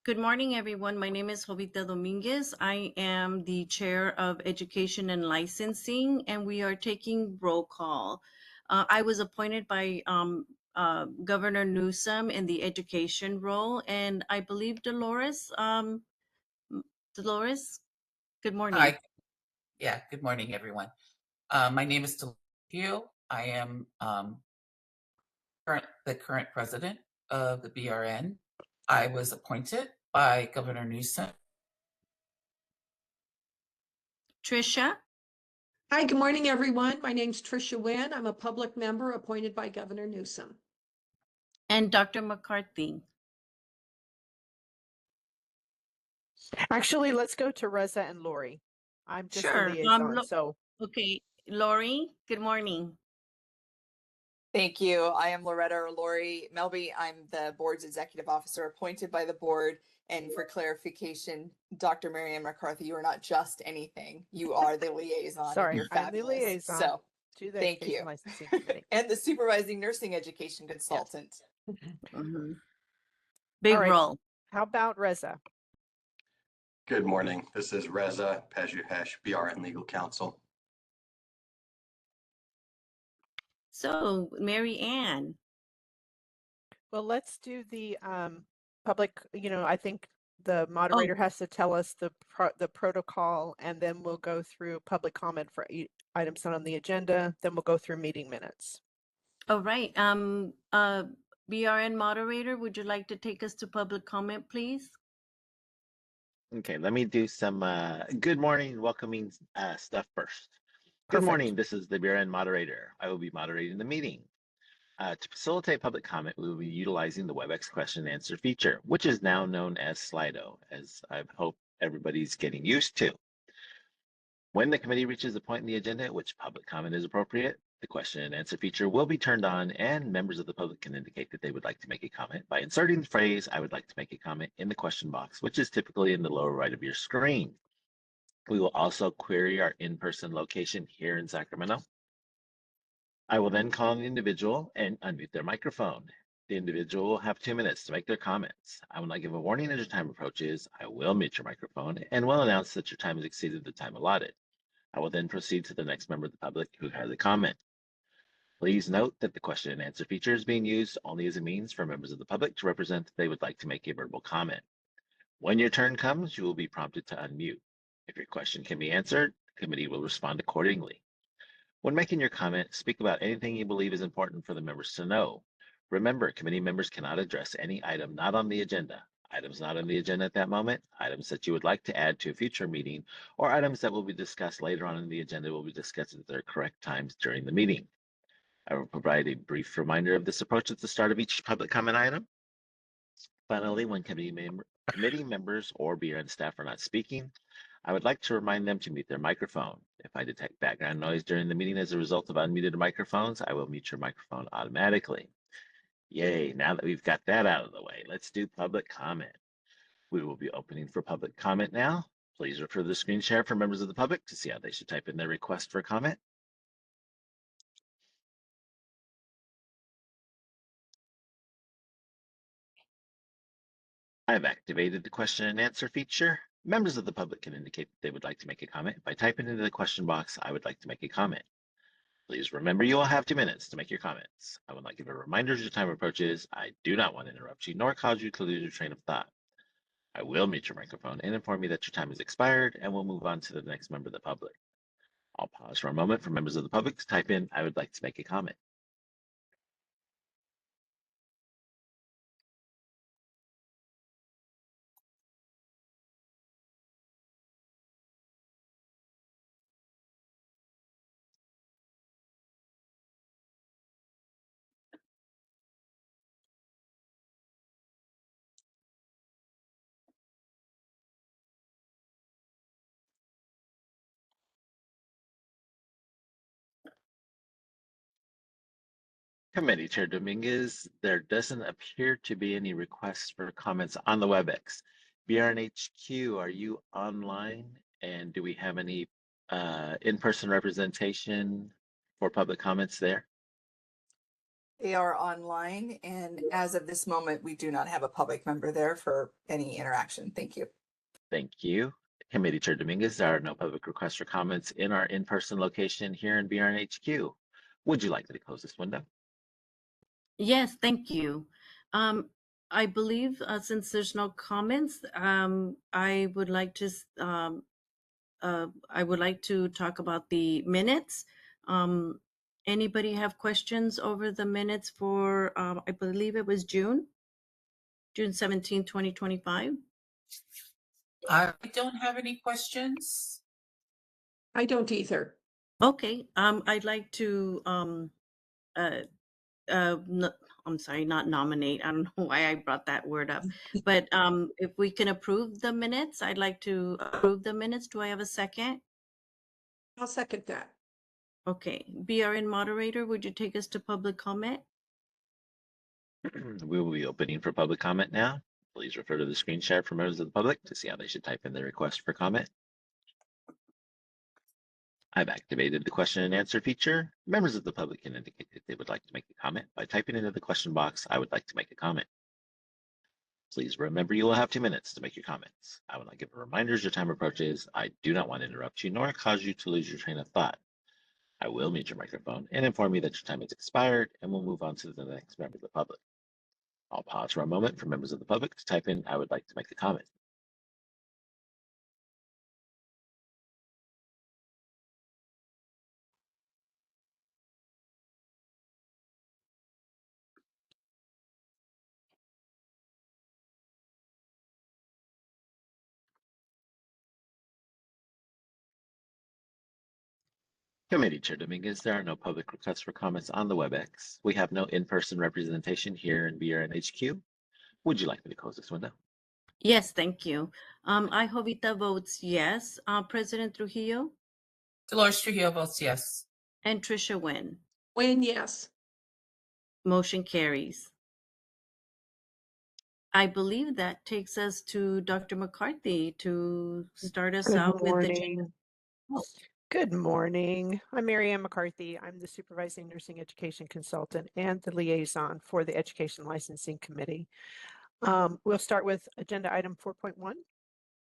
Good morning, everyone. My name is Jovita Dominguez. I am the Chair of Education and Licensing, and we are taking roll call. I was appointed by Governor Newsom in the education role, and I believe Dolores, good morning. Hi. Yeah, good morning, everyone. My name is Delio. I am the current president of the BRN. I was appointed by Governor Newsom. Trisha Hi, good morning, everyone. My name's Tricia Wynn. I'm a public member appointed by Governor Newsom. and Dr. McCarthy. Actually, let's go to Reza and Lori. I'm just the Sure. liaison, so. Okay, Lori, good morning. Thank you. I am Loretta or Lori Melby. I'm the board's executive officer appointed by the board. And for clarification, Dr. Marianne McCarthy, you are not just anything. You are the liaison. Sorry, You're I'm the fabulous. liaison So to the thank Education you. Licensing Committee. And the supervising nursing education consultant. Mhm. Big All right. role. How about Reza? Good morning. This is Reza Pejjuhesh, BRN Legal Counsel. So, Mary Ann. Well, let's do the public, I think the moderator has to tell us the protocol, and then we'll go through public comment for items not on the agenda. Then we'll go through meeting minutes. All right. BRN moderator, would you like to take us to public comment, please? Okay, let me do some good morning welcoming stuff first. Good Perfect. morning, this is the BRN moderator. I will be moderating the meeting. To facilitate public comment, we will be utilizing the WebEx question and answer feature, which is now known as Slido, as I hope everybody's getting used to. When the committee reaches the point in the agenda at which public comment is appropriate, the question and answer feature will be turned on and members of the public can indicate that they would like to make a comment by inserting the phrase, "I would like to make a comment" in the question box, which is typically in the lower right of your screen. We will also query our in-person location here in Sacramento. I will then call an individual and unmute their microphone. The individual will have 2 minutes to make their comments. I will not give a warning as your time approaches. I will mute your microphone and will announce that your time has exceeded the time allotted. I will then proceed to the next member of the public who has a comment. Please note that the question and answer feature is being used only as a means for members of the public to represent that they would like to make a verbal comment. When your turn comes, you will be prompted to unmute. If your question can be answered, the committee will respond accordingly. When making your comment, speak about anything you believe is important for the members to know. Remember, committee members cannot address any item not on the agenda, items not on the agenda at that moment, items that you would like to add to a future meeting, or items that will be discussed later on in the agenda will be discussed at their correct times during the meeting. I will provide a brief reminder of this approach at the start of each public comment item. Finally, when committee members or BRN staff are not speaking, I would like to remind them to mute their microphone. If I detect background noise during the meeting as a result of unmuted microphones, I will mute your microphone automatically. Yay, now that we've got that out of the way, let's do public comment. We will be opening for public comment now. Please refer to the screen share for members of the public to see how they should type in their request for comment. I've activated the question and answer feature. Members of the public can indicate that they would like to make a comment by typing into the question box, "I would like to make a comment." Please remember you will have 2 minutes to make your comments. I will not give a reminder as your time approaches. I do not want to interrupt you nor cause you to lose your train of thought. I will mute your microphone and inform you that your time has expired and we'll move on to the next member of the public. I'll pause for a moment for members of the public to type in, "I would like to make a comment." Committee Chair Dominguez, there doesn't appear to be any requests for comments on the WebEx. BRNHQ, are you online? And do we have any in-person representation for public comments there? They are online, and as of this moment, we do not have a public member there for any interaction. Thank you. Thank you. Committee Chair Dominguez, there are no public requests or comments in our in-person location here in BRN HQ. Would you like me to close this window? Yes, thank you. I believe since there's no comments, I would like to talk about the minutes. Anybody have questions over the minutes for I believe it was June 17, 2025? I don't have any questions. I don't either. Okay, I'd like to I'm sorry, not nominate. I don't know why I brought that word up. But if we can approve the minutes, I'd like to approve the minutes. Do I have a second? I'll second that. Okay, BRN moderator, would you take us to public comment? We will be opening for public comment now. Please refer to the screen share for members of the public to see how they should type in their request for comment. I've activated the question and answer feature. Members of the public can indicate if they would like to make a comment by typing into the question box, "I would like to make a comment." Please remember you will have 2 minutes to make your comments. I would like to give a reminder as your time approaches. I do not want to interrupt you nor cause you to lose your train of thought. I will mute your microphone and inform you that your time has expired, and we'll move on to the next member of the public. I'll pause for a moment for members of the public to type in, "I would like to make a comment." Committee Chair Dominguez, there are no public requests for comments on the WebEx. We have no in-person representation here in BRN HQ. Would you like me to close this window? Yes, thank you. I, Jovita, votes yes. President Trujillo Dolores Trujillo votes yes. and Trisha Wynn. Wayne, yes. Motion carries. I believe that takes us to Dr. McCarthy to start us Good out with the morning. Good morning. I'm Mary Ann McCarthy. I'm the Supervising Nursing Education Consultant and the liaison for the Education Licensing Committee. We'll start with agenda item 4.1,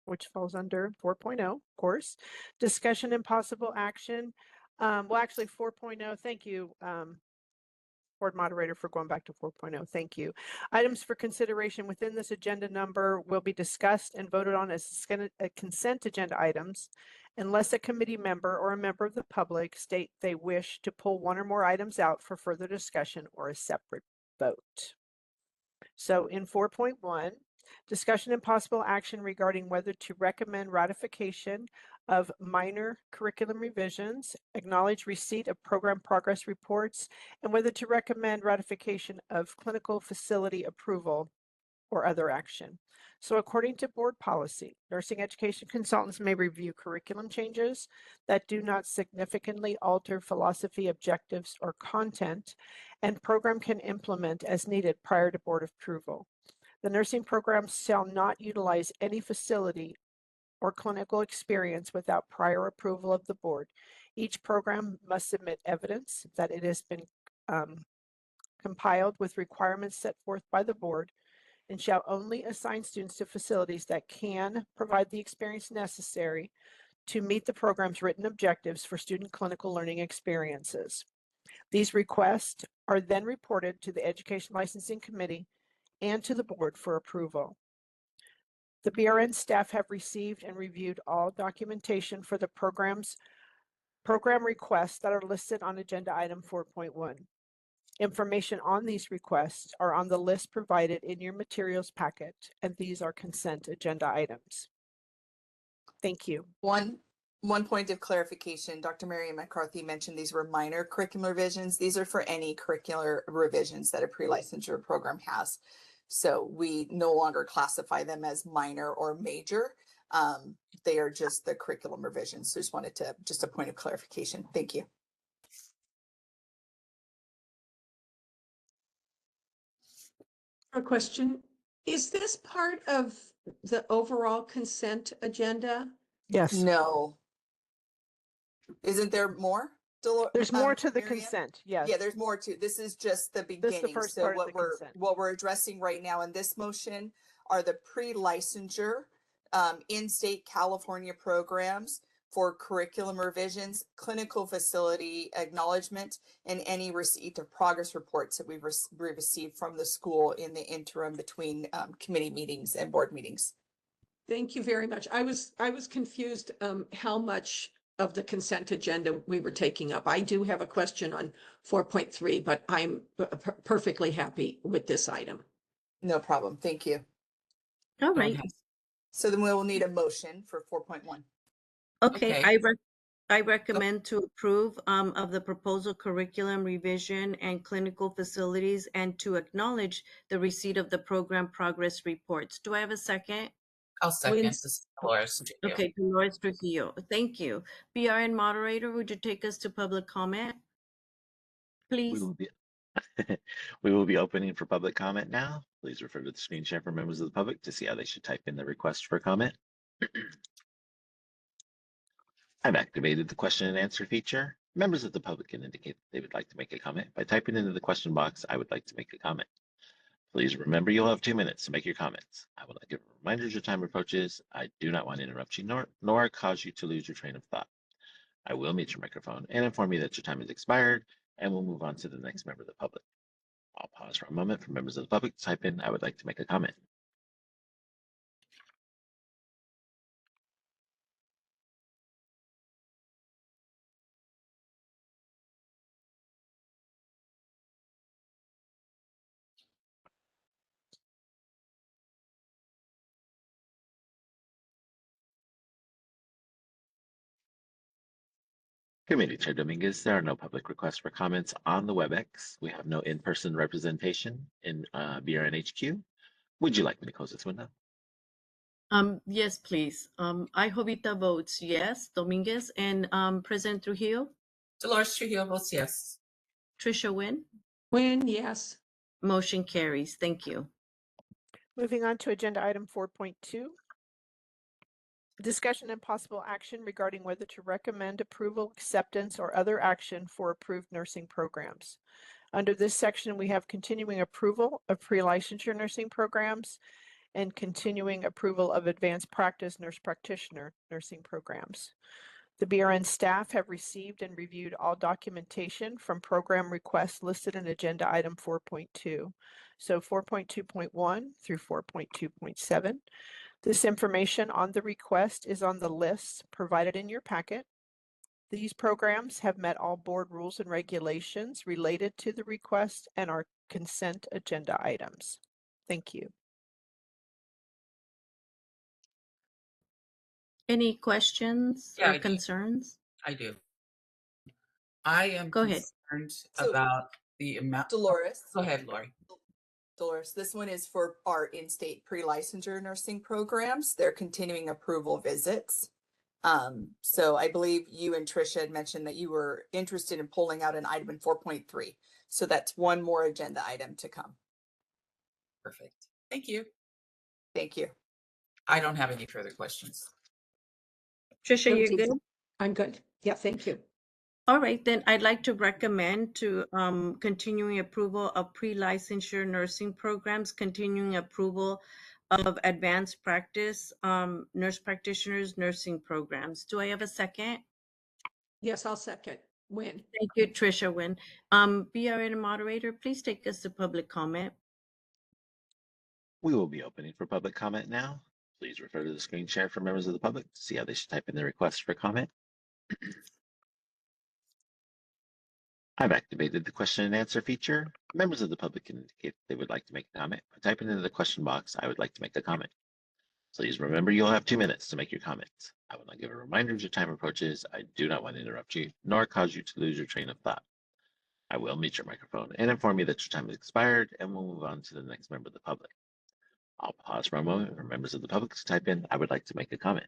which falls under 4.0, of course. Discussion and possible action. Well, actually 4.0, thank you, Board Moderator, for going back to 4.0. Thank you. Items for consideration within this agenda number will be discussed and voted on as consent agenda items unless a committee member or a member of the public state they wish to pull one or more items out for further discussion or a separate vote. So in 4.1, discussion and possible action regarding whether to recommend ratification of minor curriculum revisions, acknowledge receipt of program progress reports, and whether to recommend ratification of clinical facility approval or other action. So according to board policy, nursing education consultants may review curriculum changes that do not significantly alter philosophy, objectives, or content, and program can implement as needed prior to board approval. The nursing program shall not utilize any facility or clinical experience without prior approval of the board. Each program must submit evidence that it has been compiled with requirements set forth by the board and shall only assign students to facilities that can provide the experience necessary to meet the program's written objectives for student clinical learning experiences. These requests are then reported to the Education Licensing Committee and to the board for approval. The BRN staff have received and reviewed all documentation for the program requests that are listed on agenda item 4.1. Information on these requests are on the list provided in your materials packet, and these are consent agenda items. Thank you. One point of clarification, Dr. Mary Ann McCarthy mentioned these were minor curriculum revisions. These are for any curricular revisions that a pre-licensure program has. So we no longer classify them as minor or major. They are just the curriculum revisions. So just a point of clarification. Thank you. A question. Is this part of the overall consent agenda? Yes. No. Isn't there more? There's more to the Miriam? consent, yes. Yeah, there's more to, this is just the This is the beginning. first So part of the consent. what we're addressing right now in this motion are the pre-licensure, in-state California programs for curriculum revisions, clinical facility acknowledgement, and any receipt of progress reports that we've received from the school in the interim between committee meetings and board meetings. Thank you very much. I was confused how much of the consent agenda we were taking up. I do have a question on 4.3, but I'm perfectly happy with this item. No problem. Thank you. All Don't right. have- So then we will need a motion for 4.1. Okay, Okay. I recommend to approve of the proposal curriculum revision and clinical facilities and to acknowledge the receipt of the program progress reports. Do I have a second? I'll second. Wins. This is Dolores. Okay, Dolores Trujillo. Thank you. BRN moderator, would you take us to public comment? We Please. will be we will be opening for public comment now. Please refer to the screen share for members of the public to see how they should type in the request for comment. I've activated the question and answer feature. Members of the public can indicate they would like to make a comment by typing into the question box, I would like to make a comment. Please remember you'll have 2 minutes to make your comments. I would like to give a reminder as your time approaches. I do not want to interrupt you nor cause you to lose your train of thought. I will mute your microphone and inform you that your time has expired, and we'll move on to the next member of the public. I'll pause for a moment for members of the public to type in, I would like to make a comment. Committee Chair Dominguez, there are no public requests for comments on the WebEx. We have no in-person representation in BRN HQ. Would you like me to close this window? Yes, please. I, Jovita, votes yes. Dominguez and President Trujillo, Dolores Trujillo votes yes. Trisha Wynn, Win, yes. motion carries. Thank you. Moving on to agenda item 4.2. Discussion and possible action regarding whether to recommend approval, acceptance, or other action for approved nursing programs. Under this section, we have continuing approval of pre-licensure nursing programs and continuing approval of advanced practice nurse practitioner nursing programs. The BRN staff have received and reviewed all documentation from program requests listed in agenda item 4.2. So 4.2.1 through 4.2.7. This information on the request is on the list provided in your packet. These programs have met all board rules and regulations related to the request and are consent agenda items. Thank you. Any questions Yeah, or I do. concerns? I do. I am Go ahead. concerned So, about the amount. Dolores. Go ahead, Lori. Dolores, this one is for our in-state pre-licensure nursing programs. They're continuing approval visits. So I believe you and Tricia had mentioned that you were interested in pulling out an item in 4.3. So that's one more agenda item to come. Perfect. Thank you. Thank you. I don't have any further questions. Trisha, you're good? I'm good. Yeah, thank you. All right, then I'd like to recommend to continuing approval of pre-licensure nursing programs, continuing approval of advanced practice nurse practitioners nursing programs. Do I have a second? Yes, I'll second. Win. Thank you, Trisha Wynn. BRN moderator, please take us to public comment. We will be opening for public comment now. Please refer to the screen share for members of the public to see how they should type in the request for comment. I've activated the question and answer feature. Members of the public can indicate they would like to make a comment by typing into the question box, I would like to make a comment. Please remember you'll have 2 minutes to make your comments. I will not give a reminder as your time approaches. I do not want to interrupt you, nor cause you to lose your train of thought. I will mute your microphone and inform you that your time has expired, and we'll move on to the next member of the public. I'll pause for a moment for members of the public to type in, I would like to make a comment.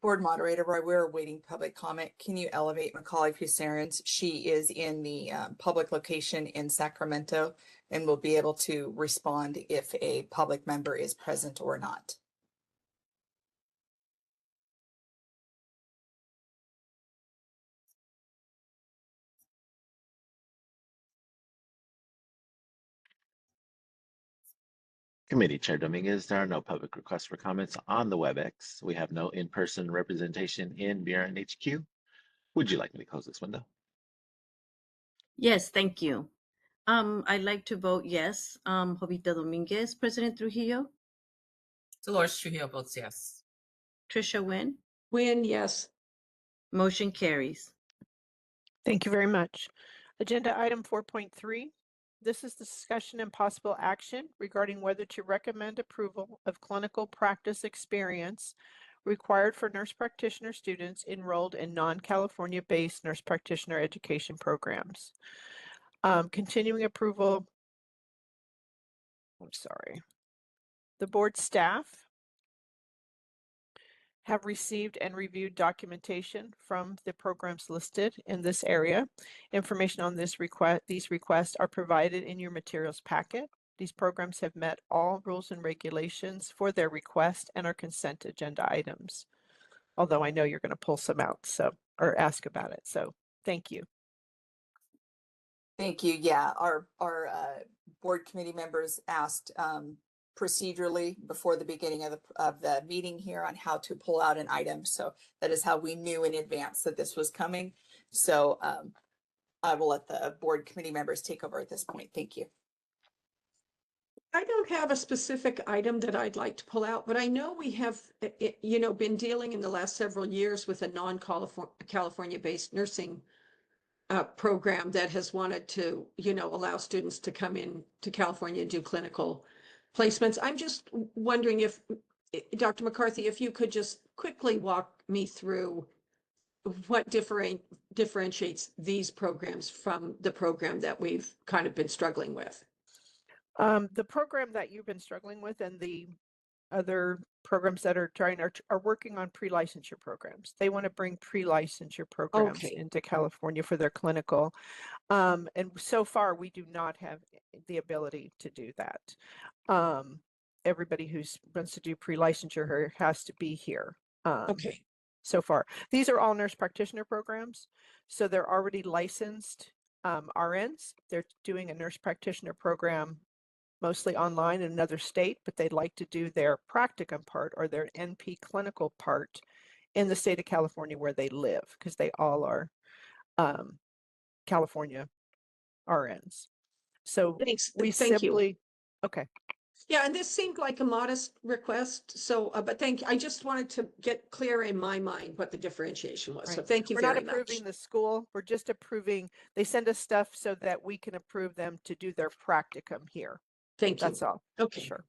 Board moderator, while we're awaiting public comment, can you elevate Macaulay Fusarens? She is in the public location in Sacramento and will be able to respond if a public member is present or not. Committee Chair Dominguez, there are no public requests for comments on the WebEx. We have no in-person representation in BRN HQ. Would you like me to close this window? Yes, thank you. I'd like to vote yes. Jovita Dominguez, President Trujillo, Dolores Trujillo votes yes. Trisha Wynn, Win, yes. motion carries. Thank you very much. Agenda item 4.3. This is the discussion and possible action regarding whether to recommend approval of clinical practice experience required for nurse practitioner students enrolled in non-California based nurse practitioner education programs. Continuing approval. I'm sorry. The board staff have received and reviewed documentation from the programs listed in this area. Information on these requests are provided in your materials packet. These programs have met all rules and regulations for their request and are consent agenda items. Although I know you're going to pull some out, or ask about it. So thank you. Thank you. Yeah, our board committee members asked procedurally before the beginning of the meeting here on how to pull out an item. So that is how we knew in advance that this was coming. So I will let the board committee members take over at this point. Thank you. I don't have a specific item that I'd like to pull out, but I know we have, been dealing in the last several years with a non-California-based nursing program that has wanted to, allow students to come in to California and do clinical placements. I'm just wondering if, Dr. McCarthy, if you could just quickly walk me through what differentiates these programs from the program that we've kind of been struggling with. The program that you've been struggling with and the other programs that are working on pre-licensure programs. They want to bring pre-licensure programs into California for their clinical. And so far, we do not have the ability to do that. Everybody who wants to do pre-licensure has to be here. So far, these are all nurse practitioner programs. So they're already licensed RNs. They're doing a nurse practitioner program mostly online in another state, but they'd like to do their practicum part or their NP clinical part in the state of California where they live, because they all are California RNs. So we simply, okay. Yeah, and this seemed like a modest request. So, but thank you. I just wanted to get clear in my mind what the differentiation was. Right. So thank you very much. We're not approving the school. We're just approving, they send us stuff so that we can approve them to do their practicum here. Thank you. That's all. Okay. Sure.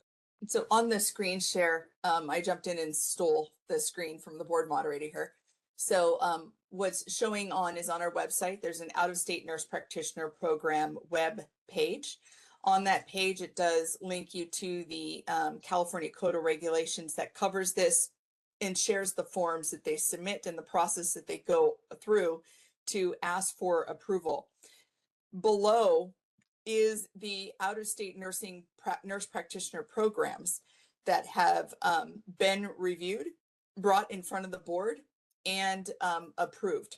So on the screen share, I jumped in and stole the screen from the board moderator here. So what's showing is on our website, there's an out-of-state nurse practitioner program web page. On that page, it does link you to the California Code of Regulations that covers this and shares the forms that they submit and the process that they go through to ask for approval. Below is the out-of-state nurse practitioner programs that have been reviewed, brought in front of the board, and approved.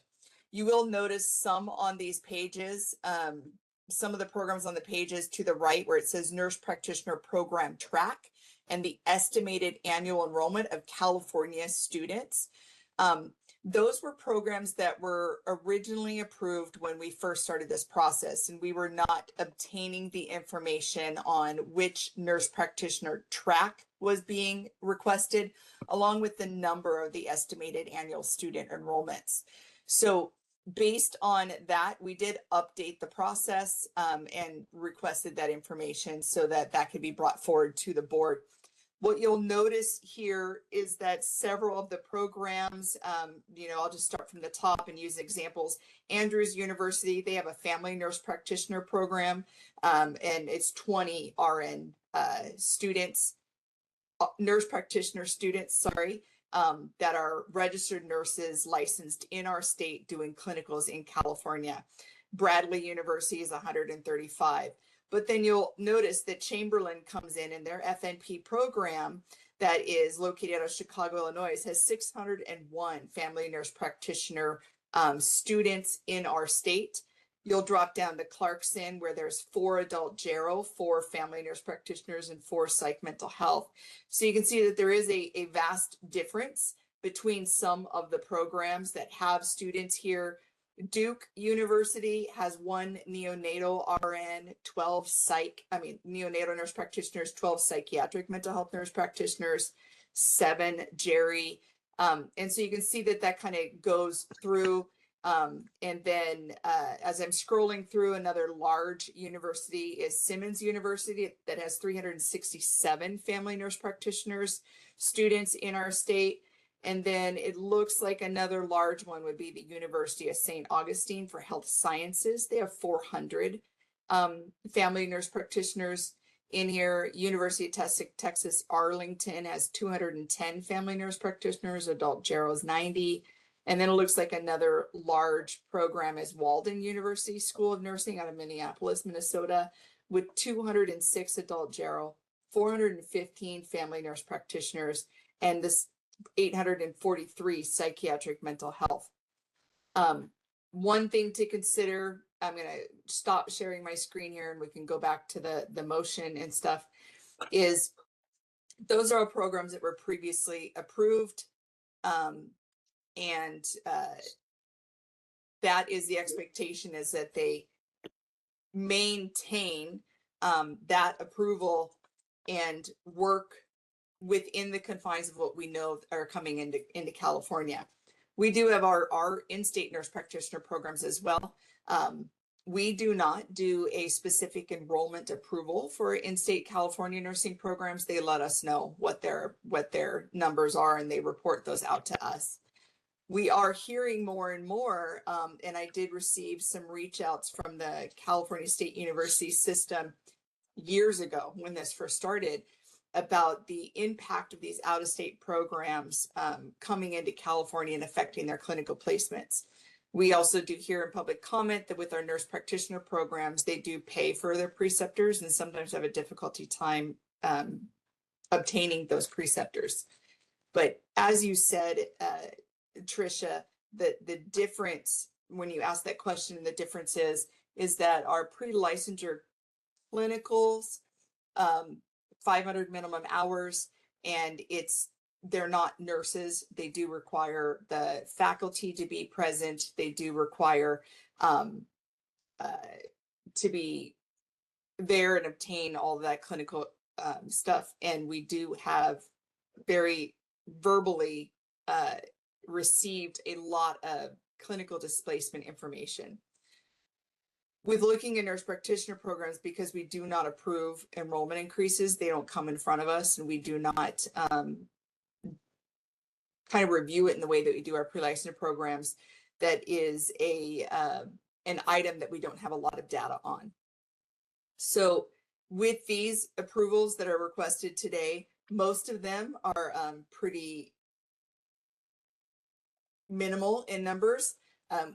You will notice some on these pages, some of the programs on the pages to the right where it says nurse practitioner program track and the estimated annual enrollment of California students. Those were programs that were originally approved when we first started this process, and we were not obtaining the information on which nurse practitioner track was being requested, along with the number of the estimated annual student enrollments. So based on that, we did update the process and requested that information so that that could be brought forward to the board. What you'll notice here is that several of the programs, I'll just start from the top and use examples. Andrews University, they have a family nurse practitioner program, and it's 20 RN students, nurse practitioner students, sorry. that are registered nurses licensed in our state doing clinicals in California. Bradley University is 135. But then you'll notice that Chamberlain comes in and their FNP program that is located out of Chicago, Illinois, has 601 family nurse practitioner students in our state. You'll drop down to Clarkson, where there's 4 adult gero, 4 family nurse practitioners, and 4 psych mental health. So you can see that there is a vast difference between some of the programs that have students here. Duke University has 1 neonatal RN, 12 neonatal nurse practitioners, 12 psychiatric mental health nurse practitioners, 7 Jerry. And so you can see that that kind of goes through. And then as I'm scrolling through, another large university is Simmons University that has 367 family nurse practitioners, students in our state. And then it looks like another large one would be the University of St. Augustine for health sciences. They have 400 family nurse practitioners in here. University of Texas Arlington has 210 family nurse practitioners, adult gero is 90. And then it looks like another large program is Walden University School of Nursing out of Minneapolis, Minnesota, with 206 adult gero, 415 family nurse practitioners, and this 843 psychiatric mental health. One thing to consider, I'm going to stop sharing my screen here and we can go back to the motion and stuff, is those are all programs that were previously approved. And that is the expectation, is that they maintain that approval and work within the confines of what we know are coming into California. We do have our in-state nurse practitioner programs as well. We do not do a specific enrollment approval for in-state California nursing programs. They let us know what their numbers are and they report those out to us. We are hearing more and more, and I did receive some reach outs from the California State University system years ago when this first started, about the impact of these out-of-state programs coming into California and affecting their clinical placements. We also do hear in public comment that with our nurse practitioner programs, they do pay for their preceptors and sometimes have a difficulty time obtaining those preceptors. But as you said, Tricia, the difference when you ask that question, the difference is that our pre-licensure clinicals, 500 minimum hours, and they're not nurses. They do require the faculty to be present. They do require to be there and obtain all of that clinical stuff. And we do have very verbally received a lot of clinical displacement information. With looking at nurse practitioner programs, because we do not approve enrollment increases, they don't come in front of us, and we do not kind of review it in the way that we do our pre-licensure programs. That is an item that we don't have a lot of data on. So with these approvals that are requested today, most of them are pretty minimal in numbers.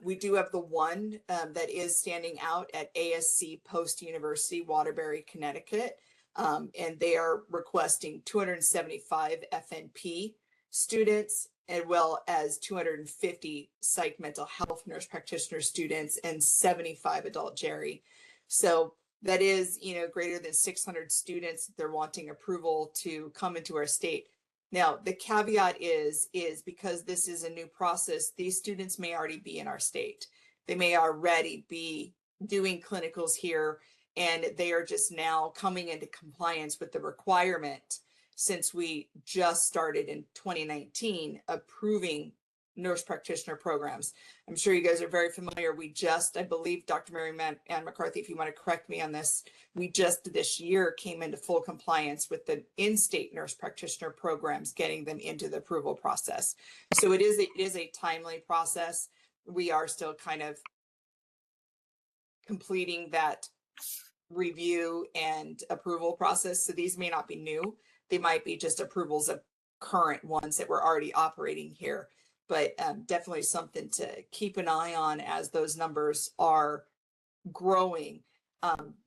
We do have the one that is standing out at ASC Post University, Waterbury, Connecticut, and they are requesting 275 FNP students, as well as 250 psych mental health nurse practitioner students and 75 adult Jerry. So that is, greater than 600 students. They're wanting approval to come into our state. Now, the caveat is because this is a new process, these students may already be in our state. They may already be doing clinicals here, and they are just now coming into compliance with the requirement, since we just started in 2019 approving nurse practitioner programs. I'm sure you guys are very familiar. I believe Dr. Mary Ann McCarthy, if you want to correct me on this, we just this year came into full compliance with the in-state nurse practitioner programs, getting them into the approval process. So it is a timely process. We are still kind of completing that review and approval process. So these may not be new. They might be just approvals of current ones that were already operating here. But definitely something to keep an eye on as those numbers are growing.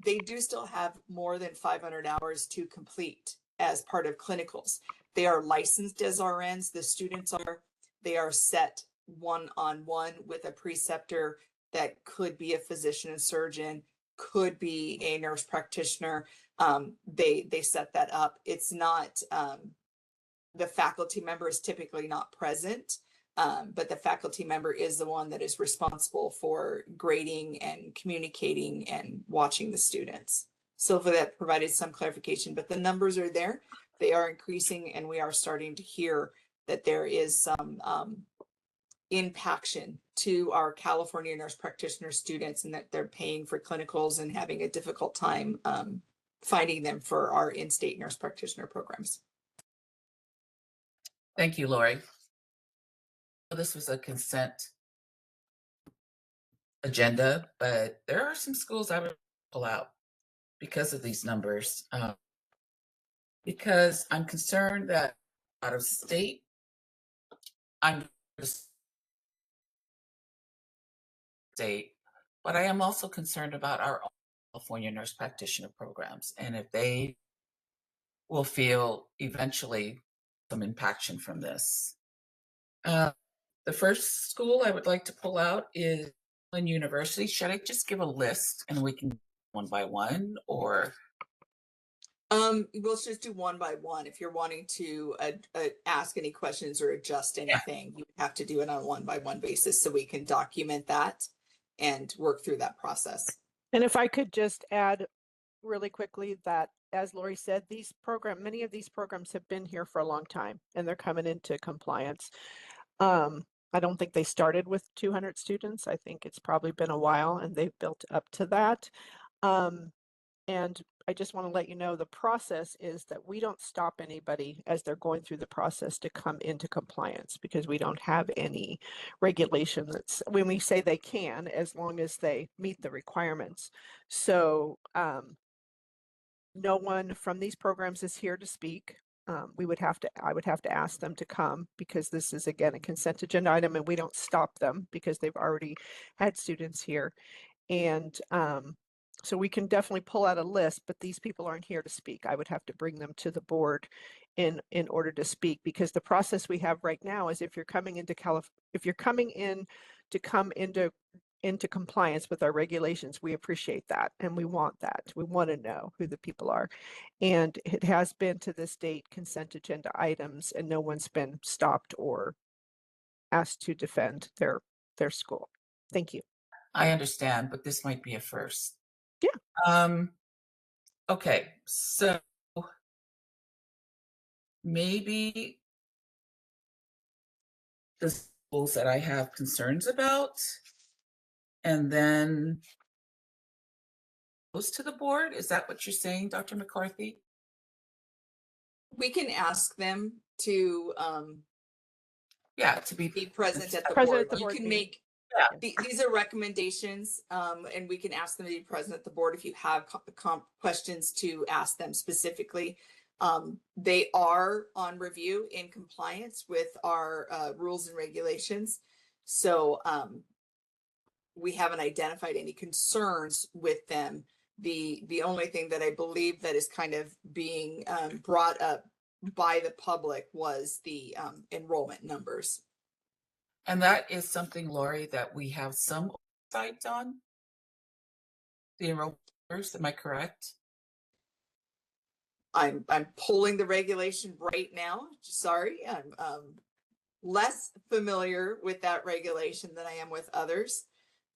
They do still have more than 500 hours to complete as part of clinicals. They are licensed as RNs, the students are. They are set one-on-one with a preceptor that could be a physician and surgeon, could be a nurse practitioner. They set that up. It's not, the faculty member is typically not present. But the faculty member is the one that is responsible for grading and communicating and watching the students. So for that provided some clarification, but the numbers are there. They are increasing, and we are starting to hear that there is some impaction to our California nurse practitioner students, and that they're paying for clinicals and having a difficult time finding them for our in-state nurse practitioner programs. Thank you, Lori. This was a consent agenda, but there are some schools I would pull out because of these numbers. Because I'm concerned that out of state, I'm state, but I am also concerned about our California nurse practitioner programs and if they will feel eventually some impaction from this. The first school I would like to pull out is University. Should I just give a list and we can one by one, or? We'll just do one by one. If you're wanting to ask any questions or adjust anything, you have to do it on a one by one basis so we can document that and work through that process. And if I could just add really quickly that, as Lori said, many of these programs have been here for a long time and they're coming into compliance. I don't think they started with 200 students. I think it's probably been a while and they've built up to that. And I just want to let you know the process is that we don't stop anybody as they're going through the process to come into compliance, because we don't have any regulation that's, when we say they can, as long as they meet the requirements. So no one from these programs is here to speak. I would have to ask them to come, because this is, again, a consent agenda item and we don't stop them because they've already had students here. And so we can definitely pull out a list, but these people aren't here to speak. I would have to bring them to the board in order to speak, because the process we have right now is if you're coming into if you're coming in to come into compliance with our regulations, we appreciate that and we want that. We want to know who the people are. And it has been to this date consent agenda items, and no one's been stopped or asked to defend their school. Thank you. I understand, but this might be a first. Yeah. Okay, so maybe the schools that I have concerns about, and then goes to the board. Is that what you're saying, Dr. McCarthy? We can ask them to to be present at the Present board. at the You board can meeting. make Yeah. these are recommendations, and we can ask them to be present at the board if you have questions to ask them specifically. They are on review in compliance with our rules and regulations. So we haven't identified any concerns with them. The only thing that I believe that is kind of being brought up by the public was the enrollment numbers. And that is something, Lori, that we have some oversight on. The enrollers, am I correct? I'm pulling the regulation right now. Sorry, I'm less familiar with that regulation than I am with others.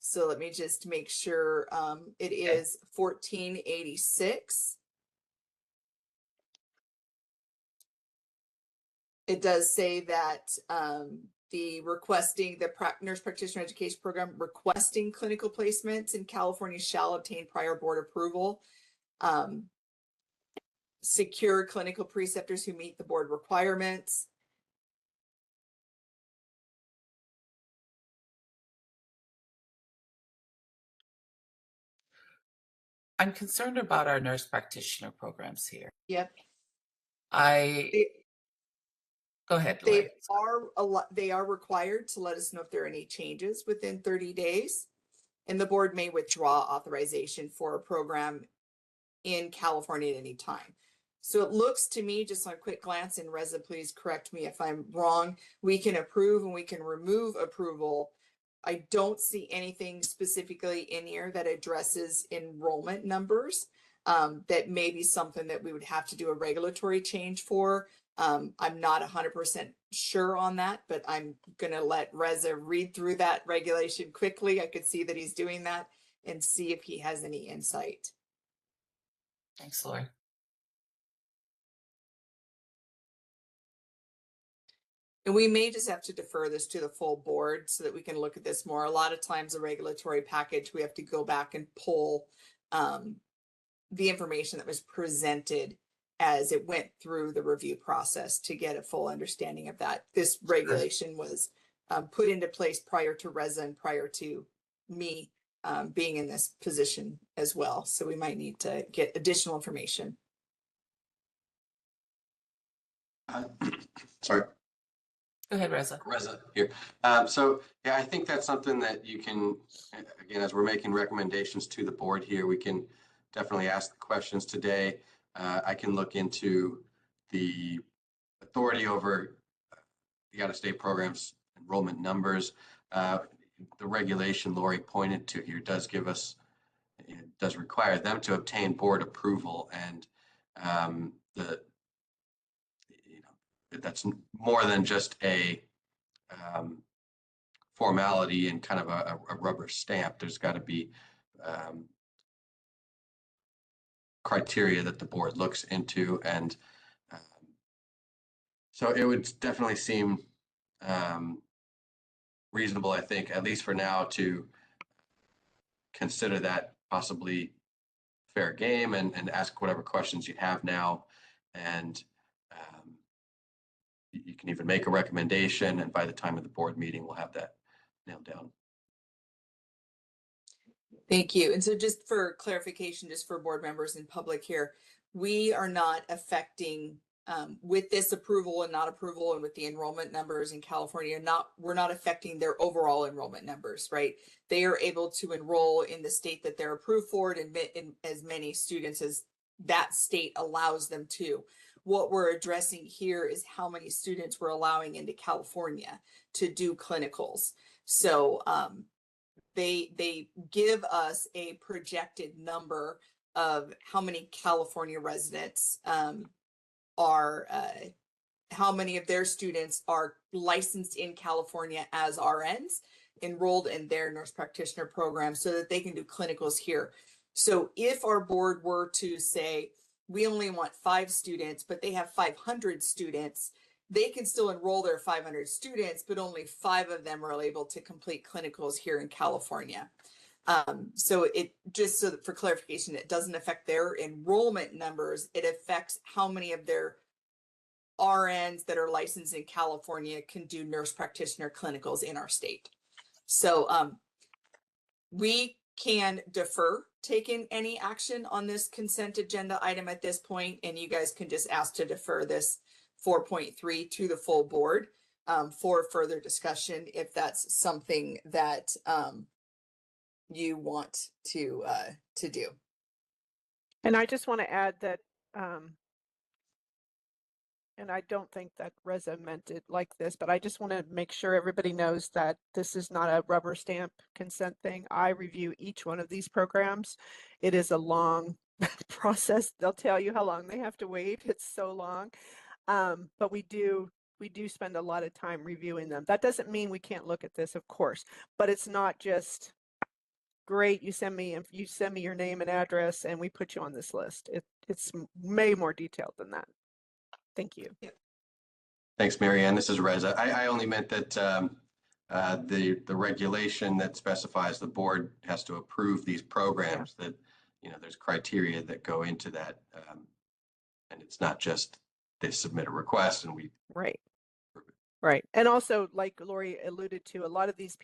So let me just make sure it is 1486. It does say that the nurse practitioner education program requesting clinical placements in California shall obtain prior board approval. Secure clinical preceptors who meet the board requirements. I'm concerned about our nurse practitioner programs here. Yep. I Go ahead, Lori. They are required to let us know if there are any changes within 30 days. And the board may withdraw authorization for a program in California at any time. So it looks to me, just on a quick glance, and Reza, please correct me if I'm wrong, we can approve and we can remove approval. I don't see anything specifically in here that addresses enrollment numbers. That may be something that we would have to do a regulatory change for. I'm not 100% sure on that, but I'm going to let Reza read through that regulation quickly. I could see that he's doing that and see if he has any insight. Thanks, Lori. And we may just have to defer this to the full board so that we can look at this more. A lot of times a regulatory package, we have to go back and pull the information that was presented as it went through the review process to get a full understanding of that. This regulation was put into place prior to Reza and prior to me being in this position as well. So we might need to get additional information. Sorry. Go ahead, Reza. Reza here. So yeah, I think that's something that you can, again, as we're making recommendations to the board here, we can definitely ask the questions today. I can look into the authority over the out-of-state programs enrollment numbers. The regulation Lori pointed to here does give us, it does require them to obtain board approval, and that's more than just a formality and kind of a rubber stamp. There's got to be criteria that the board looks into, and so it would definitely seem reasonable, I think, at least for now, to consider that possibly fair game and ask whatever questions you have now, and you can even make a recommendation, and by the time of the board meeting, we'll have that nailed down. Thank you. And so just for clarification, just for board members and public here, we are not affecting with this approval and not approval and with the enrollment numbers in California, we're not affecting their overall enrollment numbers, right? They are able to enroll in the state that they're approved for and admit in as many students as that state allows them to. What we're addressing here is how many students we're allowing into California to do clinicals. So they give us a projected number of how many California residents are, how many of their students are licensed in California as RNs, enrolled in their nurse practitioner program so that they can do clinicals here. So if our board were to say, we only want 5 students, but they have 500 students, they can still enroll their 500 students, but only 5 of them are able to complete clinicals here in California. So it just so that for clarification, it doesn't affect their enrollment numbers. It affects how many of their RNs that are licensed in California can do nurse practitioner clinicals in our state. So we can defer taking any action on this consent agenda item at this point, and you guys can just ask to defer this 4.3 to the full board for further discussion if that's something that you want to do. And I just want to add that, and I don't think that Reza meant it like this, but I just want to make sure everybody knows that this is not a rubber stamp consent thing. I review each one of these programs. It is a long process. They'll tell you how long they have to wait. It's so long. But we do spend a lot of time reviewing them. That doesn't mean we can't look at this, of course, but it's not just great. You send me your name and address and we put you on this list. It's way more detailed than that. Thank you. Yeah. Thanks, Marianne. This is Reza. I only meant that the regulation that specifies the board has to approve these programs, that there's criteria that go into that, and it's not just they submit a request and we right. And also, like Lori alluded to, a lot of these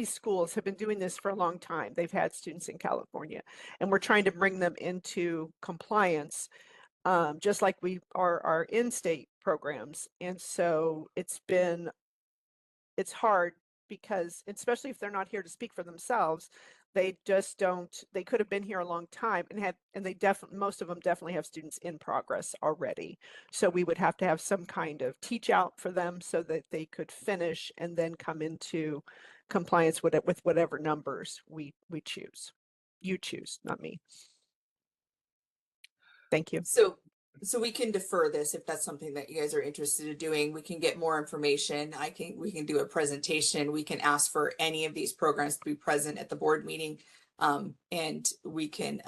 schools have been doing this for a long time. They've had students in California, and we're trying to bring them into compliance just like we are our in-state programs. And so it's hard because, especially if they're not here to speak for themselves, they just don't, they could have been here a long time and they definitely, most of them definitely have students in progress already. So we would have to have some kind of teach out for them so that they could finish and then come into compliance with whatever numbers we choose. You choose, not me. Thank you. So we can defer this if that's something that you guys are interested in doing. We can get more information. We can do a presentation. We can ask for any of these programs to be present at the board meeting. And we can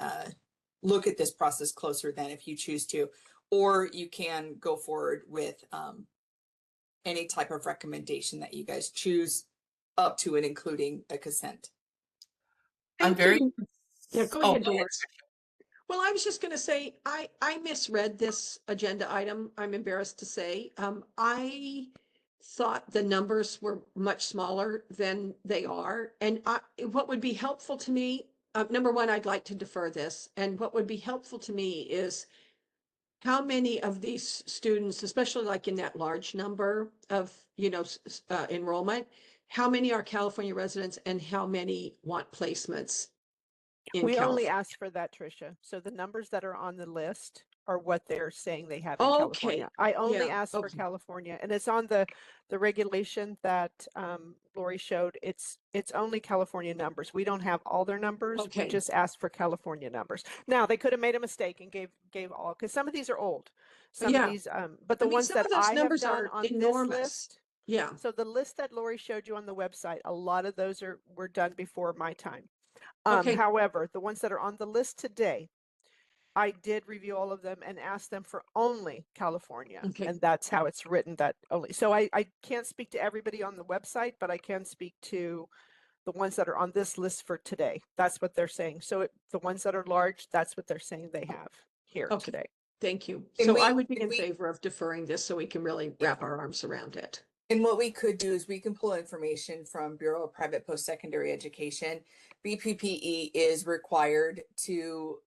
look at this process closer then if you choose to, or you can go forward with any type of recommendation that you guys choose up to and including a consent. I'm very. Yeah, go Oh, ahead, Dolores. Well, I was just going to say, I misread this agenda item. I'm embarrassed to say. I thought the numbers were much smaller than they are. And what would be helpful to me, number one, I'd like to defer this. And what would be helpful to me is how many of these students, especially like in that large number of, enrollment, how many are California residents and how many want placements in We only California? asked for that, Tricia. So the numbers that are on the list are what they're saying they have in Okay. California. I only Yeah, asked for okay. California, and it's on the regulation that Lori showed. It's only California numbers. We don't have all their numbers. We Okay. just asked for California numbers. Now they could have made a mistake and gave all, because some of these are old. Some of Yeah. these, but the ones some that of those I have numbers done are on this enormous. list. Yeah. So the list that Lori showed you on the website, a lot of those were done before my time. Okay. However, the ones that are on the list today, I did review all of them and ask them for only California. Okay. And that's how it's written, that only. So I can't speak to everybody on the website, but I can speak to the ones that are on this list for today. That's what they're saying. So the ones that are large, that's what they're saying they have here Okay. today. Thank you. And So we- I would be and in we- favor of deferring this so we can really wrap our arms around it. And what we could do is we can pull information from Bureau of Private Post-Secondary Education. BPPE is required to,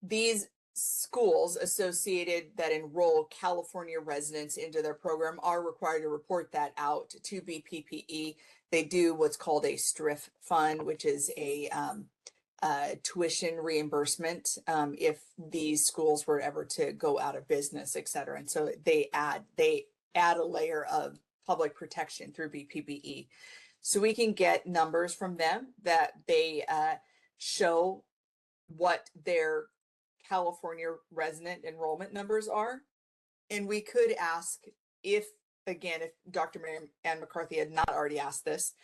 these schools associated that enroll California residents into their program are required to report that out to BPPE. They do what's called a STRIF fund, which is a tuition reimbursement if these schools were ever to go out of business, et cetera. And so they add a layer of public protection through BPPE. So we can get numbers from them that they show what their California resident enrollment numbers are. And we could ask if Dr. Mary Ann McCarthy had not already asked this,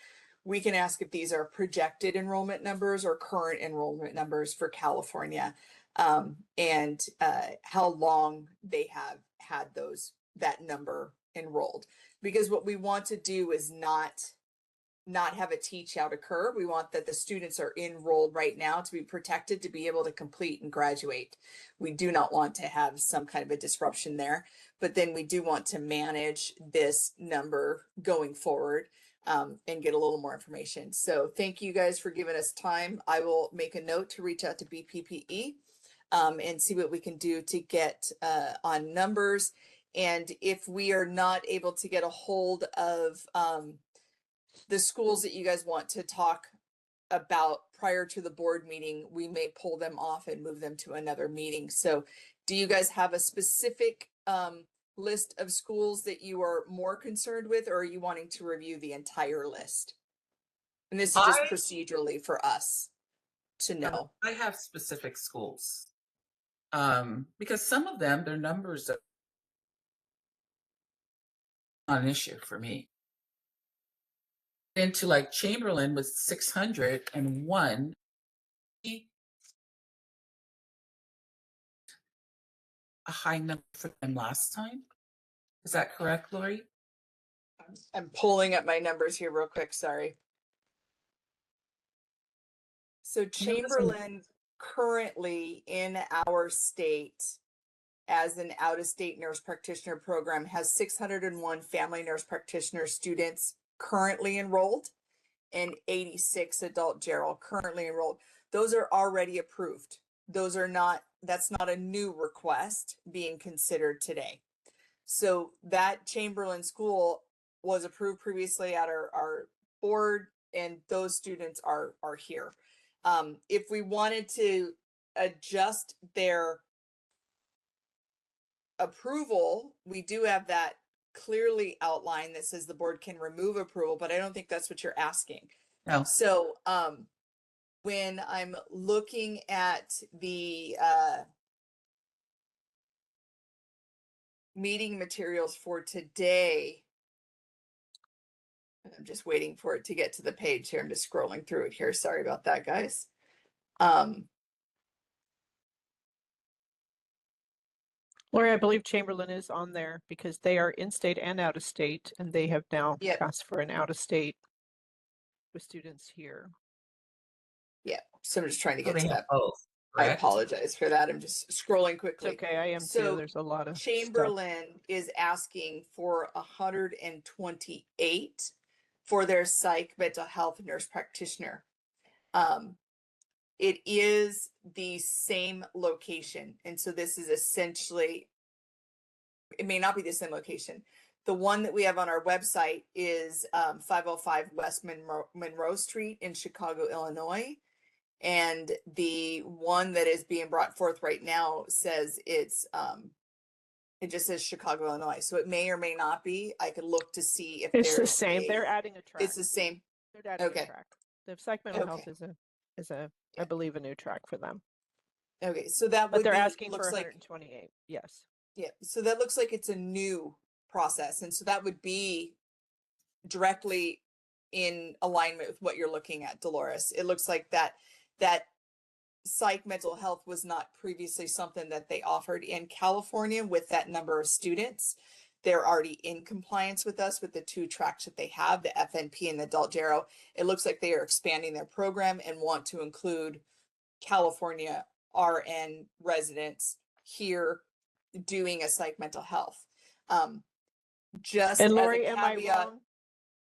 we can ask if these are projected enrollment numbers or current enrollment numbers for California, and how long they have had that number enrolled. Because what we want to do is not have a teach out occur. We want that the students are enrolled right now to be protected, to be able to complete and graduate. We do not want to have some kind of a disruption there, but then we do want to manage this number going forward and get a little more information. So thank you guys for giving us time. I will make a note to reach out to BPPE and see what we can do to get on numbers. And if we are not able to get a hold of the schools that you guys want to talk about prior to the board meeting, we may pull them off and move them to another meeting. So do you guys have a specific list of schools that you are more concerned with, or are you wanting to review the entire list? And this is just procedurally for us to know. I have specific schools because some of them, their numbers are not an issue for me. Into like Chamberlain was 601. A high number for them last time. Is that correct, Lori? I'm pulling up my numbers here real quick. Sorry. So Chamberlain currently in our state as an out-of-state nurse practitioner program has 601 family nurse practitioner students currently enrolled and 86 adult general currently enrolled. Those are already approved. that's not a new request being considered today. So that Chamberlain school was approved previously at our board, and those students are here. If we wanted to adjust their approval, we do have that clearly outlined that says the board can remove approval, but I don't think that's what you're asking. No. So when I'm looking at the meeting materials for today, I'm just waiting for it to get to the page here. I'm just scrolling through it here. Sorry about that, guys. Lori, I believe Chamberlain is on there because they are in-state and out-of-state, and they have now Yep. asked for an out-of-state with students here. Yeah, so I'm just trying to So get they to have that. both, I correct? apologize for that. I'm just scrolling It's quickly. okay, I am too. So There's a lot of stuff. Chamberlain is asking for 128 for their psych mental health nurse practitioner. It is the same location. And so this is essentially, it may not be the same location. The one that we have on our website is 505 West Monroe Street in Chicago, Illinois. And the one that is being brought forth right now says it's, it just says Chicago, Illinois. So it may or may not be. I could look to see if It's the there's same. They're adding a track. It's the same. They're adding Okay. a track. The psych mental health Okay. is a Yeah. I believe a new track for them. Okay, so that But would they're be, asking for looks like, 128. Yes. yeah, so that looks like it's a new process. And so that would be directly in alignment with what you're looking at, Dolores. It looks like that psych mental health was not previously something that they offered in California with that number of students. They're already in compliance with us with the two tracks that they have, the FNP and the adult Gero. It looks like they are expanding their program and want to include California RN residents here doing a psych mental health. Just And as Lori, a am I caveat, wrong?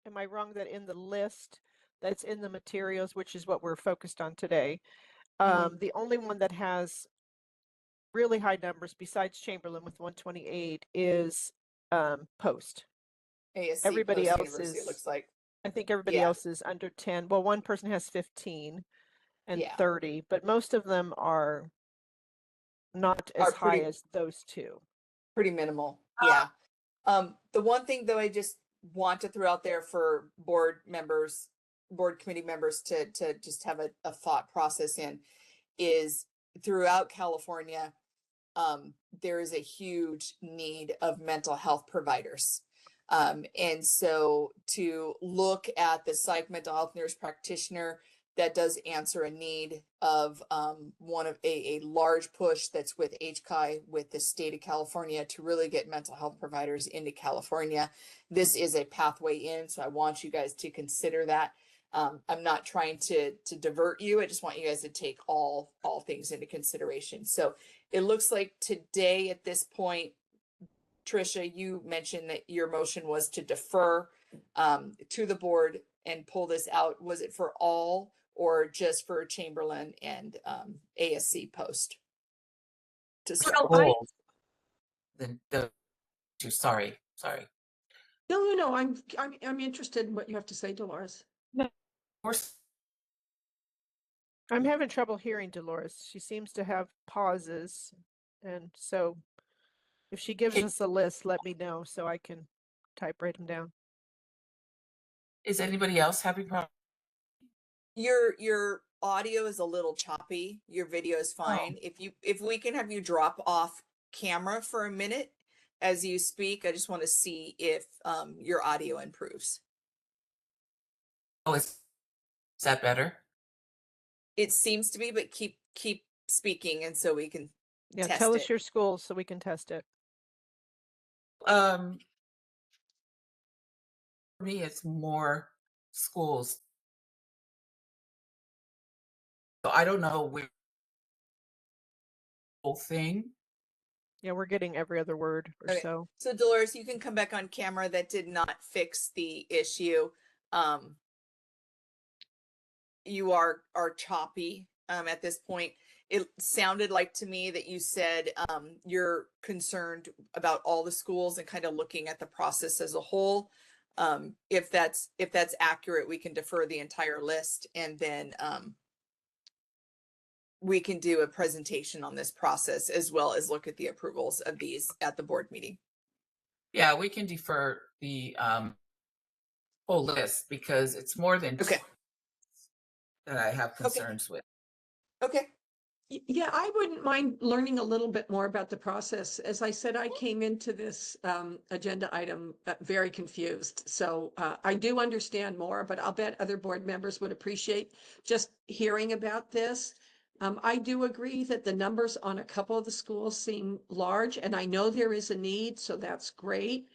Am I wrong that in the list that's in the materials, which is what we're focused on today, the only one that has really high numbers besides Chamberlain with 128 is Post. ASC Everybody Post else University, it is, looks like. I think everybody Yeah. else is under 10. Well, one person has 15 and Yeah. 30, but most of them are not as Are high pretty- as those two. Pretty minimal. Yeah. The one thing though, I just want to throw out there for board committee members to just have a thought process in is throughout California, there is a huge need of mental health providers. And so to look at the psych mental health nurse practitioner, that does answer a need of one of a large push that's with HCI with the state of California to really get mental health providers into California. This is a pathway in, so I want you guys to consider that. I'm not trying to divert you. I just want you guys to take all things into consideration. So it looks like today at this point, Trisha, you mentioned that your motion was to defer to the board and pull this out. Was it for all or just for Chamberlain and ASC Post? To start. Well, sorry. No. I'm interested in what you have to say, Dolores. I'm having trouble hearing Dolores. She seems to have pauses. And so if she gives us a list, let me know so I can write them down. Is anybody else having problems? Your audio is a little choppy. Your video is fine. If we can have you drop off camera for a minute as you speak, I just want to see if your audio improves. Oh, is that better? It seems to be, but keep speaking, and so we can Yeah, test tell us it. your schools so we can test it. For me, it's more schools. So I don't know which whole thing. Yeah, we're getting every other word or Okay. so. So Dolores, you can come back on camera. That did not fix the issue. You are choppy at this point. It sounded like to me that you said you're concerned about all the schools and kind of looking at the process as a whole. If that's accurate, we can defer the entire list, and then we can do a presentation on this process as well as look at the approvals of these at the board meeting. Yeah, we can defer the whole list because it's more than Okay. 20 that I have concerns with. Okay. Yeah, I wouldn't mind learning a little bit more about the process. As I said, I came into this agenda item very confused. So I do understand more, but I'll bet other board members would appreciate just hearing about this. I do agree that the numbers on a couple of the schools seem large, and I know there is a need, so that's great.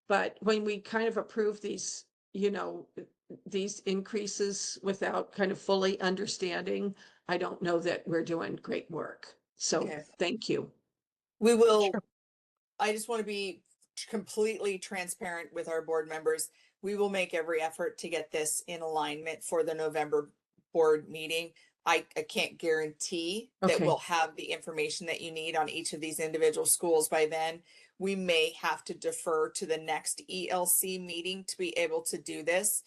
But when we kind of approve these, these increases without kind of fully understanding, I don't know that we're doing great work. So Okay. thank you. We will, Sure. I just want to be completely transparent with our board members. We will make every effort to get this in alignment for the November board meeting. I can't guarantee that Okay. we'll have the information that you need on each of these individual schools by then. We may have to defer to the next ELC meeting to be able to do this.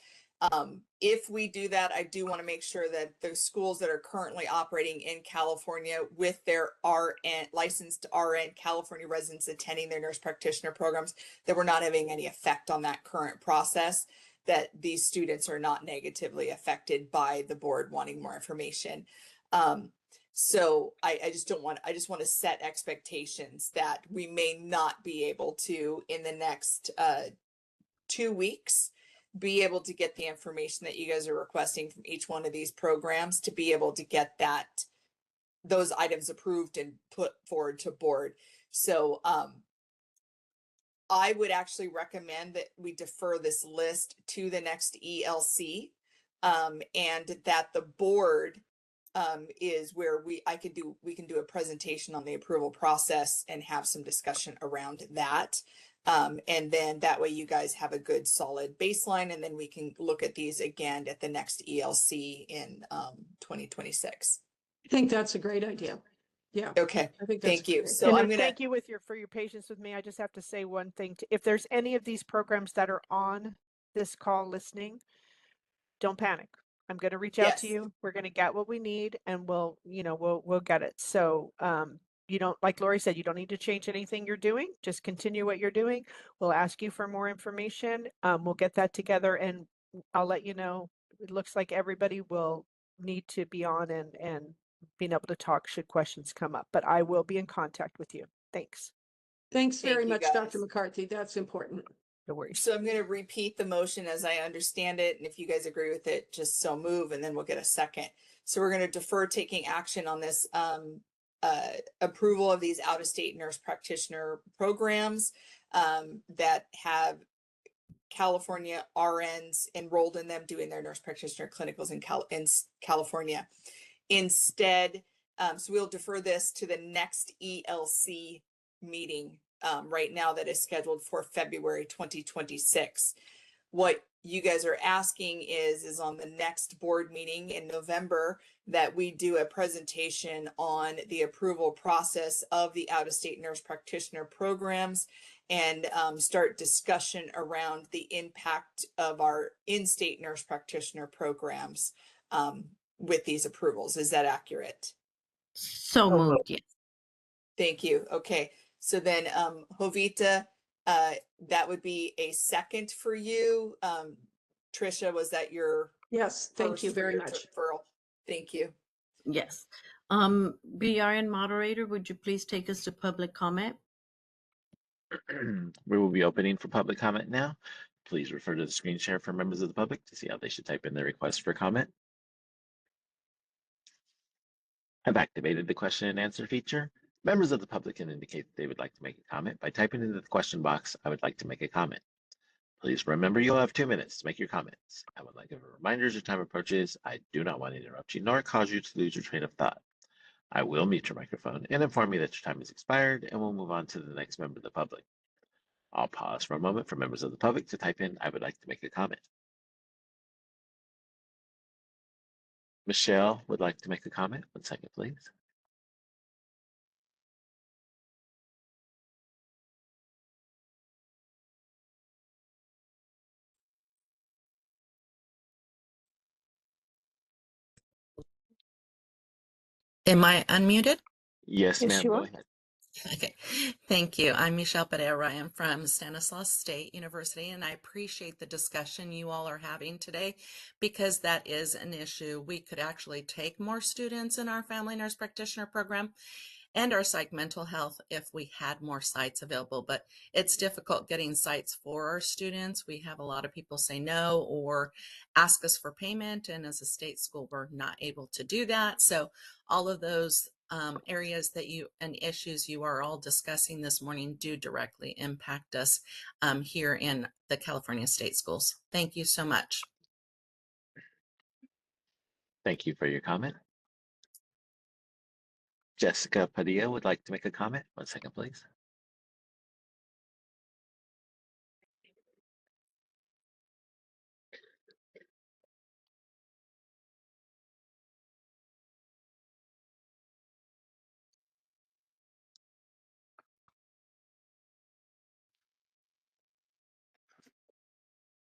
If we do that, I do want to make sure that the schools that are currently operating in California with their RN, licensed RN California residents attending their nurse practitioner programs, that we're not having any effect on that current process, that these students are not negatively affected by the board wanting more information. So I just want to set expectations that we may not be able to in the next 2 weeks be able to get the information that you guys are requesting from each one of these programs to be able to get those items approved and put forward to board. So I would actually recommend that we defer this list to the next ELC, and that the board is where we can do a presentation on the approval process and have some discussion around that. And then that way you guys have a good solid baseline, and then we can look at these again at the next ELC in 2026. I think that's a great idea. Yeah. Okay, I think that's thank you. great. So And I'm gonna thank you for your patience with me. I just have to say one thing. If there's any of these programs that are on this call listening, don't panic. I'm going to reach out to yes. you. We're going to get what we need, and we'll get it. So you don't, like Lori said, you don't need to change anything you're doing. Just continue what you're doing. We'll ask you for more information. We'll get that together, and I'll let you know. It looks like everybody will need to be on and being able to talk should questions come up. But I will be in contact with you. Thanks. Thanks Thank very you, much, Dr. guys. McCarthy. That's important. No worries. So I'm going to repeat the motion as I understand it. And if you guys agree with it, just so move, and then we'll get a second. So we're going to defer taking action on this approval of these out-of-state nurse practitioner programs that have California RNs enrolled in them doing their nurse practitioner clinicals in California. Instead, so we'll defer this to the next ELC meeting right now that is scheduled for February 2026. What you guys are asking is on the next board meeting in November that we do a presentation on the approval process of the out-of-state nurse practitioner programs and start discussion around the impact of our in-state nurse practitioner programs with these approvals. Is that accurate? So moved, yes. Thank you. Okay. So then, Jovita, that would be a second for you. Trisha, was that your Yes, thank first you for very your much. deferral? Thank you. Yes. BRN moderator, would you please take us to public comment? We will be opening for public comment now. Please refer to the screen share for members of the public to see how they should type in their request for comment. I've activated the question and answer feature. Members of the public can indicate that they would like to make a comment by typing into the question box, "I would like to make a comment." Please remember you'll have 2 minutes to make your comments. I would like to remind as your time approaches, I do not want to interrupt you nor cause you to lose your train of thought. I will mute your microphone and inform you that your time has expired, and we'll move on to the next member of the public. I'll pause for a moment for members of the public to type in, "I would like to make a comment." Michelle would like to make a comment. 1 second, please. Am I unmuted? Yes, Yes, ma'am. you Go are. ahead. Okay, thank you. I'm Michelle Pereira. I am from Stanislaus State University, and I appreciate the discussion you all are having today because that is an issue. We could actually take more students in our family nurse practitioner program and our psych mental health if we had more sites available, but it's difficult getting sites for our students. We have a lot of people say no or ask us for payment, and as a state school, we're not able to do that. So all of those areas that you and issues you are all discussing this morning do directly impact us here in the California state schools. Thank you so much. Thank you for your comment. Jessica Padilla would like to make a comment. 1 second, please.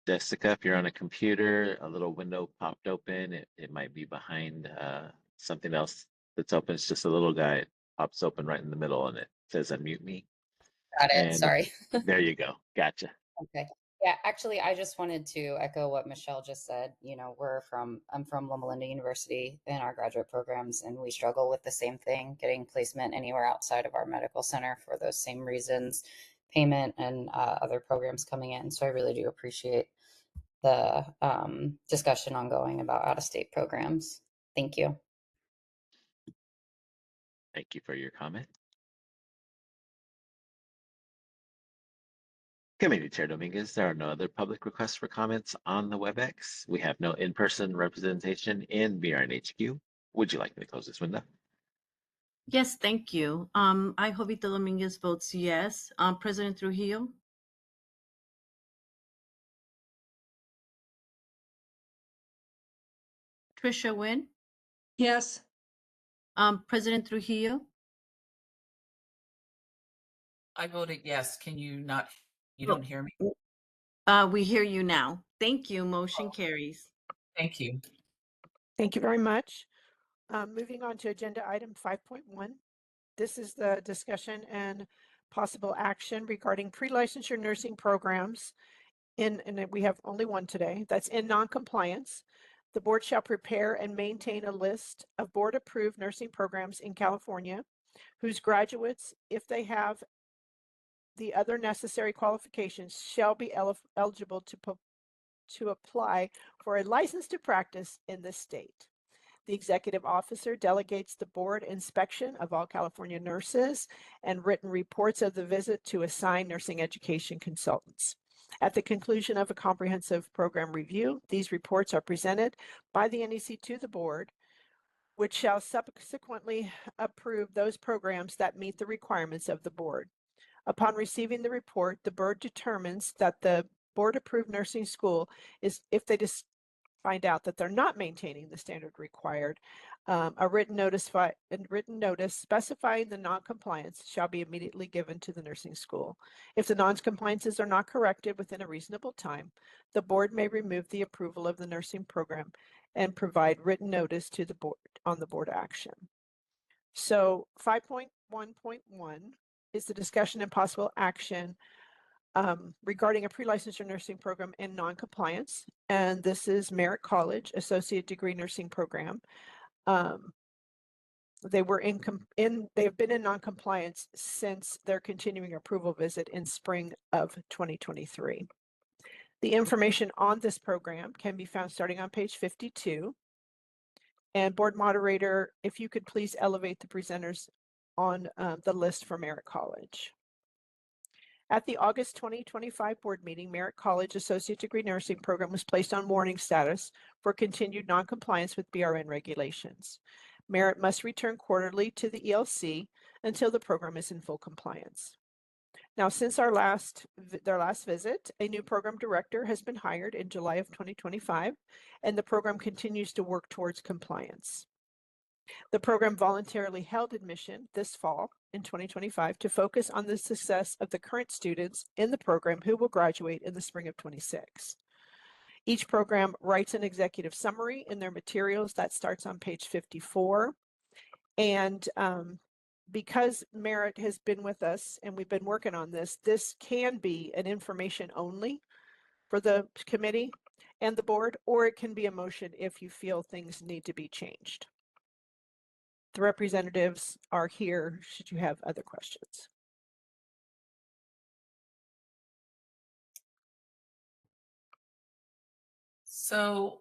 Jessica, if you're on a computer, a little window popped open. It might be behind something else that's open. It's just a little guy. It pops open right in the middle and it says unmute me. Got it. And Sorry. there you go. Gotcha. Okay. Yeah, actually, I just wanted to echo what Michelle just said. You know, I'm from Loma Linda University in our graduate programs, and we struggle with the same thing, getting placement anywhere outside of our medical center for those same reasons, payment and other programs coming in. So I really do appreciate the discussion ongoing about out-of-state programs. Thank you. Thank you for your comment. Committee Chair Dominguez, there are no other public requests for comments on the WebEx. We have no in-person representation in BRN HQ. Would you like me to close this window? Yes, thank you. I, Jovita Dominguez, votes yes. President Trujillo? Trisha Wynn? Yes. President Trujillo? I voted yes. Can you not, you Oh, don't hear me? We hear you now. Thank you. Motion carries. Thank you. Thank you very much. Moving on to agenda item 5.1. This is the discussion and possible action regarding pre-licensure nursing programs and we have only one today, that's in non-compliance. The board shall prepare and maintain a list of board-approved nursing programs in California whose graduates, if they have the other necessary qualifications, shall be eligible to apply for a license to practice in the state. The executive officer delegates the board inspection of all California nurses and written reports of the visit to assigned nursing education consultants. At the conclusion of a comprehensive program review, these reports are presented by the NEC to the board, which shall subsequently approve those programs that meet the requirements of the board. Upon receiving the report, the board determines that the board-approved nursing school is, if they just find out that they're not maintaining the standard required, a written notice specifying the non-compliance shall be immediately given to the nursing school. If the non-compliances are not corrected within a reasonable time, the board may remove the approval of the nursing program and provide written notice to the board on the board action. So 5.1.1 is the discussion and possible action regarding a pre-licensure nursing program in non-compliance, and this is Merritt College Associate Degree Nursing Program. They have been in non-compliance since their continuing approval visit in spring of 2023. The information on this program can be found starting on page 52. And board moderator, if you could please elevate the presenters on the list for Merritt College. At the August 2025 board meeting, Merritt College Associate Degree Nursing Program was placed on warning status for continued noncompliance with BRN regulations. Merritt must return quarterly to the ELC until the program is in full compliance. Now, since their last visit, a new program director has been hired in July of 2025, and the program continues to work towards compliance. The program voluntarily held admission this fall in 2025 to focus on the success of the current students in the program who will graduate in the spring of 26. Each program writes an executive summary in their materials that starts on page 54. And because Merritt has been with us and we've been working on this, this can be an information only for the committee and the board, or it can be a motion if you feel things need to be changed. The representatives are here should you have other questions. So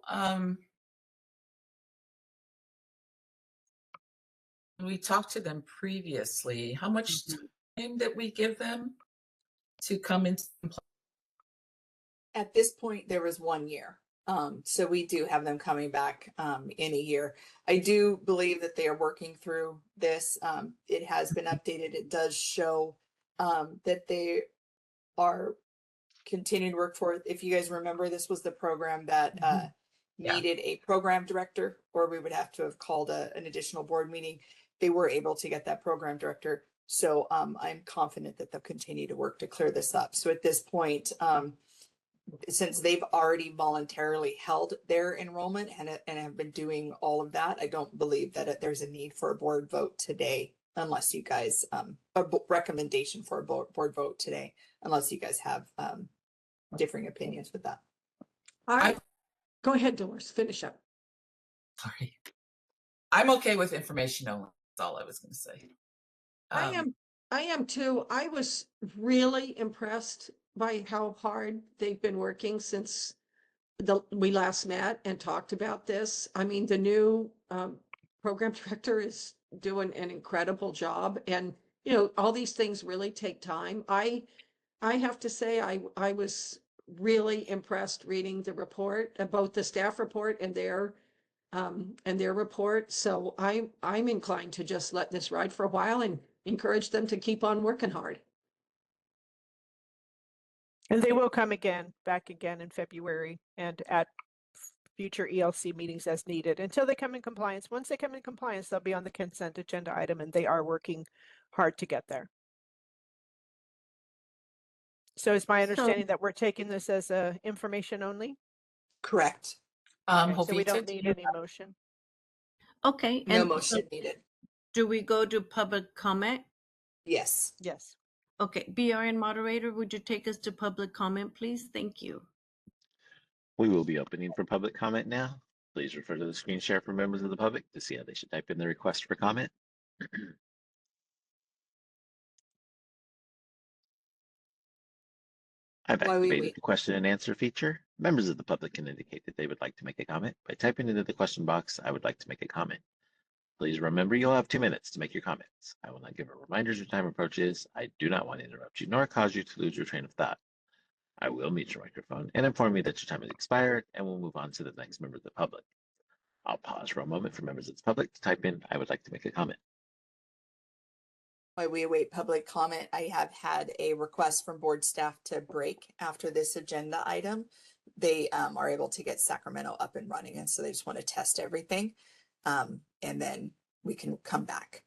when we talked to them previously, how much time did we give them to come into compliance? At this point, there was 1 year. So we do have them coming back in a year. I do believe that they are working through this. It has been updated. It does show that they are continuing to work for it. If you guys remember, this was the program that Yeah. needed a program director, or we would have to have called an additional board meeting. They were able to get that program director. So I'm confident that they'll continue to work to clear this up. So at this point, since they've already voluntarily held their enrollment and have been doing all of that, I don't believe that there's a need for a board vote today, unless you guys, a recommendation for a board vote today, unless you guys have differing opinions with that. Go ahead, Dolores, finish up. Sorry. I'm okay with information only. That's all I was going to say. I am too. I was really impressed by how hard they've been working since we last met and talked about this. I mean, the new program director is doing an incredible job, and you know, all these things really take time. I have to say, I was really impressed reading the report, both the staff report and their report. So I'm inclined to just let this ride for a while and encourage them to keep on working hard. And they will come back again in February and at future ELC meetings as needed until they come in compliance. Once they come in compliance, they'll be on the consent agenda item, and they are working hard to get there. So it's my understanding that we're taking this as a information only? Correct. Okay, so we don't need any motion. Okay. No And motion needed. do we go to public comment? Yes. Yes. Okay, BRN moderator, would you take us to public comment, please? Thank you. We will be opening for public comment now. Please refer to the screen share for members of the public to see how they should type in the request for comment. I've activated the question and answer feature. Members of the public can indicate that they would like to make a comment by typing into the question box, "I would like to make a comment." Please remember you'll have 2 minutes to make your comments. I will not give a reminder as your time approaches. I do not want to interrupt you nor cause you to lose your train of thought. I will mute your microphone and inform you that your time has expired, and we'll move on to the next member of the public. I'll pause for a moment for members of the public to type in, "I would like to make a comment." While we await public comment, I have had a request from board staff to break after this agenda item. They are able to get Sacramento up and running, and so they just want to test everything. And then we can come back.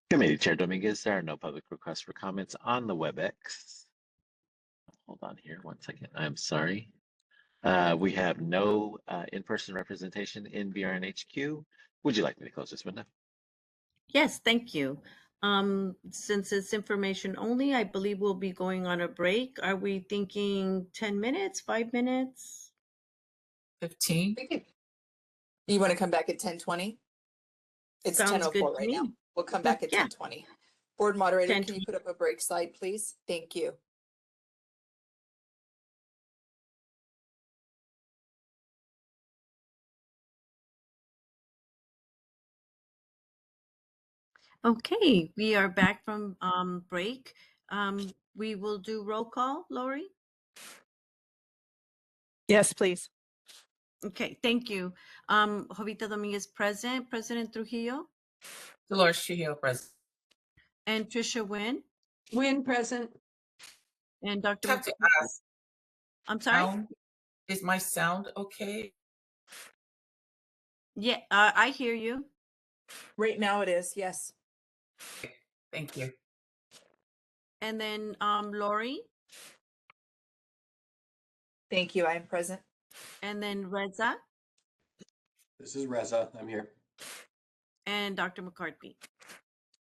Committee Chair Dominguez, there are no public requests for comments on the WebEx. Hold on here 1 second. I'm sorry. We have no in-person representation in BRN HQ. Would you like me to close this window? Yes, thank you. Since it's information only, I believe we'll be going on a break. Are we thinking 10 minutes, 5 minutes? 15? You want to come back at 10:20? It's Sounds 10:04 good to right now. me. We'll come back at Yeah. 10:20. Board moderator, 10 can you put up a break slide, please? Thank you. Okay, we are back from break. We will do roll call, Lori. Yes, please. Okay, thank you. Jovita Dominguez present, President Trujillo, Dolores Trujillo, present. and Trisha Wynn, Win present. and Dr. I have to McCarthy. ask, I'm sorry? is my sound okay? Yeah, I hear you. Right now it is, yes. Thank you. And then Lori, Thank you. I am present. and then Reza, This is Reza. I'm here. and Dr. McCarthy.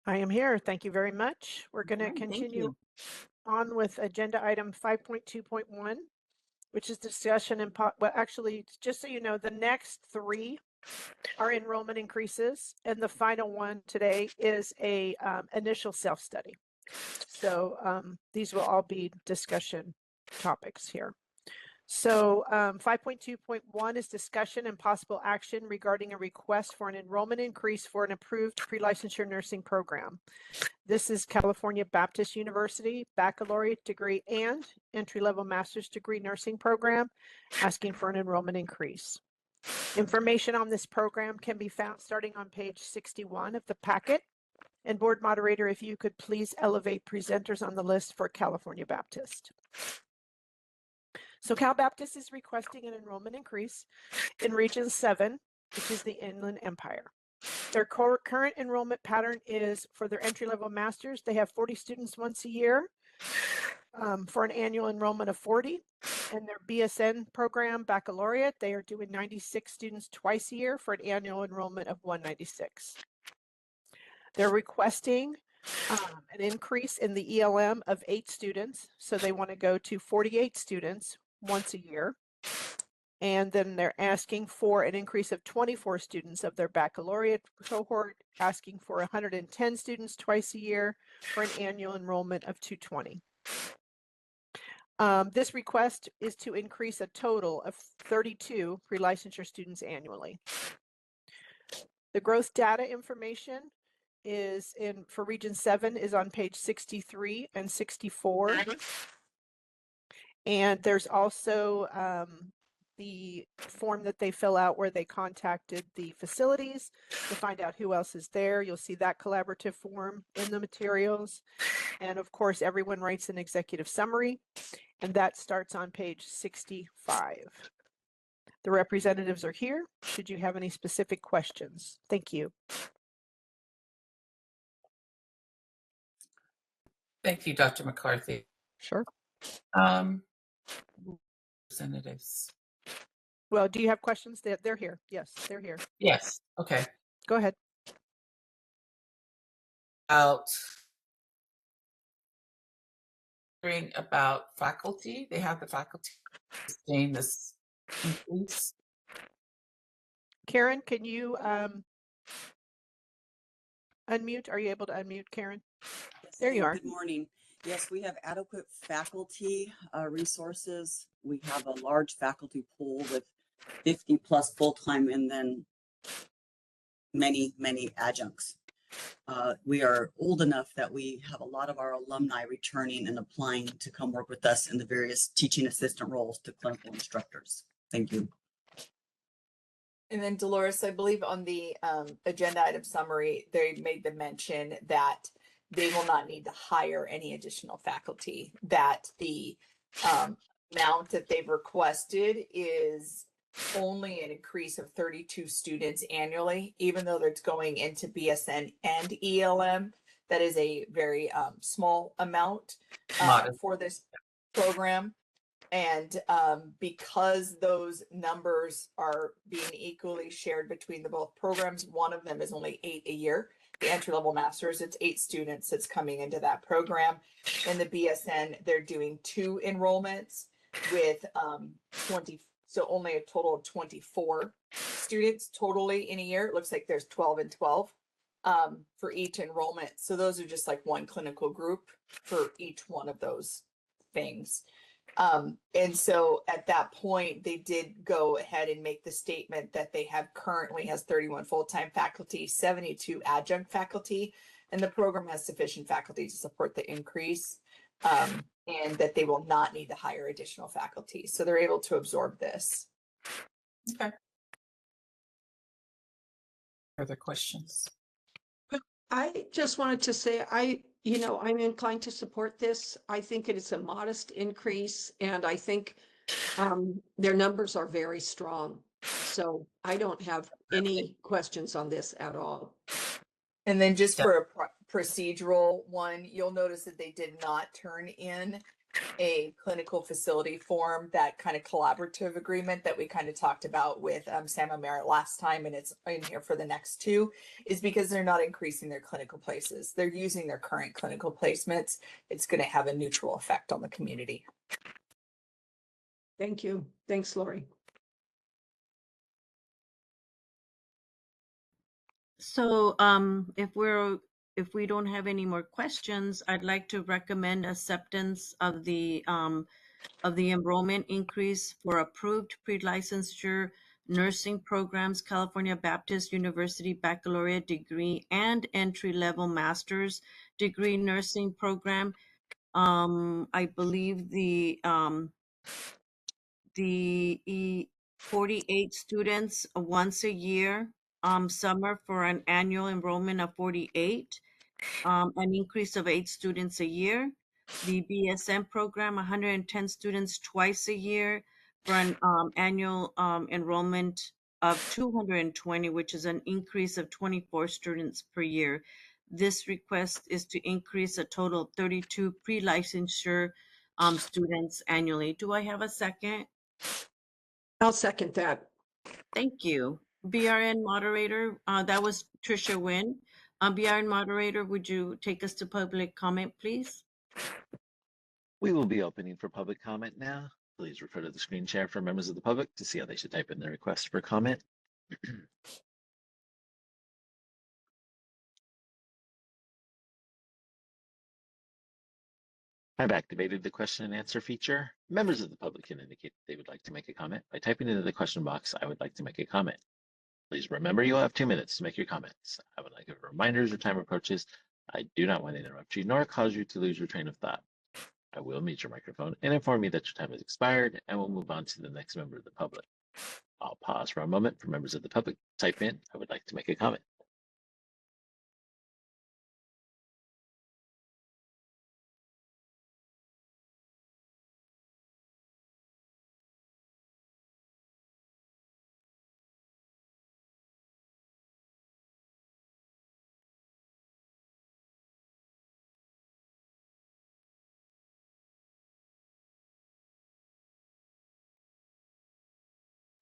I am here. Thank you very much. We're going to All right, thank continue you. on with agenda item 5.2.1, which is discussion and well, actually, just so you know, the next three are enrollment increases, and the final one today is a initial self-study. So these will all be discussion topics here. So 5.2.1 is discussion and possible action regarding a request for an enrollment increase for an approved pre-licensure nursing program. This is California Baptist University baccalaureate degree and entry-level master's degree nursing program, asking for an enrollment increase. Information on this program can be found starting on page 61 of the packet. And board moderator, if you could please elevate presenters on the list for California Baptist. So Cal Baptist is requesting an enrollment increase in Region 7, which is the Inland Empire. Their current enrollment pattern is for their entry-level masters, they have 40 students once a year for an annual enrollment of 40. And their BSN program, baccalaureate, they are doing 96 students twice a year for an annual enrollment of 196. They're requesting an increase in the ELM of 8 students. So they want to go to 48 students once a year. And then they're asking for an increase of 24 students of their baccalaureate cohort, asking for 110 students twice a year for an annual enrollment of 220. This request is to increase a total of 32 pre-licensure students annually. The growth data information is for Region 7 is on page 63 and 64. And there's also the form that they fill out where they contacted the facilities to find out who else is there. You'll see that collaborative form in the materials. And of course, everyone writes an executive summary, and that starts on page 65. The representatives are here. Should you have any specific questions? Thank you. Thank you, Dr. McCarthy. Sure. Representatives. Well, do you have questions? They're here. Yes, they're here. Yes. Okay. Go ahead. About faculty. They have the faculty sustain this increase. Karen, can you unmute? Are you able to unmute, Karen? Yes, There you are. Good morning. Yes, we have adequate faculty resources. We have a large faculty pool with 50 plus full-time and then many, many adjuncts. We are old enough that we have a lot of our alumni returning and applying to come work with us in the various teaching assistant roles to clinical instructors. Thank you. And then Dolores, I believe on the agenda item summary, they made the mention that they will not need to hire any additional faculty, that the amount that they've requested is only an increase of 32 students annually, even though it's going into BSN and ELM. That is a very small amount for this program. And because those numbers are being equally shared between the both programs, one of them is only 8 a year. The entry-level masters, it's 8 students that's coming into that program. And the BSN, they're doing 2 enrollments with 20, so only a total of 24 students totally in a year. It looks like there's 12 and 12 for each enrollment. So those are just like one clinical group for each one of those things. And so at that point, they did go ahead and make the statement that they have currently has 31 full-time faculty, 72 adjunct faculty, and the program has sufficient faculty to support the increase, and that they will not need to hire additional faculty. So they're able to absorb this. Okay. Further questions? I just wanted to say, I'm inclined to support this. I think it is a modest increase, and I think their numbers are very strong. So I don't have any questions on this at all. And then just for a procedural one, you'll notice that they did not turn in a clinical facility form, that kind of collaborative agreement that we kind of talked about with Sam Merritt last time, and it's in here for the next two, is because they're not increasing their clinical places. They're using their current clinical placements. It's going to have a neutral effect on the community. Thank you. Thanks, Lori. So if we don't have any more questions, I'd like to recommend acceptance of the enrollment increase for approved pre-licensure nursing programs, California Baptist University baccalaureate degree and entry-level master's degree nursing program. I believe the 48 students once a year, summer for an annual enrollment of 48, an increase of 8 students a year. The BSN program, 110 students twice a year for an annual enrollment of 220, which is an increase of 24 students per year. This request is to increase a total of 32 pre-licensure students annually. Do I have a second? I'll second that. Thank you. BRN moderator, that was Trisha Nguyen. BRN moderator, would you take us to public comment, please? We will be opening for public comment now. Please refer to the screen share for members of the public to see how they should type in their request for comment. I've activated the question and answer feature. Members of the public can indicate they would like to make a comment by typing into the question box, "I would like to make a comment." Please remember you'll have 2 minutes to make your comments. I would like a reminder as your time approaches. I do not want to interrupt you nor cause you to lose your train of thought. I will mute your microphone and inform you that your time has expired, and we'll move on to the next member of the public. I'll pause for a moment for members of the public to type in, "I would like to make a comment."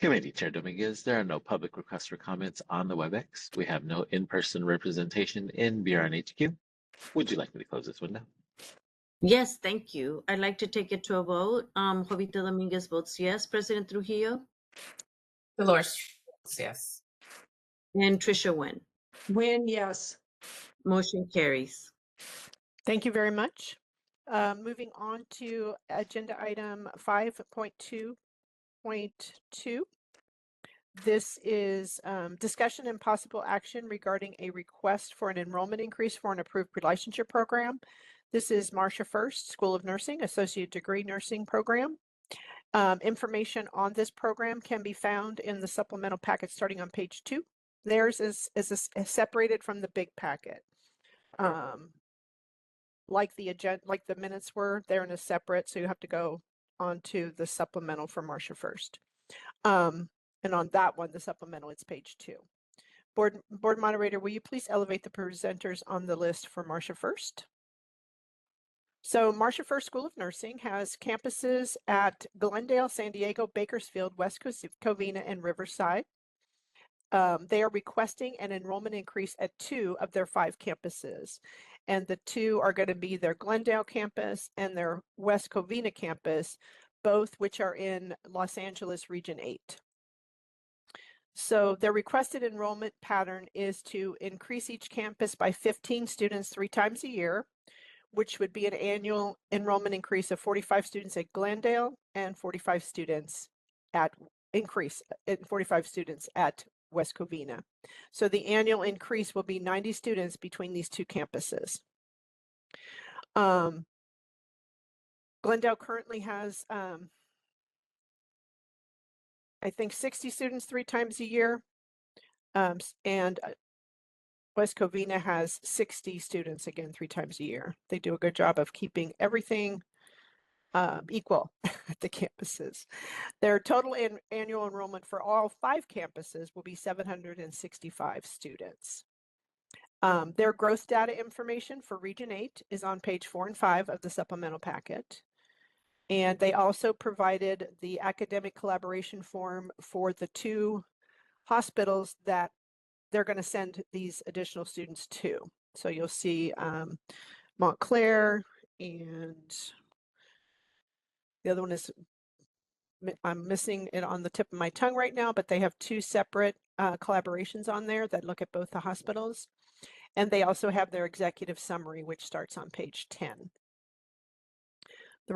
Committee Chair Dominguez, there are no public requests for comments on the WebEx. We have no in-person representation in BRN HQ. Would you like me to close this window? Yes, thank you. I'd like to take it to a vote. Jovita Dominguez votes yes. President Trujillo? Dolores, yes. And Trisha Nguyen. Nguyen, yes. Motion carries. Thank you very much. Moving on to agenda item 5.2.2. This is discussion and possible action regarding a request for an enrollment increase for an approved pre-licensure program. This is Marcia First School of Nursing, Associate Degree Nursing Program. Information on this program can be found in the supplemental packet starting on page 2. Theirs is separated from the big packet. Like the agenda, like the minutes were, they're in a separate, so you have to go onto the supplemental for Marcia First. And on that one, the supplemental, it's page 2. Board moderator, will you please elevate the presenters on the list for Marcia First? So Marcia First School of Nursing has campuses at Glendale, San Diego, Bakersfield, West Covina, and Riverside. They are requesting an enrollment increase at 2 of their 5 campuses. And the 2 are going to be their Glendale campus and their West Covina campus, both which are in Los Angeles Region 8. So their requested enrollment pattern is to increase each campus by 15 students 3 times a year, which would be an annual enrollment increase of 45 students at Glendale and 45 students at West Covina. So the annual increase will be 90 students between these two campuses. Glendale currently has, I think 60 students 3 times a year. And West Covina has 60 students, again, 3 times a year. They do a good job of keeping everything equal at the campuses. Their total annual enrollment for all 5 campuses will be 765 students. Their growth data information for Region 8 is on page 4 and 5 of the supplemental packet. And they also provided the academic collaboration form for the 2 hospitals that they're going to send these additional students to. So you'll see Montclair, and the other one is, I'm missing it on the tip of my tongue right now, but they have 2 separate collaborations on there that look at both the hospitals. And they also have their executive summary, which starts on page 10. The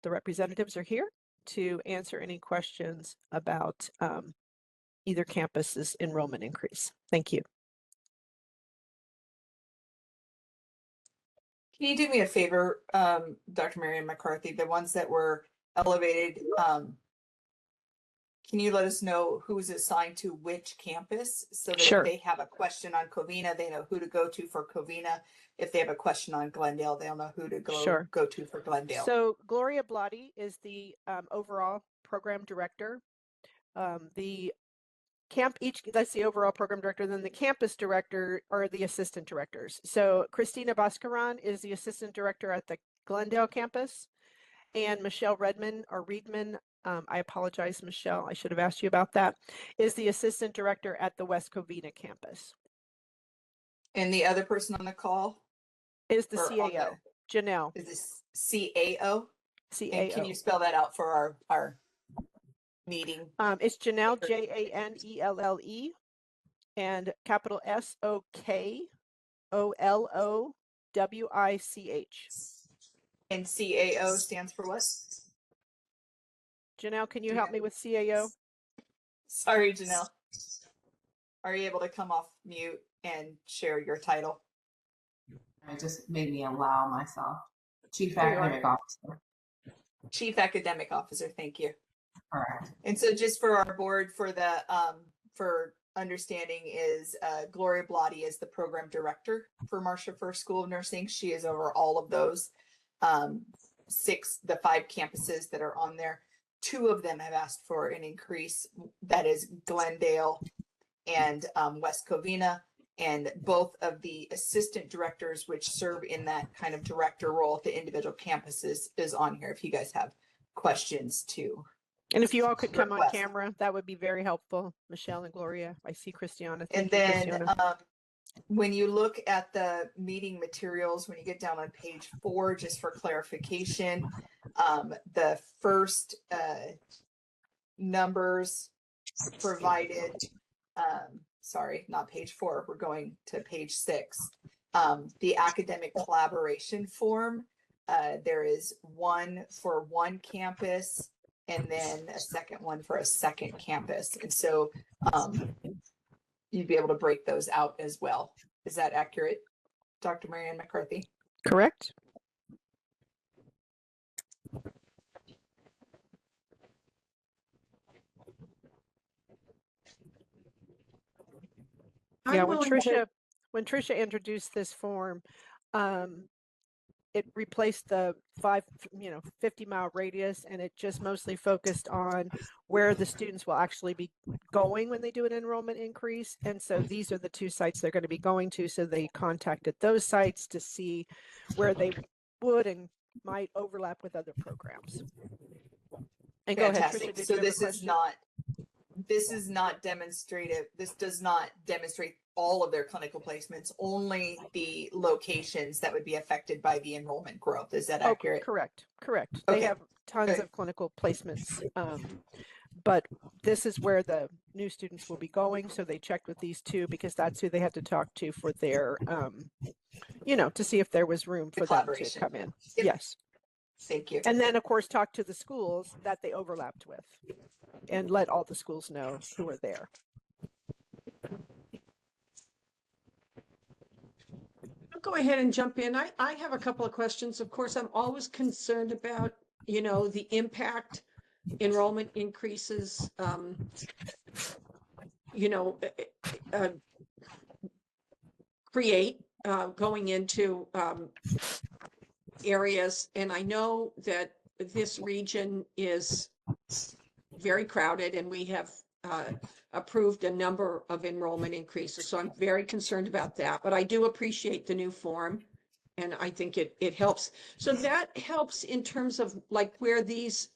representatives are here to answer any questions about either campus's enrollment increase. Thank you. Can you do me a favor, Dr. Marian McCarthy, the ones that were elevated, can you let us know who's assigned to which campus so that Sure. if they have a question on Covina, they know who to go to for Covina. If they have a question on Glendale, they'll know who to Sure. go to for Glendale. So Gloria Blotti is the overall program director. The that's the overall program director. Then the campus director are the assistant directors. So Christina Bhaskaran is the assistant director at the Glendale campus, and Michelle Reedman, I apologize, Michelle, I should have asked you about that, is the assistant director at the West Covina campus. And the other person on the call Is the or CAO, Janelle. is this CAO? CAO. And can you spell that out for our meeting? It's Janelle, Janelle, and capital SOKOLOWICH. And CAO stands for what? Janelle, can you help me with CAO? Sorry, Janelle. Are you able to come off mute and share your title? I just made me allow myself. Chief There you are. Academic Officer. Chief Academic Officer, thank you. Correct. And so just for our board, for the for understanding is Gloria Blotti is the program director for Marcia First School of Nursing. She is over all of those the 5 campuses that are on there. 2 of them have asked for an increase. That is Glendale and West Covina. And both of the assistant directors, which serve in that kind of director role at the individual campuses, is on here if you guys have questions too. And if you all could come on Request. camera, that would be very helpful. Michelle and Gloria, I see Christiana. And Thank you, then Christiana. when you look at the meeting materials, when you get down on page 4, just for clarification, the first numbers provided, sorry, not page 4, we're going to page 6. The academic collaboration form, there is one for one campus and then a second one for a second campus. And so you'd be able to break those out as well. Is that accurate, Dr. Marian McCarthy? Correct. Yeah, when Tricia introduced this form, it replaced the 50-mile radius, and it just mostly focused on where the students will actually be going when they do an enrollment increase. And so these are the 2 sites they're going to be going to. So they contacted those sites to see where they would and might overlap with other programs. And go ahead, Tricia, did so you have a this is not demonstrative. This does not demonstrate all of their clinical placements, only the locations that would be affected by the enrollment growth. Is that accurate? Correct. Okay. They have tons of clinical placements, but this is where the new students will be going. So they checked with these 2 because that's who they had to talk to for their, to see if there was room for them to come in. Yep. Yes. Thank you. And then, of course, talk to the schools that they overlapped with and let all the schools know who are there. go ahead and jump in. I have a couple of questions. Of course, I'm always concerned about, the impact enrollment increases, you know, uh, create going into areas. And I know that this region is very crowded and we have approved a number of enrollment increases. So I'm very concerned about that, but I do appreciate the new form. And I think it helps. So that helps in terms of like where these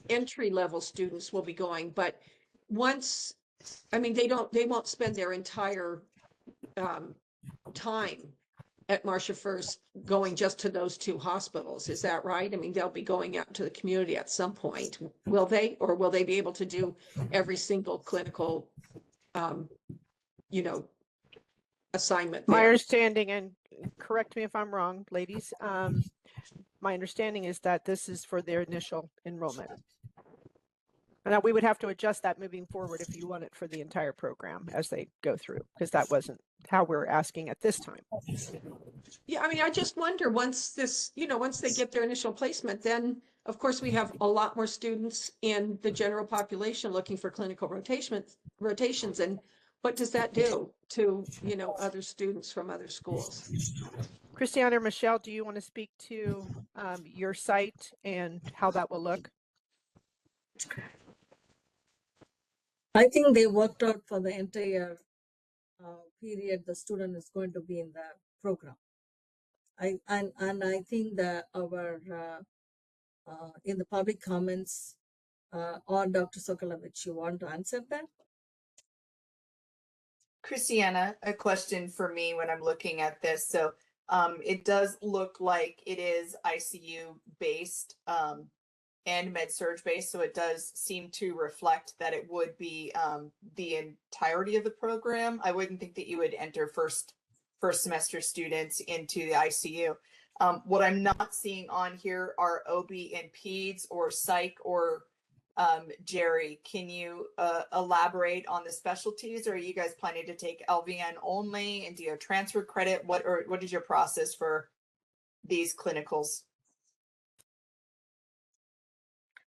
entry level students will be going. But once, I mean, they won't spend their entire time at Marcia First going just to those two hospitals. Is that right? I mean, they'll be going out to the community at some point. Will they, or will they be able to do every single clinical, you know, assignment My there? understanding, and correct me if I'm wrong, ladies, my understanding is that this is for their initial enrollment. And that we would have to adjust that moving forward if you want it for the entire program as they go through, because that wasn't how we're asking at this time. Yeah, I mean, I just wonder once this, once they get their initial placement, then of course we have a lot more students in the general population looking for clinical rotations. And what does that do to, other students from other schools? Christiana or Michelle, do you want to speak to your site and how that will look? I think they worked out for the entire period the student is going to be in the program. I think that our in the public comments or Dr. Sokolovich, you want to answer that? Christiana, a question for me when I'm looking at this. So it does look like it is ICU based and med surg based. So it does seem to reflect that it would be the entirety of the program. I wouldn't think that you would enter first semester students into the ICU. What I'm not seeing on here are OB and peds or psych or Jerry, can you elaborate on the specialties, or are you guys planning to take LVN only, and do you have transfer credit? What is your process for these clinicals?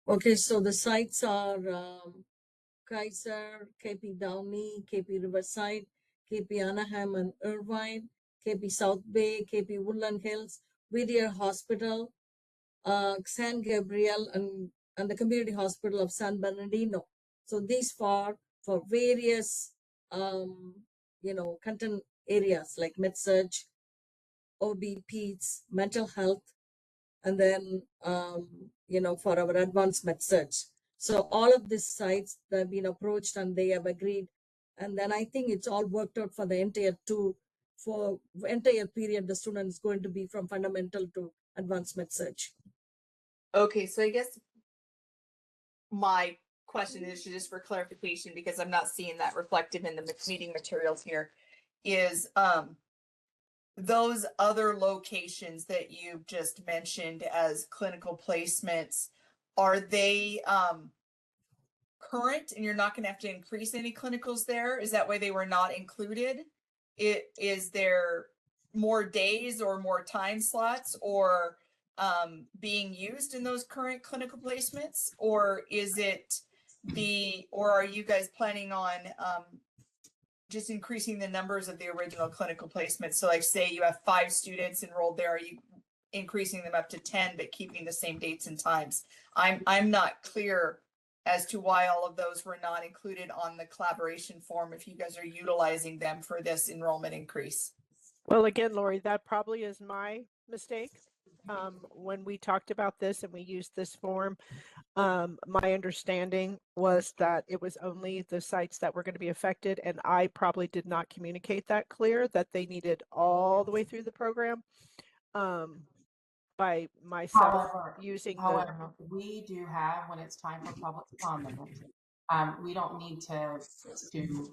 Okay, so the sites are Kaiser, KP Downey, KP Riverside, KP Anaheim and Irvine, KP South Bay, KP Woodland Hills, Whittier Hospital, San Gabriel, and the Community Hospital of San Bernardino. So these for various, content areas like med-surg, OB, peds, mental health, and then, for our advanced med-surg. So all of these sites that have been approached and they have agreed. And then I think it's all worked out for the entire period the student is going to be from fundamental to advanced med-surg. Okay, so I guess my question is just for clarification, because I'm not seeing that reflected in the meeting materials here, is those other locations that you just mentioned as clinical placements, are they current and you're not going to have to increase any clinicals there? Is that why they were not included? Is there more days or more time slots or being used in those current clinical placements, or are you guys planning on just increasing the numbers of the original clinical placements? So like say you have 5 students enrolled there, are you increasing them up to 10 but keeping the same dates and times? I'm not clear as to why all of those were not included on the collaboration form if you guys are utilizing them for this enrollment increase. Well, again, Lori, that probably is my mistake. When we talked about this and we used this form, my understanding was that it was only the sites that were going to be affected, and I probably did not communicate that clear, that they needed all the way through the program. By myself However, we do have, when it's time for public comment, we don't need to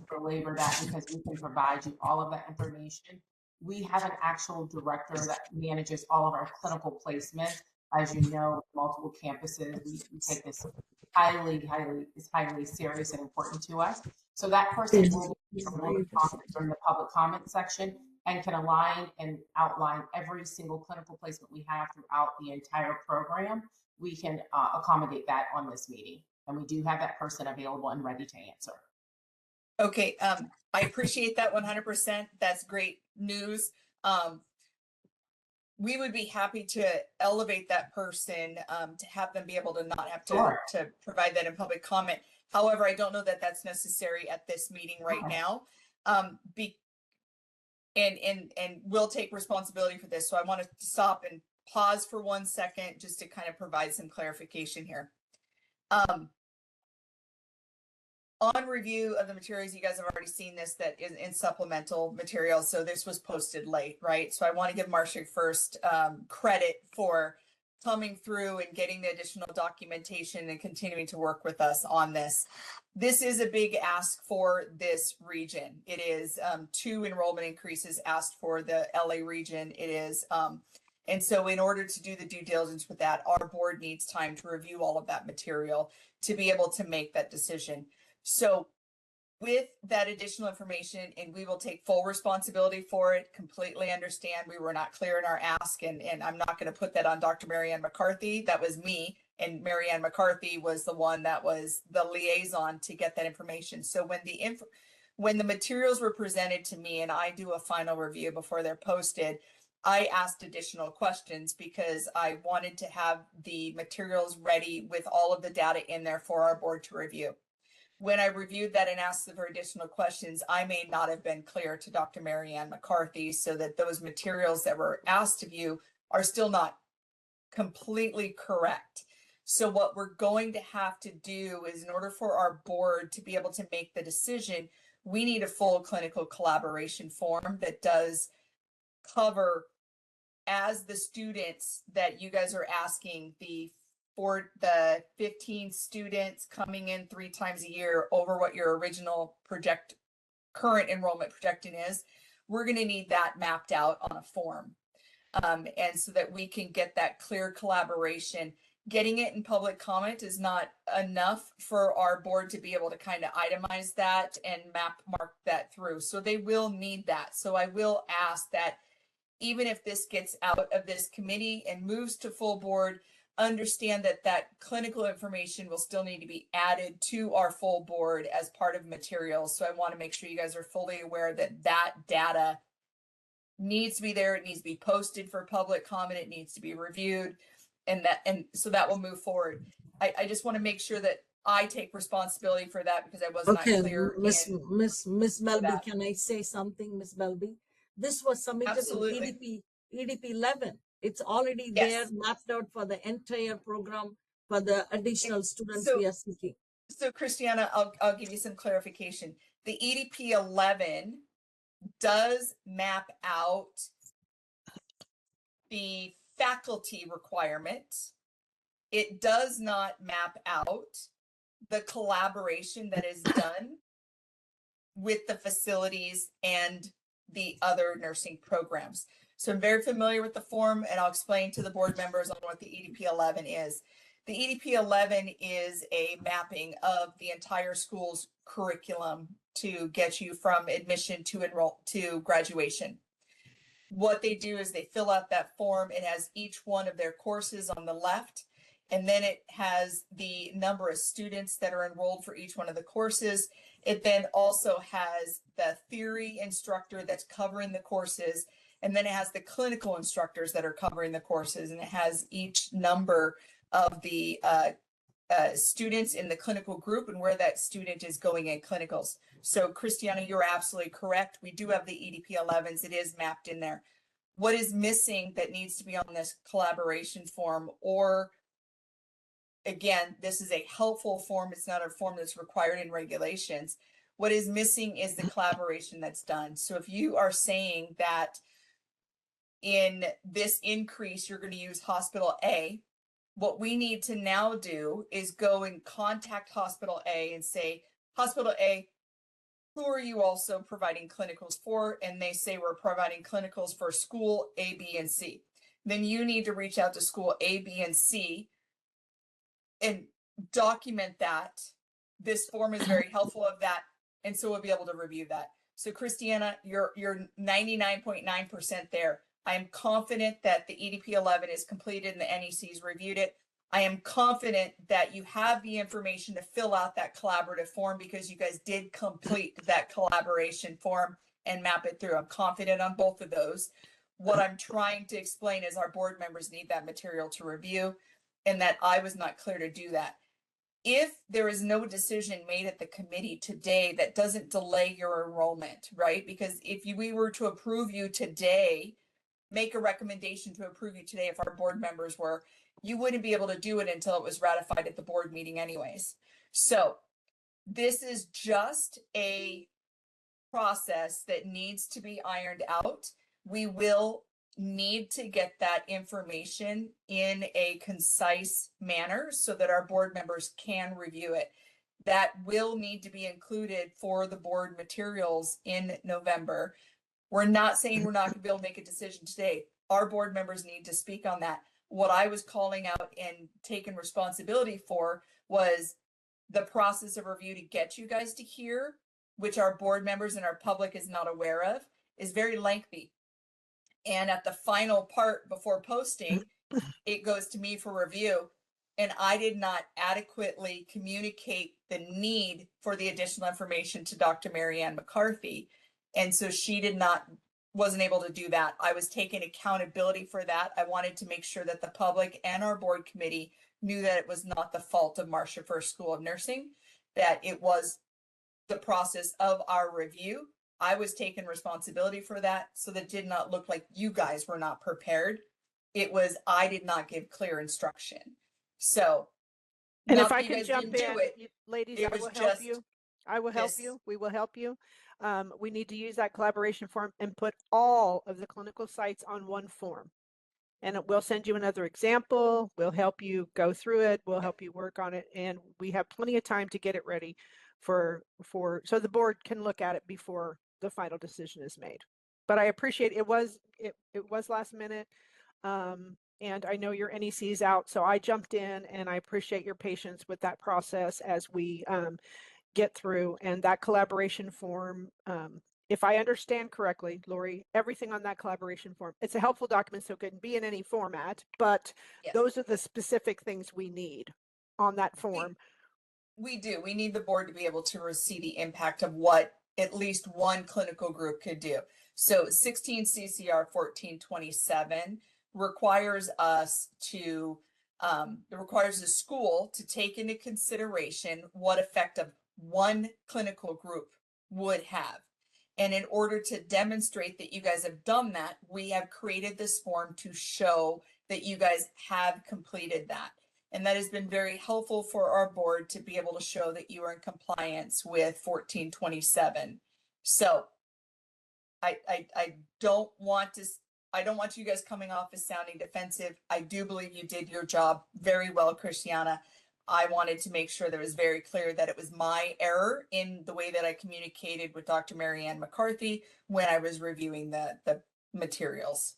belabor that because we can provide you all of that information. We have an actual director that manages all of our clinical placement. As you know, multiple campuses, we take this highly serious and important to us. So that person will be able to comment during the public comment section and can align and outline every single clinical placement we have throughout the entire program, we can accommodate that on this meeting. And we do have that person available and ready to answer. Okay, I appreciate that 100%. That's great news. We would be happy to elevate that person to have them be able to not have to provide that in public comment. However, I don't know that that's necessary at this meeting right now. And we'll take responsibility for this. So I want to stop and pause for 1 second just to kind of provide some clarification here. On review of the materials, you guys have already seen this, that is in supplemental materials. So this was posted late, right? So I want to give Marcia first credit for coming through and getting the additional documentation and continuing to work with us on this. This is a big ask for this region. It is 2 enrollment increases asked for the LA region. It is, and so in order to do the due diligence with that, our board needs time to review all of that material to be able to make that decision. So with that additional information, and we will take full responsibility for it, completely understand we were not clear in our ask, and I'm not going to put that on Dr. Marianne McCarthy. That was me, and Marianne McCarthy was the one that was the liaison to get that information. So when the materials were presented to me and I do a final review before they're posted, I asked additional questions because I wanted to have the materials ready with all of the data in there for our board to review. When I reviewed that and asked for additional questions, I may not have been clear to Dr. Marianne McCarthy, so that those materials that were asked of you are still not completely correct. So what we're going to have to do is, in order for our board to be able to make the decision, we need a full clinical collaboration form that does cover, as the students that you guys are asking, for the 15 students coming in 3 times a year over what your original current enrollment projection is, we're going to need that mapped out on a form. And so that we can get that clear collaboration. Getting it in public comment is not enough for our board to be able to kind of itemize that and mark that through. So they will need that. So I will ask that even if this gets out of this committee and moves to full board, understand that that clinical information will still need to be added to our full board as part of materials. So I want to make sure you guys are fully aware that that data needs to be there. It needs to be posted for public comment. It needs to be reviewed, and so that will move forward. I just want to make sure that I take responsibility for that because I was not clear. Miss Belby, can I say something, Miss Belby? This was submitted Absolutely. in EDP 11. It's already there, mapped out for the entire program for the additional students we are seeking. So Christiana, I'll give you some clarification. The EDP 11 does map out the faculty requirements. It does not map out the collaboration that is done with the facilities and the other nursing programs. So I'm very familiar with the form, and I'll explain to the board members on what the EDP 11 is. The EDP 11 is a mapping of the entire school's curriculum to get you from admission to graduation. What they do is they fill out that form. It has each one of their courses on the left, and then it has the number of students that are enrolled for each one of the courses. It then also has the theory instructor that's covering the courses, and then it has the clinical instructors that are covering the courses, and it has each number of the students in the clinical group and where that student is going in clinicals. So Christiana, you're absolutely correct. We do have the EDP 11s. It is mapped in there. What is missing that needs to be on this collaboration form, or again, this is a helpful form. It's not a form that's required in regulations. What is missing is the collaboration that's done. So if you are saying that in this increase, you're going to use hospital A, what we need to now do is go and contact hospital A and say, hospital A, who are you also providing clinicals for? And they say, we're providing clinicals for school A, B, and C. Then you need to reach out to school A, B, and C and document that. This form is very helpful of that. And so we'll be able to review that. So Christiana, you're 99.9% there. I am confident that the EDP 11 is completed and the NEC's reviewed it. I am confident that you have the information to fill out that collaborative form because you guys did complete that collaboration form and map it through. I'm confident on both of those. What I'm trying to explain is our board members need that material to review, and that I was not clear to do that. If there is no decision made at the committee today, that doesn't delay your enrollment, right? Because if we were to approve you today, make a recommendation to approve you today, if our board members were, you wouldn't be able to do it until it was ratified at the board meeting anyways. So this is just a process that needs to be ironed out. We will need to get that information in a concise manner so that our board members can review it. That will need to be included for the board materials in November. We're not saying we're not going to be able to make a decision today. Our board members need to speak on that. What I was calling out and taking responsibility for was the process of review to get you guys to here, which our board members and our public is not aware of, is very lengthy. And at the final part before posting, it goes to me for review. And I did not adequately communicate the need for the additional information to Dr. Marianne McCarthy. And so she wasn't able to do that. I was taking accountability for that. I wanted to make sure that the public and our board committee knew that it was not the fault of Marcia First School of Nursing, that it was the process of our review. I was taking responsibility for that, so that did not look like you guys were not prepared. It was, I did not give clear instruction. So, And not if I that you can guys jump didn't in, do it, ladies, it I was will help just you. I will help this. you. We will help you. We need to use that collaboration form and put all of the clinical sites on one form. And we'll send you another example. We'll help you go through it. We'll help you work on it. And we have plenty of time to get it ready so the board can look at it before the final decision is made. But I appreciate it was last minute. And I know your NEC is out, so I jumped in, and I appreciate your patience with that process as we get through. And that collaboration form, if I understand correctly, Lori, everything on that collaboration form, it's a helpful document, so it can be in any format, but Yes. those are the specific things we need on that form. We do. We need the board to be able to see the impact of what at least one clinical group could do. So 16 CCR 1427 requires us to, it requires the school to take into consideration what effect of one clinical group would have. And in order to demonstrate that you guys have done that, we have created this form to show that you guys have completed that. And that has been very helpful for our board to be able to show that you are in compliance with 1427. So I don't want you guys coming off as sounding defensive. I do believe you did your job very well, Christiana. I wanted to make sure that it was very clear that it was my error in the way that I communicated with Dr. Marianne McCarthy when I was reviewing the materials.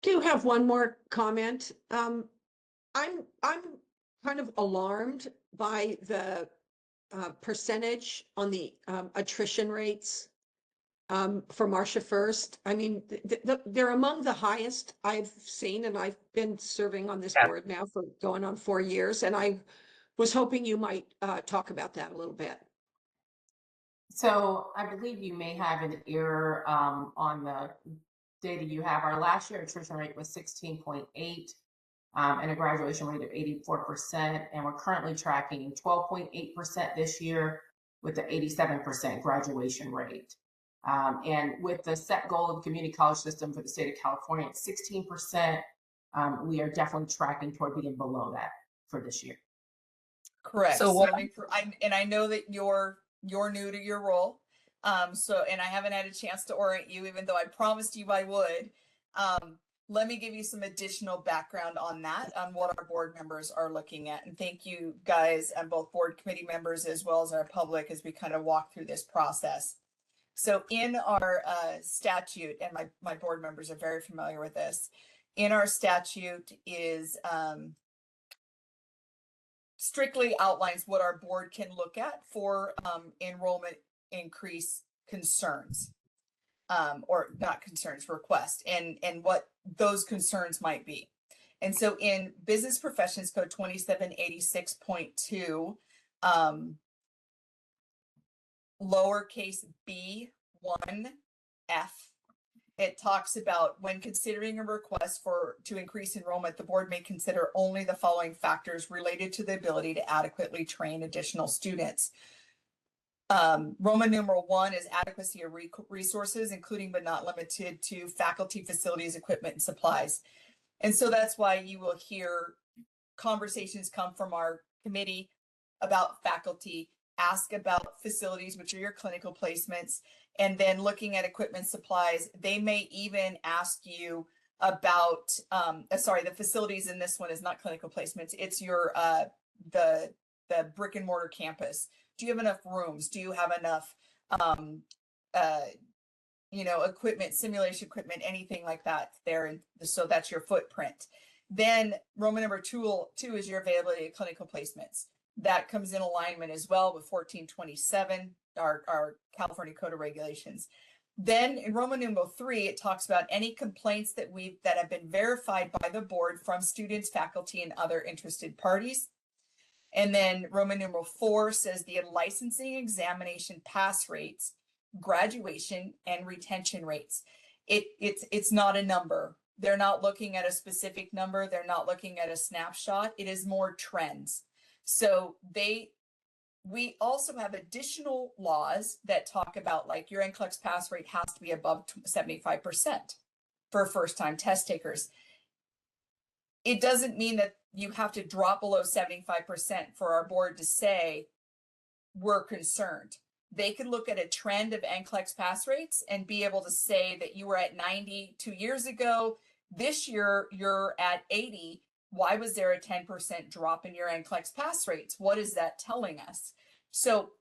Do have one more comment. I'm kind of alarmed by the percentage on the attrition rates for Marcia First. I mean, they're among the highest I've seen, and I've been serving on this board now for going on 4 years, and I was hoping you might talk about that a little bit. So I believe you may have an error on the data you have. Our last year attrition rate was 16.8 and a graduation rate of 84%. And we're currently tracking 12.8% this year with the 87% graduation rate. And with the set goal of the community college system for the state of California at 16%, we are definitely tracking toward being below that for this year. Correct. So So, what- I know that you're new to your role. And I haven't had a chance to orient you, even though I promised you I would. Let me give you some additional background on that, on what our board members are looking at. And thank you guys, and both board committee members as well as our public, as we kind of walk through this process. So in our statute, and my board members are very familiar with this, in our statute is strictly outlines what our board can look at for enrollment increase concerns, or not concerns, requests, and what those concerns might be. And so in Business Professions Code 2786.2, lowercase b1f, it talks about when considering a request to increase enrollment, the board may consider only the following factors related to the ability to adequately train additional students. Roman numeral 1 is adequacy of resources, including but not limited to faculty, facilities, equipment, and supplies. And so that's why you will hear conversations come from our committee about faculty, ask about facilities, which are your clinical placements, and then looking at equipment, supplies. They may even ask you about, the facilities in this one is not clinical placements. It's your, the brick and mortar campus. Do you have enough rooms? Do you have enough, equipment, simulation equipment, anything like that there? And so that's your footprint. Then Roman number two is your availability of clinical placements. That comes in alignment as well with 1427, our California Code of Regulations. Then in Roman numeral 3, it talks about any complaints that have been verified by the board from students, faculty, and other interested parties. And then Roman numeral 4 says the licensing examination pass rates, graduation, and retention rates. It's not a number. They're not looking at a specific number. They're not looking at a snapshot. It is more trends. So we also have additional laws that talk about, like, your NCLEX pass rate has to be above 75% for first-time test takers. It doesn't mean that you have to drop below 75% for our board to say we're concerned. They could look at a trend of NCLEX pass rates and be able to say that you were at 90 2 years ago. This year you're at 80. Why was there a 10% drop in your NCLEX pass rates? What is that telling us? So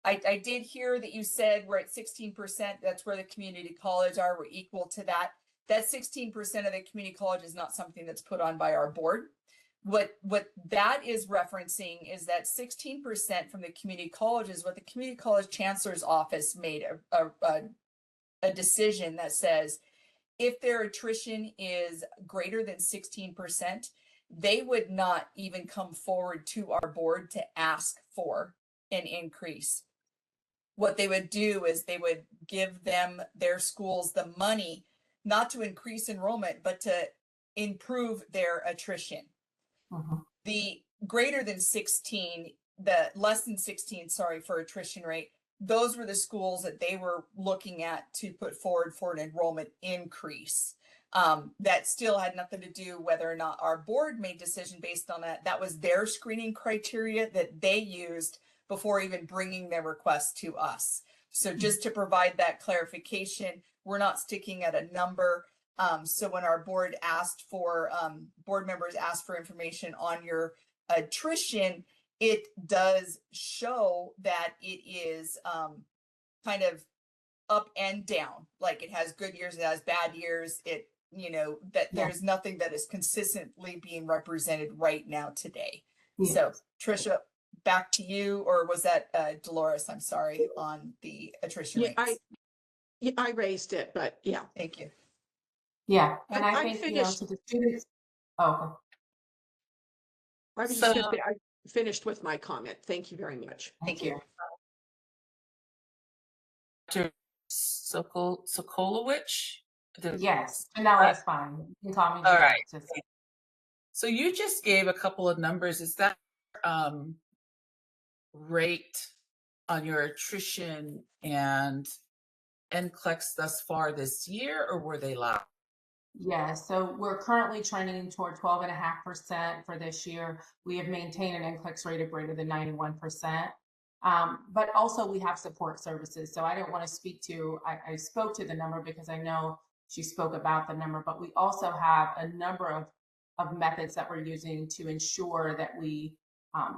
I did hear that you said we're at 16%. That's where the community colleges are. We're equal to that. That 16% of the community college is not something that's put on by our board. What that is referencing is that 16% from the community colleges, what the community college chancellor's office made a decision that says if their attrition is greater than 16%, they would not even come forward to our board to ask for an increase. What they would do is they would give their schools the money, not to increase enrollment, but to improve their attrition. The greater than 16, the less than 16, for attrition rate, those were the schools that they were looking at to put forward for an enrollment increase. That still had nothing to do whether or not our board made decision based on that. That was their screening criteria that they used before even bringing their request to us. So just to provide that clarification, we're not sticking at a number. So when our board asked for, board members asked for information on your attrition, it does show that it is kind of up and down. Like, it has good years, it has bad years. There's nothing that is consistently being represented right now today. So Trisha, back to you, or was that Dolores? I'm sorry, on the attrition rates. I raised it, but yeah. Thank you. Yeah, and I think, finished. to the students. Oh, I was just gonna say, I finished with my comment. Thank you very much. thank you. Dr. Sokolowicz? Yes, and now that's fine. You can call me. All right. So you just gave a couple of numbers. Is that rate on your attrition and NCLEX thus far this year, or were they last? Yeah, so we're currently trending toward 12.5% for this year. We have maintained an NCLEX rate of greater than 91%. But also we have support services. So I don't want to speak to, I spoke to the number because I know she spoke about the number, but we also have a number of methods that we're using to ensure that we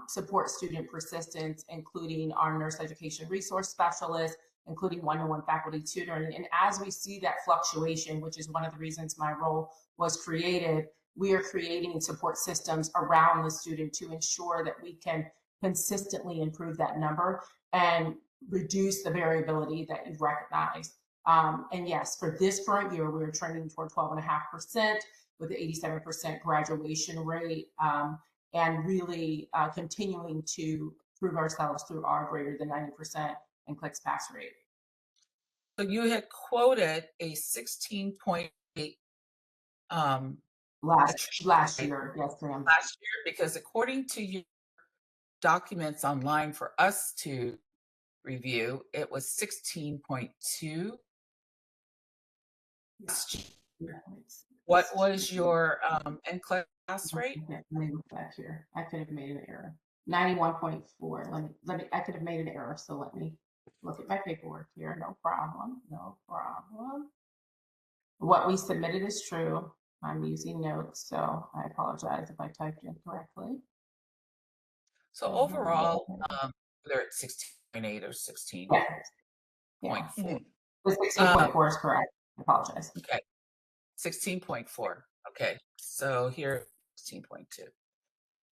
support student persistence, including our nurse education resource specialists, including one-to-one faculty tutoring. And as we see that fluctuation, which is one of the reasons my role was created, we are creating support systems around the student to ensure that we can consistently improve that number and reduce the variability that you've recognized. And yes, for this current year, we're trending toward 12.5% with the 87% graduation rate, and really continuing to prove ourselves through our greater than 90% NCLEX pass rate. So you had quoted a 16.8 last year, yes, ma'am. Last year, because according to your documents online for us to review, it was 16.2. What was your NCLEX pass rate? Let me look back here. I could have made an error. 91.4. Let me. I could have made an error. So let me look at my paperwork here. No problem. No problem. What we submitted is true. I'm using notes, so I apologize if I typed incorrectly. So overall, they're at 16.8 or 16.4. Yeah. The 16.4 is correct. I apologize. Okay. 16.4. Okay. So here, 16.2.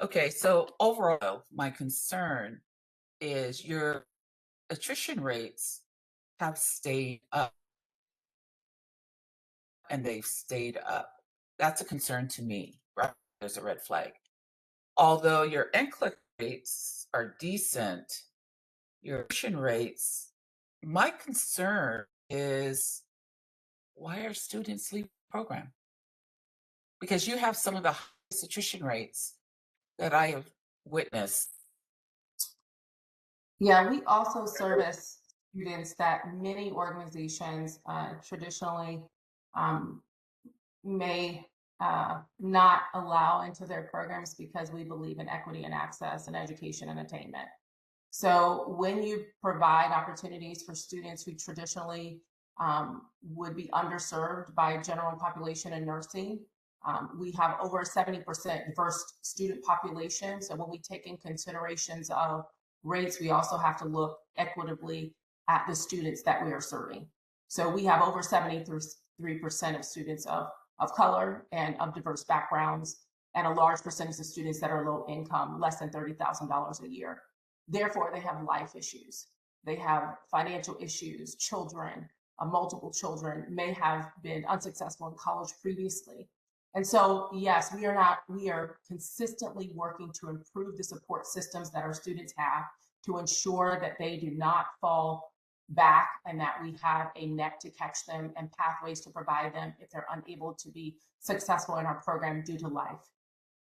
Okay. So overall, my concern is your attrition rates have stayed up, and they've stayed up. That's a concern to me, right? There's a red flag. Although your NCLEX rates are decent, your attrition rates, my concern is, why are students leaving the program? Because you have some of the highest attrition rates that I have witnessed. Yeah, we also service students that many organizations traditionally may not allow into their programs because we believe in equity and access and education and attainment. So when you provide opportunities for students who traditionally would be underserved by general population and nursing, we have over a 70% diverse student population. So when we take in considerations of rates, we also have to look equitably at the students that we are serving. So we have over 73% of students of color and of diverse backgrounds, and a large percentage of students that are low income, less than $30,000 a year. Therefore, they have life issues. They have financial issues. Children, multiple children may have been unsuccessful in college previously. And so, yes, we are consistently working to improve the support systems that our students have to ensure that they do not fall back and that we have a net to catch them and pathways to provide them if they're unable to be successful in our program due to life.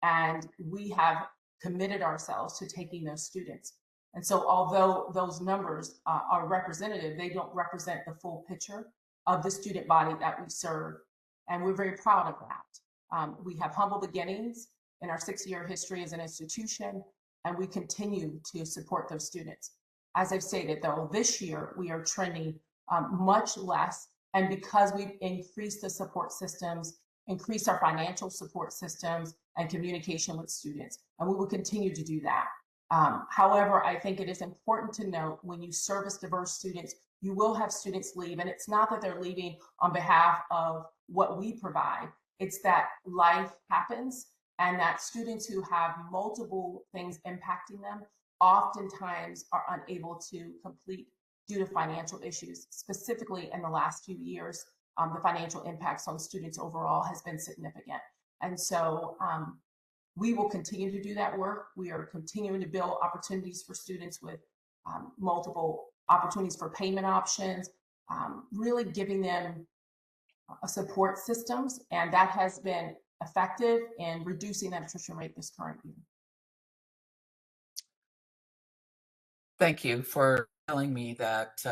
And we have committed ourselves to taking those students. And so although those numbers are representative, they don't represent the full picture of the student body that we serve. And we're very proud of that. We have humble beginnings in our 6-year history as an institution, and we continue to support those students. As I've stated, though, this year we are trending much less. And because we've increased the support systems, increased our financial support systems and communication with students, and we will continue to do that. However, I think it is important to note when you service diverse students, you will have students leave. And it's not that they're leaving on behalf of what we provide. It's that life happens and that students who have multiple things impacting them oftentimes are unable to complete due to financial issues. Specifically in the last few years, the financial impacts on students overall has been significant. And so we will continue to do that work. We are continuing to build opportunities for students with multiple opportunities for payment options, really giving them support systems. And that has been effective in reducing that attrition rate this current year. Thank you for telling me that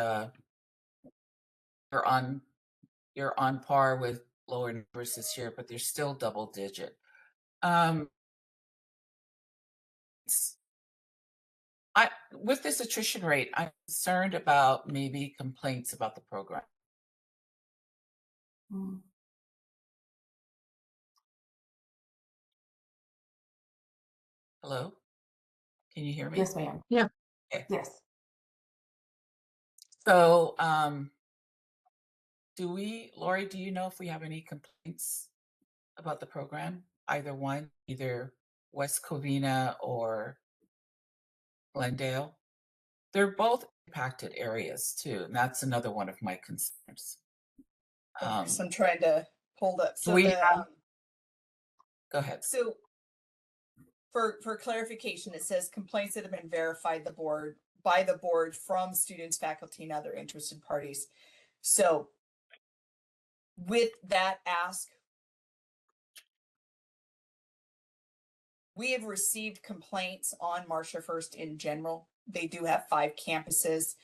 you're on par with lower numbers this year, but they're still double digit. With this attrition rate, I'm concerned about maybe complaints about the program. Hello? Can you hear me? Yes, ma'am. Yeah. Okay. Yes. So, Lori, do you know if we have any complaints about the program? either one, either West Covina or Glendale. They're both impacted areas too, and that's another one of my concerns. Okay, so I'm trying to hold up. So Go ahead. So for clarification, it says complaints that have been verified by the board from students, faculty, and other interested parties. So with that ask, we have received complaints on Marcia First in general. They do have 5 campuses.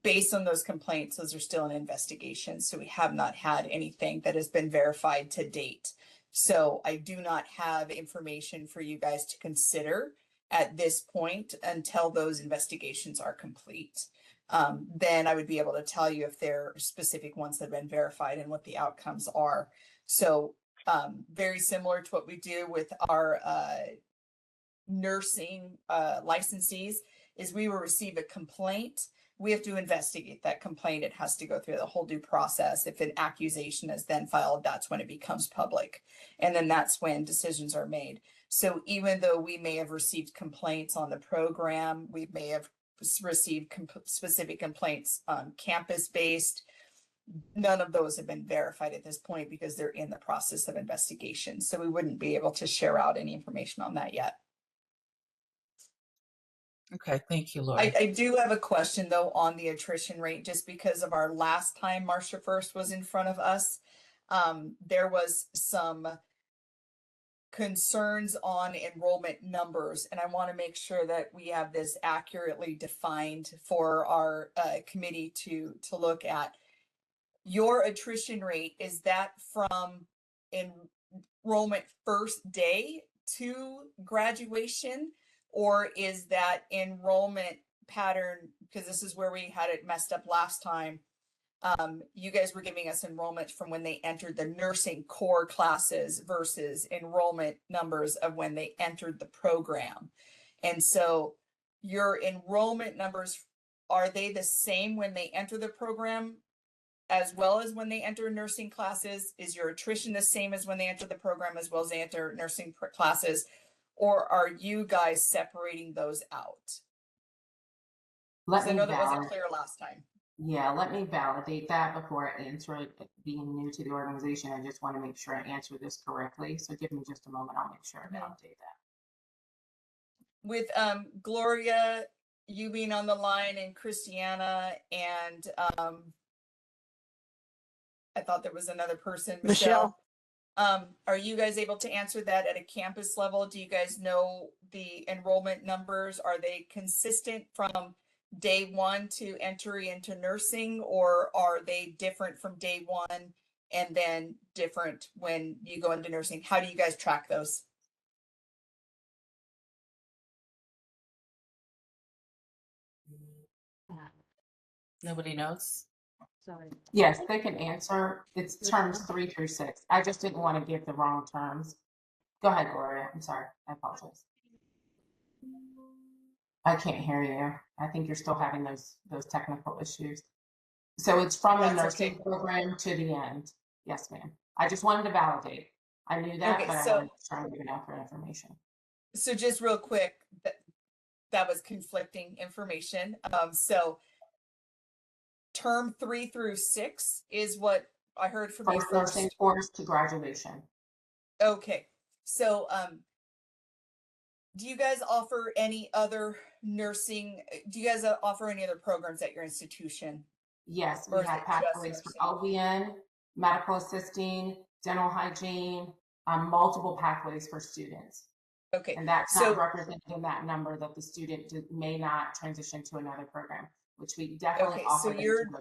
Based on those complaints, those are still in investigation. So we have not had anything that has been verified to date. So I do not have information for you guys to consider at this point until those investigations are complete. Then I would be able to tell you if there are specific ones that have been verified and what the outcomes are. So very similar to what we do with our nursing licensees is we will receive a complaint. We have to investigate that complaint. It has to go through the whole due process. If an accusation is then filed, that's when it becomes public. And then that's when decisions are made. So even though we may have received complaints on the program, we may have received specific complaints campus-based, none of those have been verified at this point because they're in the process of investigation. So we wouldn't be able to share out any information on that yet. Okay, thank you, Lori. I do have a question though on the attrition rate, just because of our last time Marcia First was in front of us. There was some concerns on enrollment numbers, and I want to make sure that we have this accurately defined for our committee to look at. Your attrition rate, is that from enrollment first day to graduation? Or is that enrollment pattern, because this is where we had it messed up last time. You guys were giving us enrollment from when they entered the nursing core classes versus enrollment numbers of when they entered the program. And so your enrollment numbers, are they the same when they enter the program as well as when they enter nursing classes? Is your attrition the same as when they enter the program as well as they enter nursing classes? Or are you guys separating those out? I know that wasn't clear last time. Yeah, let me validate that before I answer it. Being new to the organization, I just want to make sure I answer this correctly. So give me just a moment. I'll make sure I validate that. With Gloria, you being on the line, and Christiana, and I thought there was another person, Michelle. Are you guys able to answer that at a campus level? Do you guys know the enrollment numbers? Are they consistent from day one to entry into nursing, or are they different from day one and then different when you go into nursing? How do you guys track those? Nobody knows? Sorry. Yes, they can answer. It's terms 3 through 6. I just didn't want to give the wrong terms. Go ahead, Gloria. I'm sorry. I apologize. I can't hear you. I think you're still having those technical issues. So it's from the nursing program to the end. Yes, ma'am. I just wanted to validate. I knew that, but I wanted to try and give accurate information. So just real quick, that was conflicting information. So term 3 through 6 is what I heard from you first. Nursing course to graduation. Okay. So do you guys offer any other nursing? Do you guys offer any other programs at your institution? Yes, we have pathways for LVN, medical assisting, dental hygiene, multiple pathways for students. Okay. And that's not represented in that number that the student may not transition to another program, which we definitely offer. So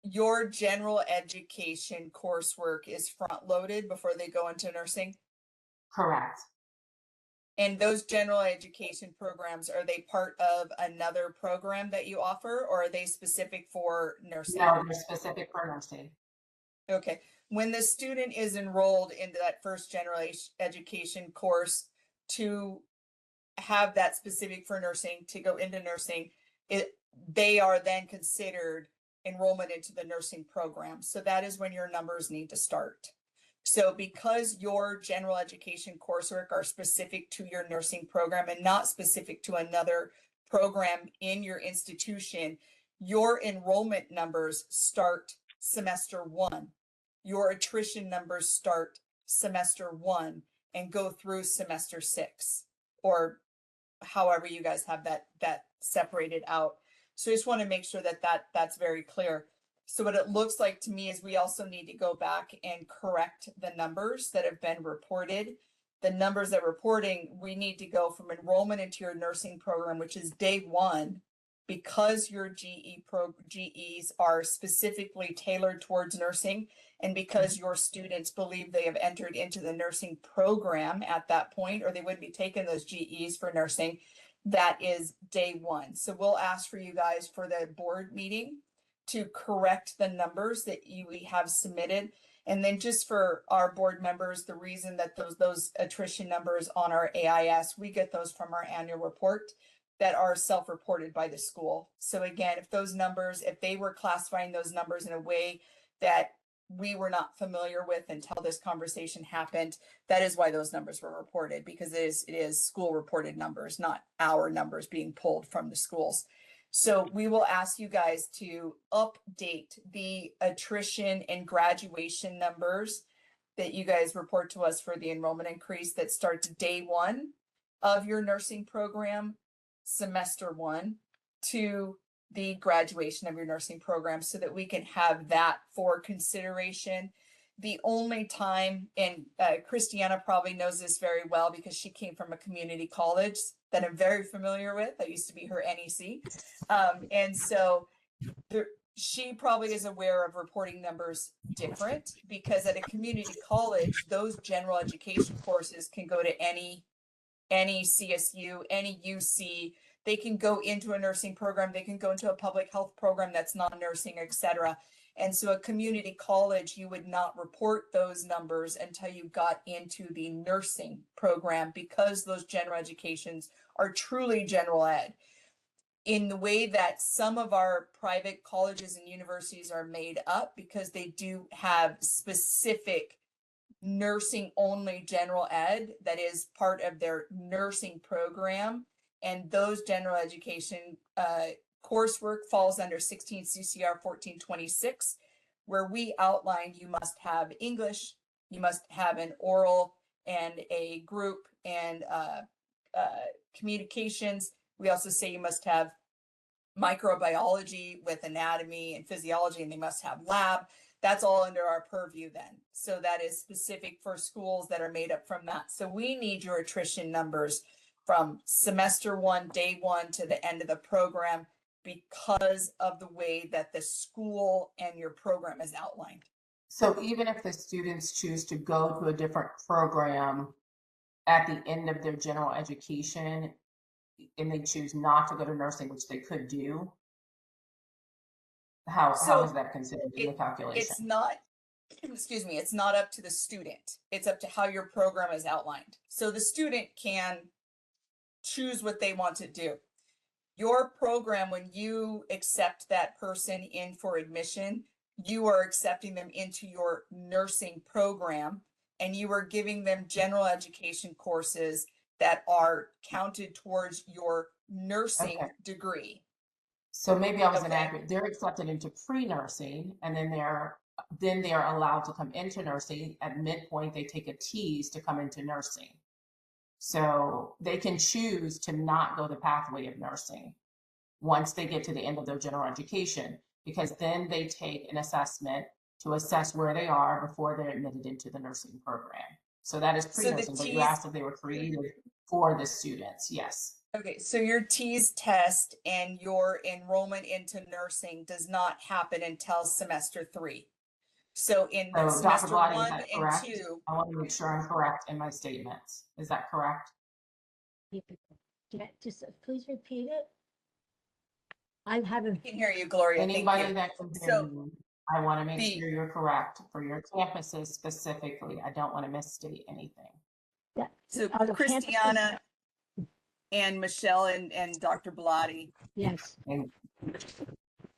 your general education coursework is front loaded before they go into nursing? Correct. And those general education programs, are they part of another program that you offer, or are they specific for nursing? No, they're specific for nursing. Okay. When the student is enrolled into that first general education course to have that specific for nursing, to go into nursing, they are then considered enrollment into the nursing program. So that is when your numbers need to start. So because your general education coursework are specific to your nursing program and not specific to another program in your institution, your enrollment numbers start semester 1. Your attrition numbers start semester 1 and go through semester 6, or however you guys have that separated out. So I just want to make sure that that's very clear. So what it looks like to me is we also need to go back and correct the numbers that have been reported. The numbers that we're reporting, we need to go from enrollment into your nursing program, which is day 1, because your GEs are specifically tailored towards nursing, and because your students believe they have entered into the nursing program at that point, or they wouldn't be taking those GEs for nursing, that is day 1. So we'll ask for you guys for the board meeting to correct the numbers that we have submitted. And then just for our board members, the reason that those attrition numbers on our AIS, we get those from our annual report that are self-reported by the school. So again, if those numbers, if they were classifying those numbers in a way that we were not familiar with until this conversation happened, that is why those numbers were reported, because it is school reported numbers, not our numbers being pulled from the schools. So we will ask you guys to update the attrition and graduation numbers that you guys report to us for the enrollment increase that starts day 1 of your nursing program, semester 1, to the graduation of your nursing program, so that we can have that for consideration. The only time, and Christiana probably knows this very well because she came from a community college that I'm very familiar with. I used to be her NEC. And so she probably is aware of reporting numbers different, because at a community college, those general education courses can go to any CSU, any UC. They can go into a nursing program, they can go into a public health program that's non-nursing, etc. And so a community college, you would not report those numbers until you got into the nursing program, because those general educations are truly general ed. In the way that some of our private colleges and universities are made up, because they do have specific nursing only general ed that is part of their nursing program, and those general education coursework falls under 16 CCR 1426, where we outline you must have English, you must have an oral and a group and communications. We also say you must have microbiology with anatomy and physiology, and they must have lab. That's all under our purview then. So that is specific for schools that are made up from that. So we need your attrition numbers from semester 1, day 1 to the end of the program, because of the way that the school and your program is outlined. So even if the students choose to go to a different program at the end of their general education, and they choose not to go to nursing, which they could do, how is that considered in the calculation? It's not, excuse me, it's not up to the student. It's up to how your program is outlined. So the student can choose what they want to do. Your program, when you accept that person in for admission, you are accepting them into your nursing program, and you are giving them general education courses that are counted towards your nursing degree. So maybe I was inaccurate. They're accepted into pre-nursing, and then they're allowed to come into nursing. At midpoint, they take a TEAS to come into nursing. So they can choose to not go the pathway of nursing once they get to the end of their general education, because then they take an assessment to assess where they are before they're admitted into the nursing program. So that is pre-nursing, but you asked if they were created for the students. Yes. Okay, so your TEAS test and your enrollment into nursing does not happen until semester 3. So in semester 1 and 2. I want to make sure I'm correct in my statements. Is that correct? Just please repeat it. I haven't. I can hear you, Gloria. Anybody that can hear you, I want to make sure you're correct for your campuses specifically. I don't want to misstate anything. Yeah. So Christiana and Michelle and Dr. Bellotti. Yes.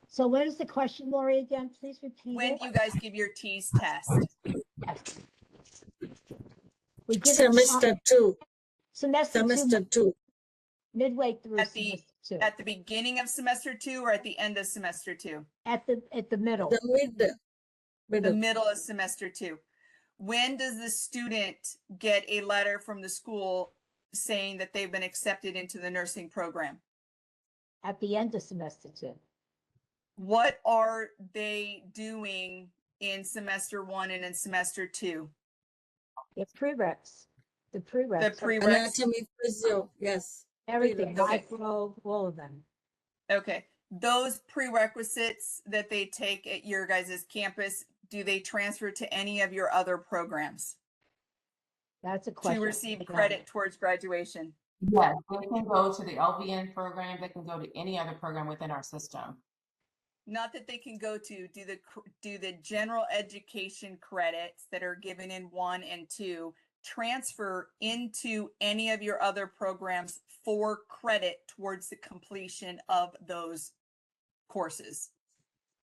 So what is the question, Lori, again? Please repeat when it. you guys give your TEAS test. Yes. We give it Semester two, semester semester two. midway through At the semester two, at the beginning of semester 2 or at the end of semester 2? at the middle. The The middle. middle of semester 2. When does the student get a letter from the school saying that they've been accepted into the nursing program? At the end of semester two. What are they doing in semester 1 and in semester 2? The prereqs. The prereqs. The prereqs. Anatomy, physio, yes. Everything, prereqs. Okay. micro, all of them. Okay. Those prerequisites that they take at your guys' campus, do they transfer to any of your other programs That's a question. to receive credit towards graduation? Yes, they can go to the LVN program. They can go to any other program within our system. Not that they can go to, do the general education credits that are given in 1 and 2 transfer into any of your other programs for credit towards the completion of those courses?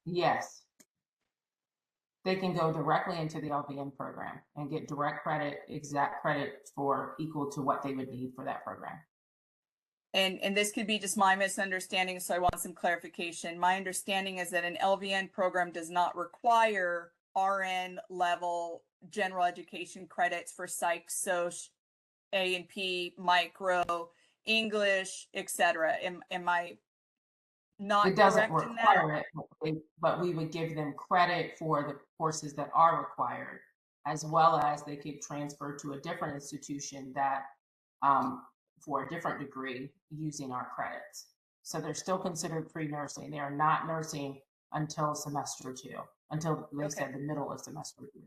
Yes. They can go directly into the LVN program and get direct credit, exact credit for equal to what they would need for that program. And this could be just my misunderstanding, so I want some clarification. My understanding is that an LVN program does not require RN level general education credits for psych, soc, A&P, micro, English, etc. Am I not It doesn't correct in that? require it, but we would give them credit for the courses that are required, as well as they could transfer to a different institution that for a different degree using our credits. So they're still considered pre-nursing. They are not nursing until semester 2, until they said the middle of semester 2.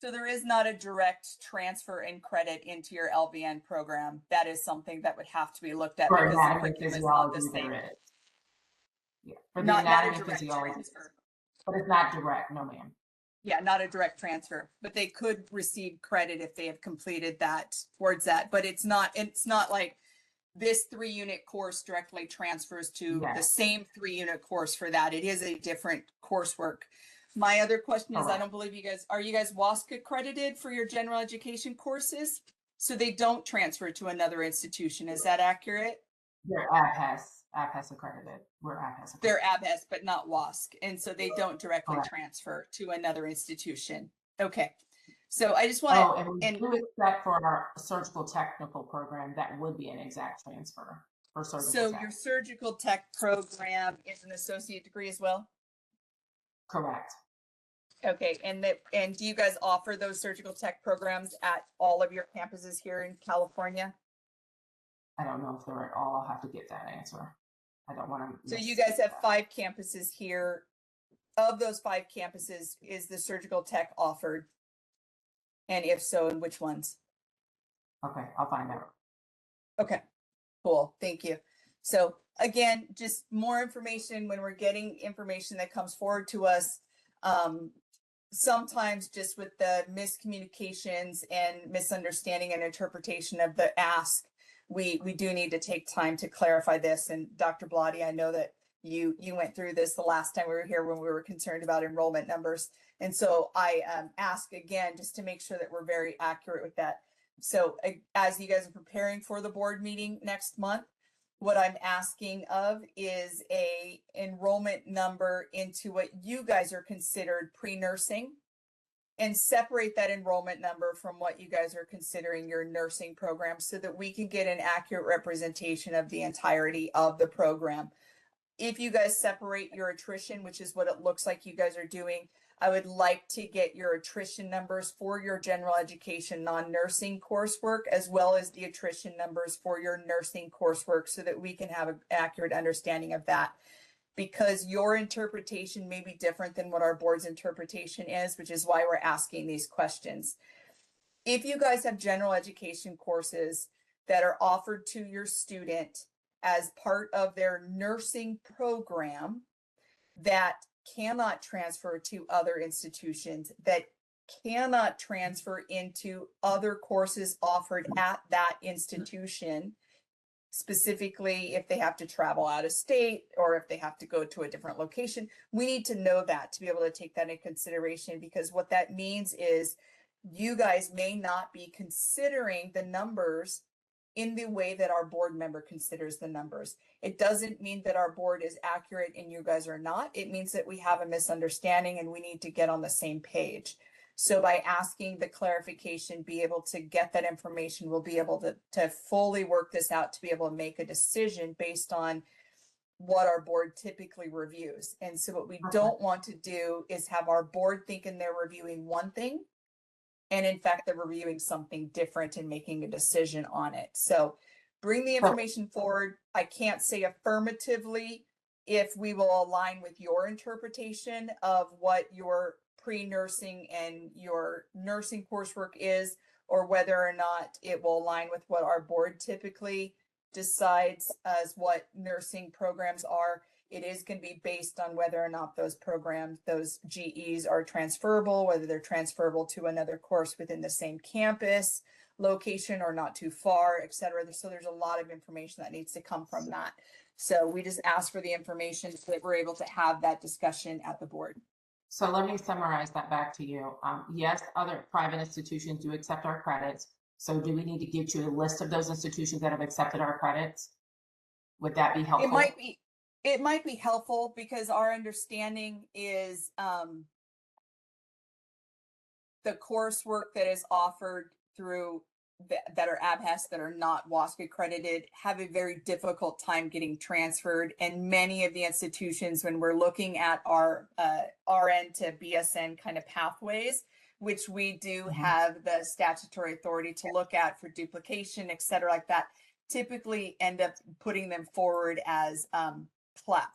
So there is not a direct transfer in credit into your LVN program. That is something that would have to be looked at For because the anatomy curriculum is not the physiology, same. there is. Yeah, for the Not a anatomy direct physiology, transfer. but it's not direct, no ma'am. Yeah, not a direct transfer, but they could receive credit if they have completed that towards that. But it's not like this 3-unit course directly transfers to the same 3-unit course for that. It is a different coursework. My other question is, I don't believe are you guys WASC accredited for your general education courses? So they don't transfer to another institution. Is that accurate? They're ABHAS accredited. We're ABHAS accredited. They're ABHAS, but not WASC. And so they don't directly transfer to another institution. Okay. So I just want to, and we do accept for our surgical technical program, that would be an exact transfer for surgical so tech. your surgical tech program is an associate degree as well? Correct. Okay, and do you guys offer those surgical tech programs at all of your campuses here in California? I don't know if they're at all. I'll have to get that answer. I don't want to. So you guys have 5 campuses here. Of those 5 campuses, is the surgical tech offered? And if so, in which ones? Okay, I'll find out. Okay, cool. Thank you. So again, just more information when we're getting information that comes forward to us. Sometimes just with the miscommunications and misunderstanding and interpretation of the ask, we do need to take time to clarify this. And Dr. Blotti, I know that you went through this the last time we were here when we were concerned about enrollment numbers. And so I ask again, just to make sure that we're very accurate with that. So as you guys are preparing for the board meeting next month, what I'm asking of is a enrollment number into what you guys are considered pre-nursing, and separate that enrollment number from what you guys are considering your nursing program so that we can get an accurate representation of the entirety of the program. If you guys separate your attrition, which is what it looks like you guys are doing, I would like to get your attrition numbers for your general education non-nursing coursework, as well as the attrition numbers for your nursing coursework so that we can have an accurate understanding of that. Because your interpretation may be different than what our board's interpretation is, which is why we're asking these questions. If you guys have general education courses that are offered to your student as part of their nursing program that cannot transfer to other institutions, that cannot transfer into other courses offered at that institution, specifically if they have to travel out of state or if they have to go to a different location, we need to know that to be able to take that into consideration, because what that means is you guys may not be considering the numbers in the way that our board member considers the numbers. It doesn't mean that our board is accurate and you guys are not. It means that we have a misunderstanding and we need to get on the same page. So by asking the clarification, be able to get that information, we'll be able to fully work this out to be able to make a decision based on what our board typically reviews. And so what we don't want to do is have our board thinking they're reviewing one thing, and in fact, they're reviewing something different and making a decision on it. So bring the information forward. I can't say affirmatively if we will align with your interpretation of what your pre-nursing and your nursing coursework is, or whether or not it will align with what our board typically decides as what nursing programs are. It is going to be based on whether or not those programs, those GEs are transferable, whether they're transferable to another course within the same campus location or not too far, et cetera. So there's a lot of information that needs to come from that. So we just ask for the information so that we're able to have that discussion at the board. So let me summarize that back to you. Yes, other private institutions do accept our credits. So do we need to give you a list of those institutions that have accepted our credits? Would that be helpful? It might be helpful because our understanding is the coursework that is offered through that are ABHES that are not WASC accredited have a very difficult time getting transferred. And many of the institutions, when we're looking at our RN to BSN kind of pathways, which we do have the statutory authority to look at for duplication, et cetera, like that, typically end up putting them forward as PLEP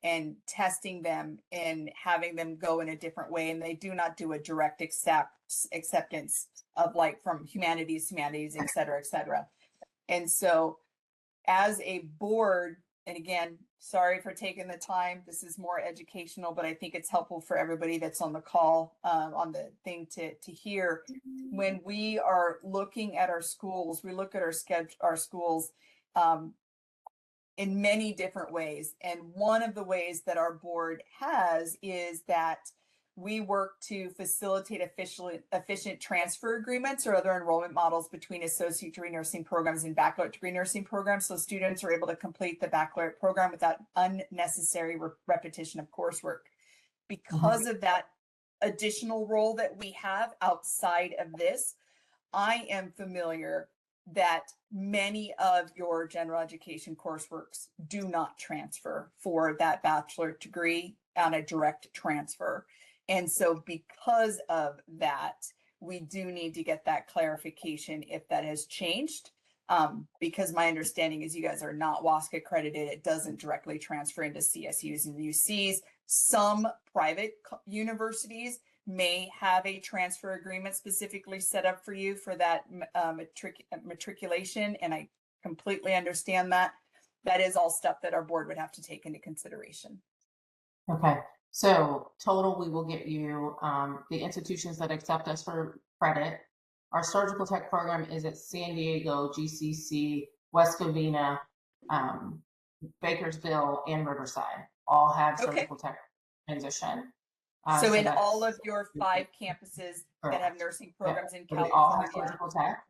and testing them and having them go in a different way. And they do not do a direct acceptance of like from humanities, et cetera, et cetera. And so as a board, and again, sorry for taking the time, this is more educational, but I think it's helpful for everybody that's on the call, on the thing to hear. When we are looking at our schools, we look at our schools in many different ways. And one of the ways that our board has is that we work to facilitate efficient transfer agreements or other enrollment models between associate degree nursing programs and baccalaureate degree nursing programs. So students are able to complete the baccalaureate program without unnecessary repetition of coursework. Because of that additional role that we have outside of this, I am familiar that many of your general education courseworks do not transfer for that bachelor degree on a direct transfer. And so because of that, we do need to get that clarification if that has changed. Because my understanding is you guys are not WASC accredited. It doesn't directly transfer into CSUs and UCs. Some private universities may have a transfer agreement specifically set up for you for that matriculation. And I completely understand that. That is all stuff that our board would have to take into consideration. Okay. So total, we will get you the institutions that accept us for credit. Our surgical tech program is at San Diego, GCC, West Covina, Bakersville, and Riverside. All have surgical tech transition. So in all of your 5 campuses that have nursing programs in California, they all have surgical tech,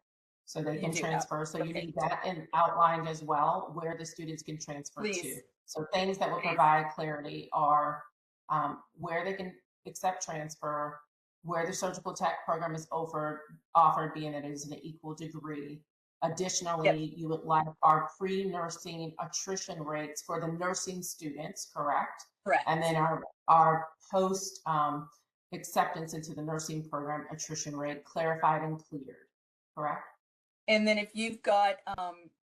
so they can transfer. So you need that outlined as well, where the students can transfer to. So things that will provide clarity are where they can accept transfer, where the surgical tech program is offered, being that it is an equal degree. Additionally, you would like our pre-nursing attrition rates for the nursing students, correct? Correct. And then our post acceptance into the nursing program attrition rate clarified and cleared, correct? And then if you've got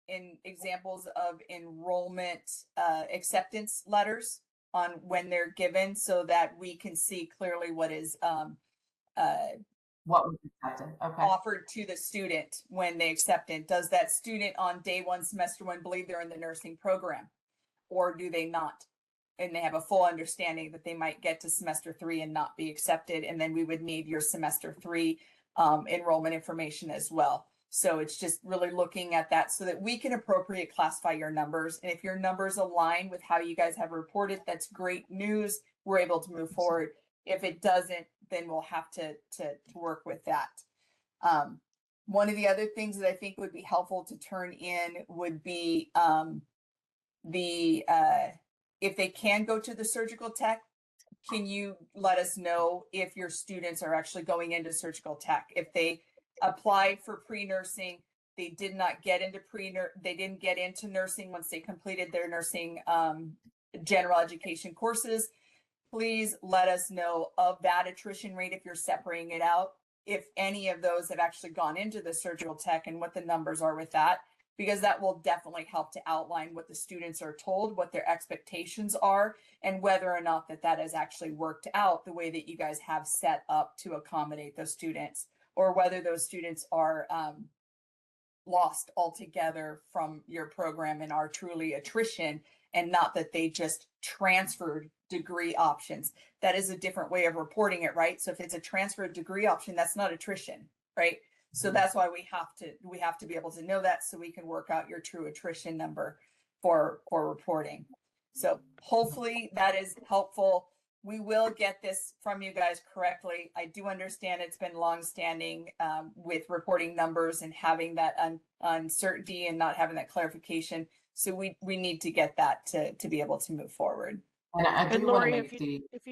in examples of enrollment acceptance letters on when they're given, so that we can see clearly what is what was accepted, offered to the student when they accept it. Does that student on day 1, semester 1, believe they're in the nursing program, or do they not? And they have a full understanding that they might get to semester 3 and not be accepted. And then we would need your semester 3 enrollment information as well. So it's just really looking at that so that we can appropriately classify your numbers. And if your numbers align with how you guys have reported, that's great news. We're able to move forward. If it doesn't, then we'll have to work with that. One of the other things that I think would be helpful to turn in would be if they can go to the surgical tech, can you let us know if your students are actually going into surgical tech? If they applied for pre-nursing, they did not get into they didn't get into nursing once they completed their nursing general education courses, please let us know of that attrition rate if you're separating it out, if any of those have actually gone into the surgical tech and what the numbers are with that, because that will definitely help to outline what the students are told, what their expectations are, and whether or not that has actually worked out the way that you guys have set up to accommodate those students, or whether those students are lost altogether from your program and are truly attrition, and not that they just transferred degree options. That is a different way of reporting it, right? So if it's a transferred degree option, that's not attrition, right? So that's why we have to be able to know that, so we can work out your true attrition number for reporting. So hopefully that is helpful. We will get this from you guys correctly. I do understand it's been longstanding with reporting numbers and having that uncertainty and not having that clarification. So we need to get that to be able to move forward. And I And do want to Lori, make the if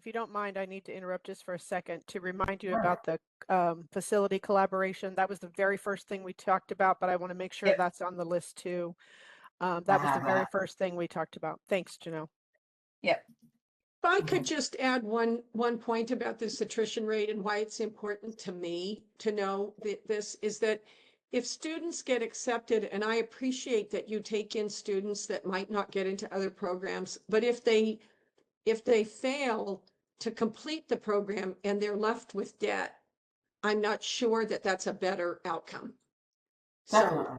you don't mind, I need to interrupt just for a second to remind you about the facility collaboration. That was the very first thing we talked about, but I want to make sure that's on the list too. That was the very first thing we talked about. Thanks, Janelle. Yep. If I could just add one point about this attrition rate and why it's important to me to know that this is that if students get accepted, and I appreciate that you take in students that might not get into other programs, but if they fail to complete the program and they're left with debt, I'm not sure that that's a better outcome. So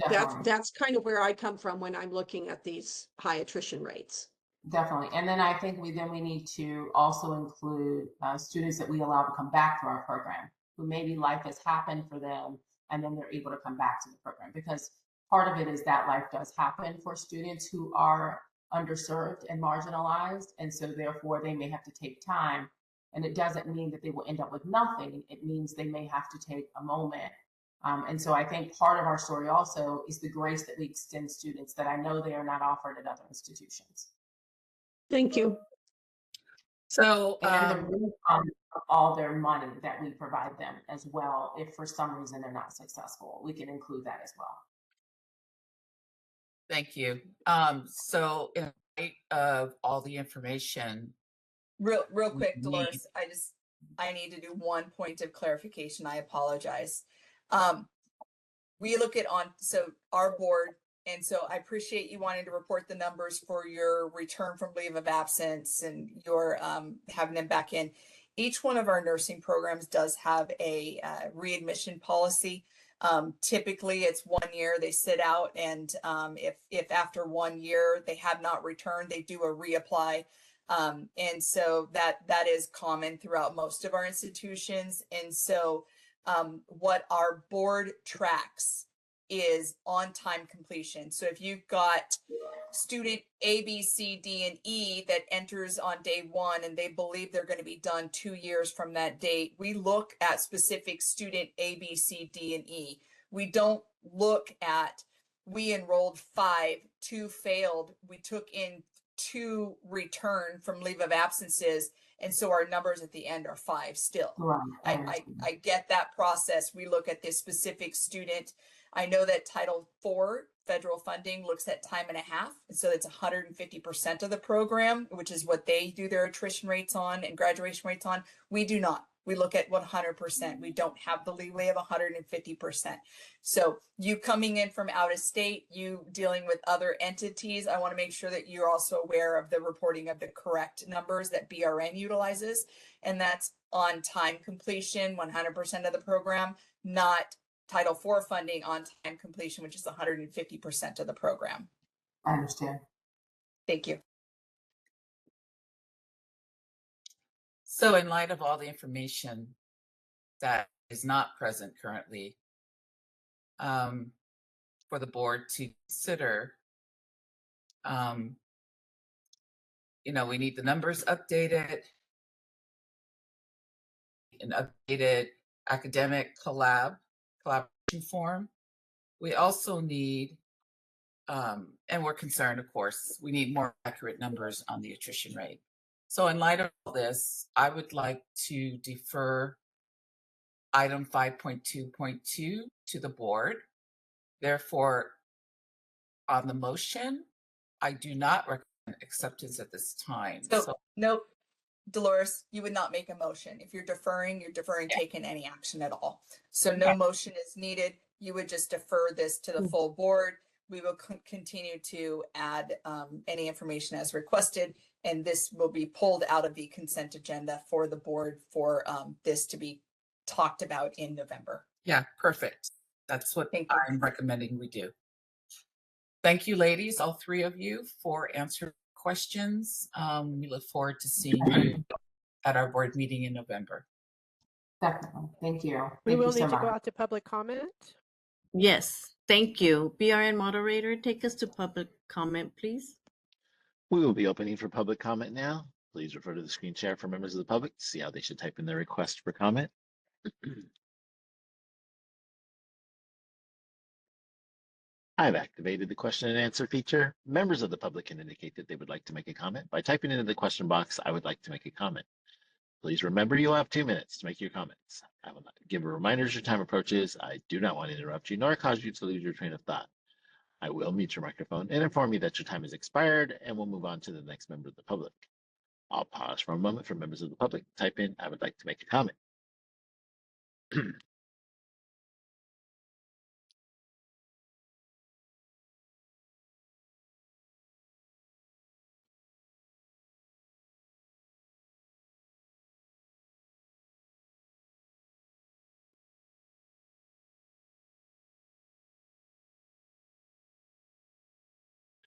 that's kind of where I come from when I'm looking at these high attrition rates. Definitely. And then I think we need to also include students that we allow to come back to our program, who maybe life has happened for them and then they're able to come back to the program, because part of it is that life does happen for students who are underserved and marginalized. And so therefore they may have to take time, and it doesn't mean that they will end up with nothing. It means they may have to take a moment. And so I think part of our story also is the grace that we extend students that I know they are not offered at other institutions. Thank you. So, and the refund of all their money that we provide them as well, if for some reason they're not successful, we can include that as well. Thank you. So in light of all the information, Real quick, Dolores, I need to do one point of clarification. I apologize. We look at so our board, and so I appreciate you wanting to report the numbers for your return from leave of absence and your having them back in. Each one of our nursing programs does have a readmission policy. Typically it's 1 year, they sit out, and if after 1 year they have not returned, they do a reapply. And so that is common throughout most of our institutions. And so what our board tracks is on-time completion. So if you've got student A, B, C, D, and E that enters on day 1 and they believe they're going to be done 2 years from that date, we look at specific student A, B, C, D, and E. We don't look at, we enrolled 5, 2 failed, we took in 2 return from leave of absences, and so our numbers at the end are 5 still. Right. I get that process. We look at this specific student. I know that Title IV federal funding looks at time and a half. And so it's 150% of the program, which is what they do their attrition rates on and graduation rates on. We do not. We look at 100%. We don't have the leeway of 150%. So you coming in from out of state, you dealing with other entities, I want to make sure that you're also aware of the reporting of the correct numbers that BRN utilizes. And that's on time completion, 100% of the program, not Title IV funding on time completion, which is 150% of the program. I understand. Thank you. So in light of all the information that is not present currently, for the board to consider, we need the numbers updated and updated academic collaboration form. We also need, and we're concerned, of course, we need more accurate numbers on the attrition rate. So in light of all this, I would like to defer item 5.2.2 to the board. Therefore, on the motion, I do not recommend acceptance at this time. So nope, Dolores, you would not make a motion. If you're deferring taking any action at all. So no motion is needed. You would just defer this to the full board. We will continue to add any information as requested, and this will be pulled out of the consent agenda for the board for this to be talked about in November. Yeah, perfect. That's what I'm recommending we do. Thank you, ladies, all three of you, for answering questions. We look forward to seeing you at our board meeting in November. Definitely. Thank you. We will need to go out to public comment. Yes, thank you. BRN moderator, take us to public comment, please. We will be opening for public comment now. Please refer to the screen share for members of the public to see how they should type in their request for comment. I've activated the question and answer feature. Members of the public can indicate that they would like to make a comment by typing into the question box, "I would like to make a comment." Please remember you'll have 2 minutes to make your comments. I will not give a reminder as your time approaches. I do not want to interrupt you nor cause you to lose your train of thought. I will mute your microphone and inform you that your time has expired, and we'll move on to the next member of the public. I'll pause for a moment for members of the public to type in, "I would like to make a comment."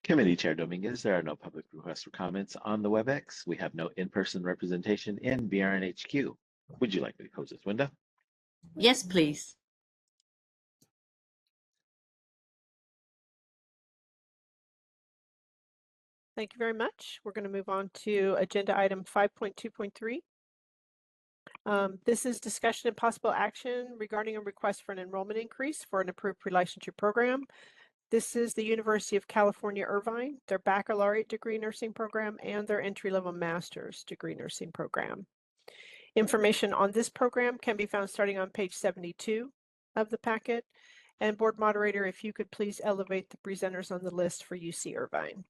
Committee Chair Dominguez, there are no public requests for comments on the WebEx. We have no in-person representation in BRN HQ. Would you like me to close this window? Yes, please. Thank you very much. We're going to move on to agenda item 5.2.3. This is discussion and possible action regarding a request for an enrollment increase for an approved pre-licensure program. This is the University of California, Irvine, their baccalaureate degree nursing program and their entry-level master's degree nursing program. Information on this program can be found starting on page 72 of the packet. And board moderator, if you could please elevate the presenters on the list for UC Irvine.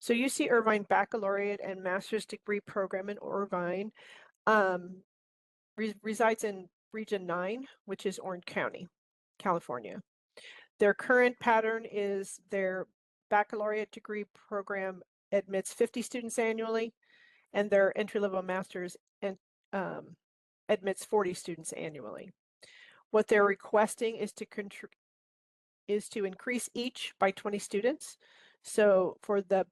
So UC Irvine baccalaureate and master's degree program in Irvine resides in Region 9, which is Orange County, California. Their current pattern is their baccalaureate degree program admits 50 students annually, and their entry-level master's admits 40 students annually. What they're requesting is to increase each by 20 students. So for the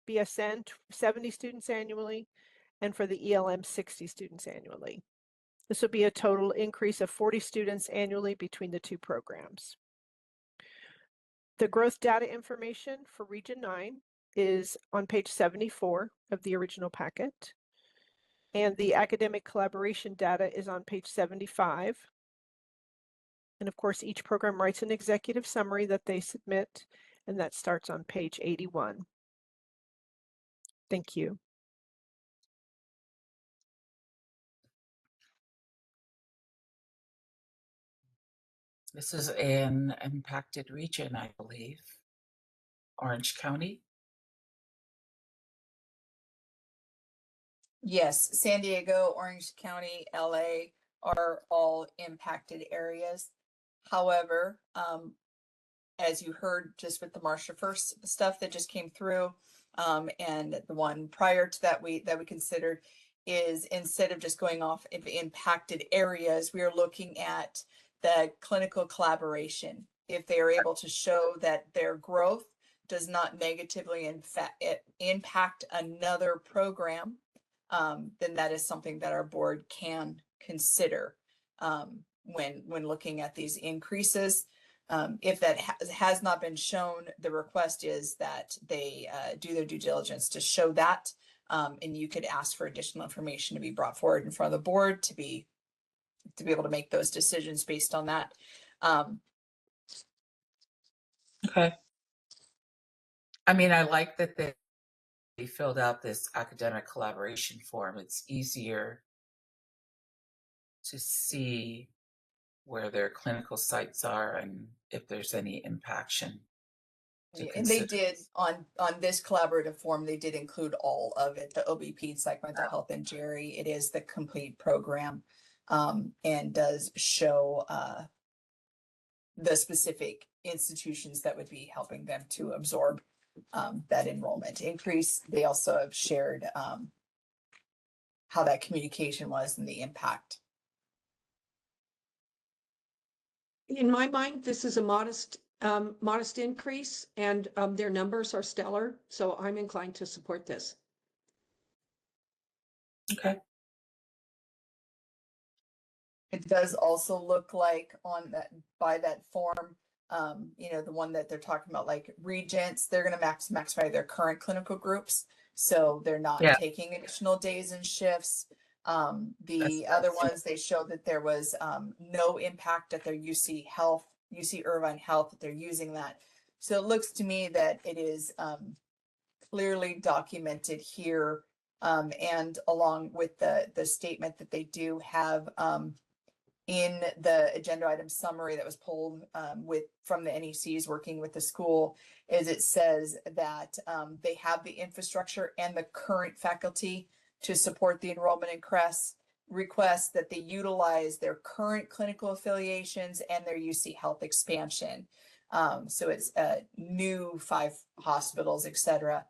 BSN, 70 students annually, and for the ELM, 60 students annually. This will be a total increase of 40 students annually between the two programs. The growth data information for Region 9 is on page 74 of the original packet. And the academic collaboration data is on page 75. And of course, each program writes an executive summary that they submit, and that starts on page 81. Thank you. This is an impacted region, I believe. Orange County. Yes, San Diego, Orange County, LA are all impacted areas. However, as you heard just with the Marcia First stuff that just came through, and the one prior to that we considered, is instead of just going off of impacted areas, we are looking at the clinical collaboration. If they are able to show that their growth does not negatively impact another program, then that is something that our board can consider when looking at these increases. If that has not been shown, the request is that they do their due diligence to show that, and you could ask for additional information to be brought forward in front of the board to be to be able to make those decisions based on that. Okay. I mean, I like that they filled out this academic collaboration form. It's easier to see where their clinical sites are and if there's any impaction to And they consider. did on this collaborative form, they did include all of it, the OBP, psych mental health, and Jerry. It is the complete program, and does show the specific institutions that would be helping them to absorb that enrollment increase. They also have shared how that communication was and the impact. In my mind, this is a modest increase, and their numbers are stellar. So I'm inclined to support this. Okay. It does also look like on that, by that form, you know, the one that they're talking about, like regents, they're going to maxify their current clinical groups. So they're not taking additional days and shifts. The other ones, they showed that there was no impact at their UC Irvine Health, that they're using that. So it looks to me that it is clearly documented here, and along with the statement that they do have in the agenda item summary that was pulled from the NECs working with the school, is it says that they have the infrastructure and the current faculty to support the enrollment and requests, that they utilize their current clinical affiliations and their UC Health expansion. So it's new 5 hospitals, etc.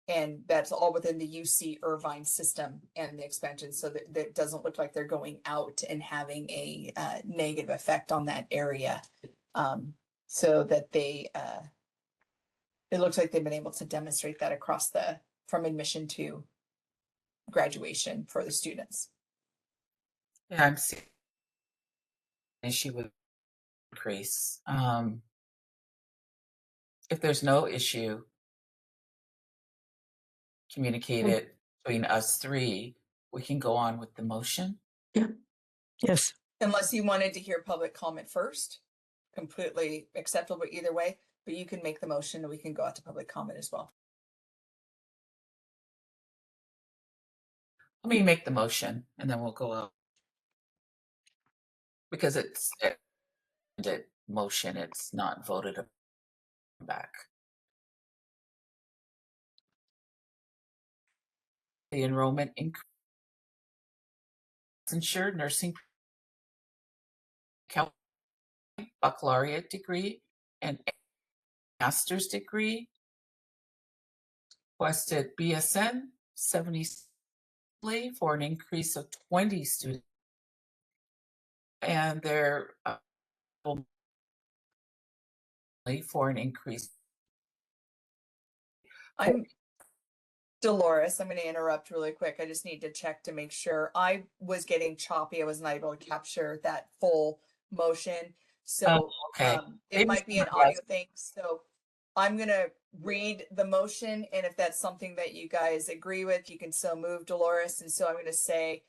And that's all within the UC Irvine system and the expansion. So that doesn't look like they're going out and having a negative effect on that area. So that they, it looks like they've been able to demonstrate that across from admission to graduation for the students. Yeah, I'm seeing an issue with increase. If there's no issue, communicate it between us 3, we can go on with the motion. Yeah. Yes. Unless you wanted to hear public comment first, completely acceptable either way, but you can make the motion and we can go out to public comment as well. Let me make the motion and then we'll go out. Because it's a motion, it's not voted back. The enrollment increase, licensure nursing baccalaureate degree and master's degree, requested BSN 70 for an increase of 20 students, and they're for an increase. Dolores, I'm going to interrupt really quick. I just need to check to make sure. I was getting choppy. I wasn't able to capture that full motion. So it might be an audio thing. So I'm going to read the motion. And if that's something that you guys agree with, you can so move, Dolores. And so I'm going to say,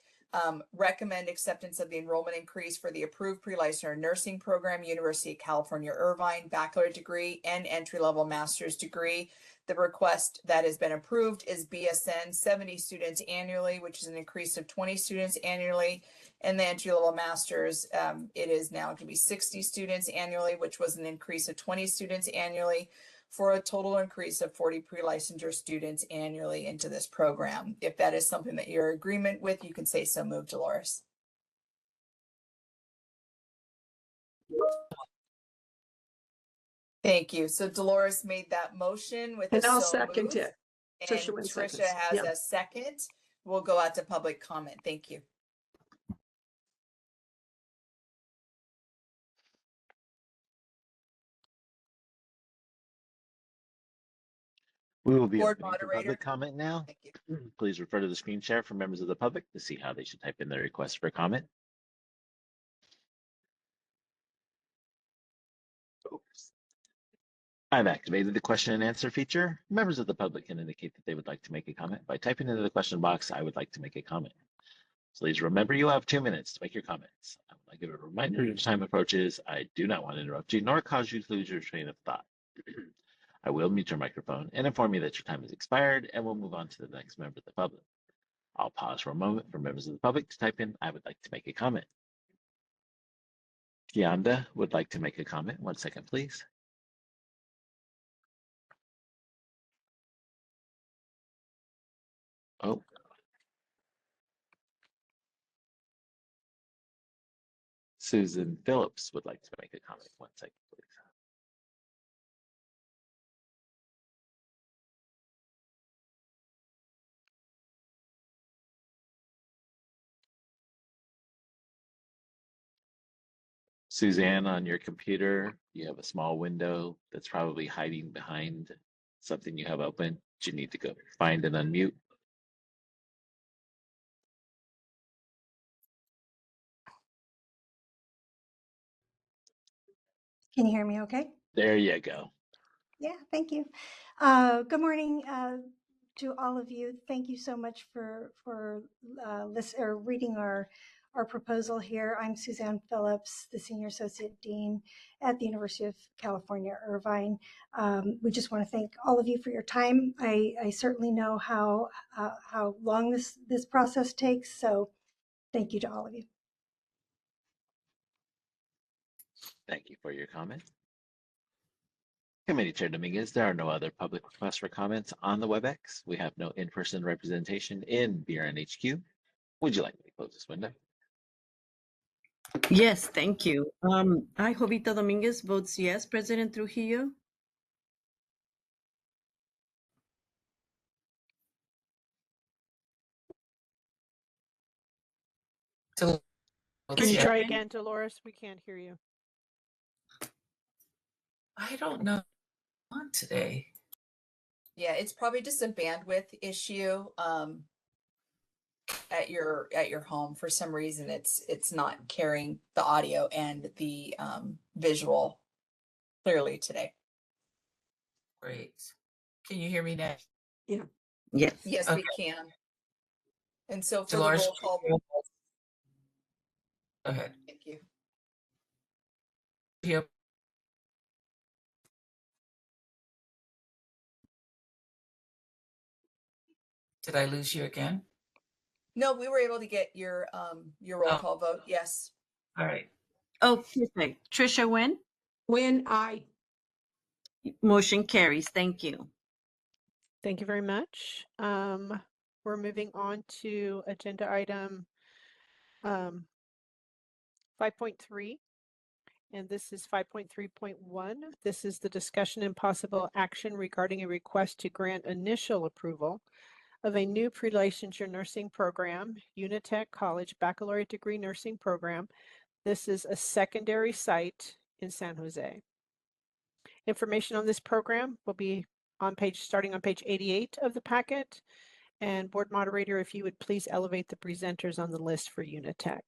recommend acceptance of the enrollment increase for the approved pre-licensure nursing program, University of California, Irvine, baccalaureate degree and entry-level master's degree. The request that has been approved is BSN 70 students annually, which is an increase of 20 students annually. And the entry-level master's, it is now going to be 60 students annually, which was an increase of 20 students annually, for a total increase of 40 pre-licensure students annually into this program. If that is something that you're in agreement with, you can say so move, Dolores. Thank you. So Dolores made that motion with and a I'll so second move, it. and Trisha has a second. We'll go out to public comment. Thank you. We will be Board opening for moderator. public comment now. Thank you. Please refer to the screen share for members of the public to see how they should type in their request for comment. Oops. I've activated the question and answer feature. Members of the public can indicate that they would like to make a comment by typing into the question box, "I would like to make a comment." Please remember you have 2 minutes to make your comments. I would like to give a reminder as time approaches. I do not want to interrupt you nor cause you to lose your train of thought. I will mute your microphone and inform you that your time has expired and we'll move on to the next member of the public. I'll pause for a moment for members of the public to type in, I would like to make a comment. Kianda would like to make a comment. 1 second, please. Oh. Susan Phillips would like to make a comment. 1 second, please. Suzanne, on your computer, you have a small window that's probably hiding behind something you have open. You need to go find and unmute. Can you hear me okay? There you go. Yeah, thank you. Good morning to all of you. Thank you so much for reading our proposal here. I'm Suzanne Phillips, the Senior Associate Dean at the University of California, Irvine. We just want to thank all of you for your time. I certainly know how long this process takes, so thank you to all of you. Thank you for your comment. Committee Chair Dominguez, there are no other public requests for comments on the WebEx. We have no in-person representation in BRN HQ. Would you like me to close this window? Yes, thank you. I, Jovita Dominguez, votes yes. President Trujillo? So Can you yeah, try again, Dolores? We can't hear you. I don't know on today. Yeah, it's probably just a bandwidth issue at your home. For some reason, it's not carrying the audio and the visual clearly today. Great. Can you hear me now? Yeah. Yes. Yes, Okay. we can. And so for Dolores, the roll call, go ahead. thank you. Here. Did I lose you again? No, we were able to get your roll Oh. call vote. Yes. All right. Oh, perfect. Trisha Wynn? When I, Motion carries. Thank you. Thank you very much. We're moving on to agenda item 5.3, and this is 5.3.1. This is the discussion and possible action regarding a request to grant initial approval of a new pre-licensure nursing program, Unitech College Baccalaureate Degree Nursing Program. This is a secondary site in San Jose. Information on this program will be starting on page 88 of the packet. And board moderator, if you would please elevate the presenters on the list for Unitech.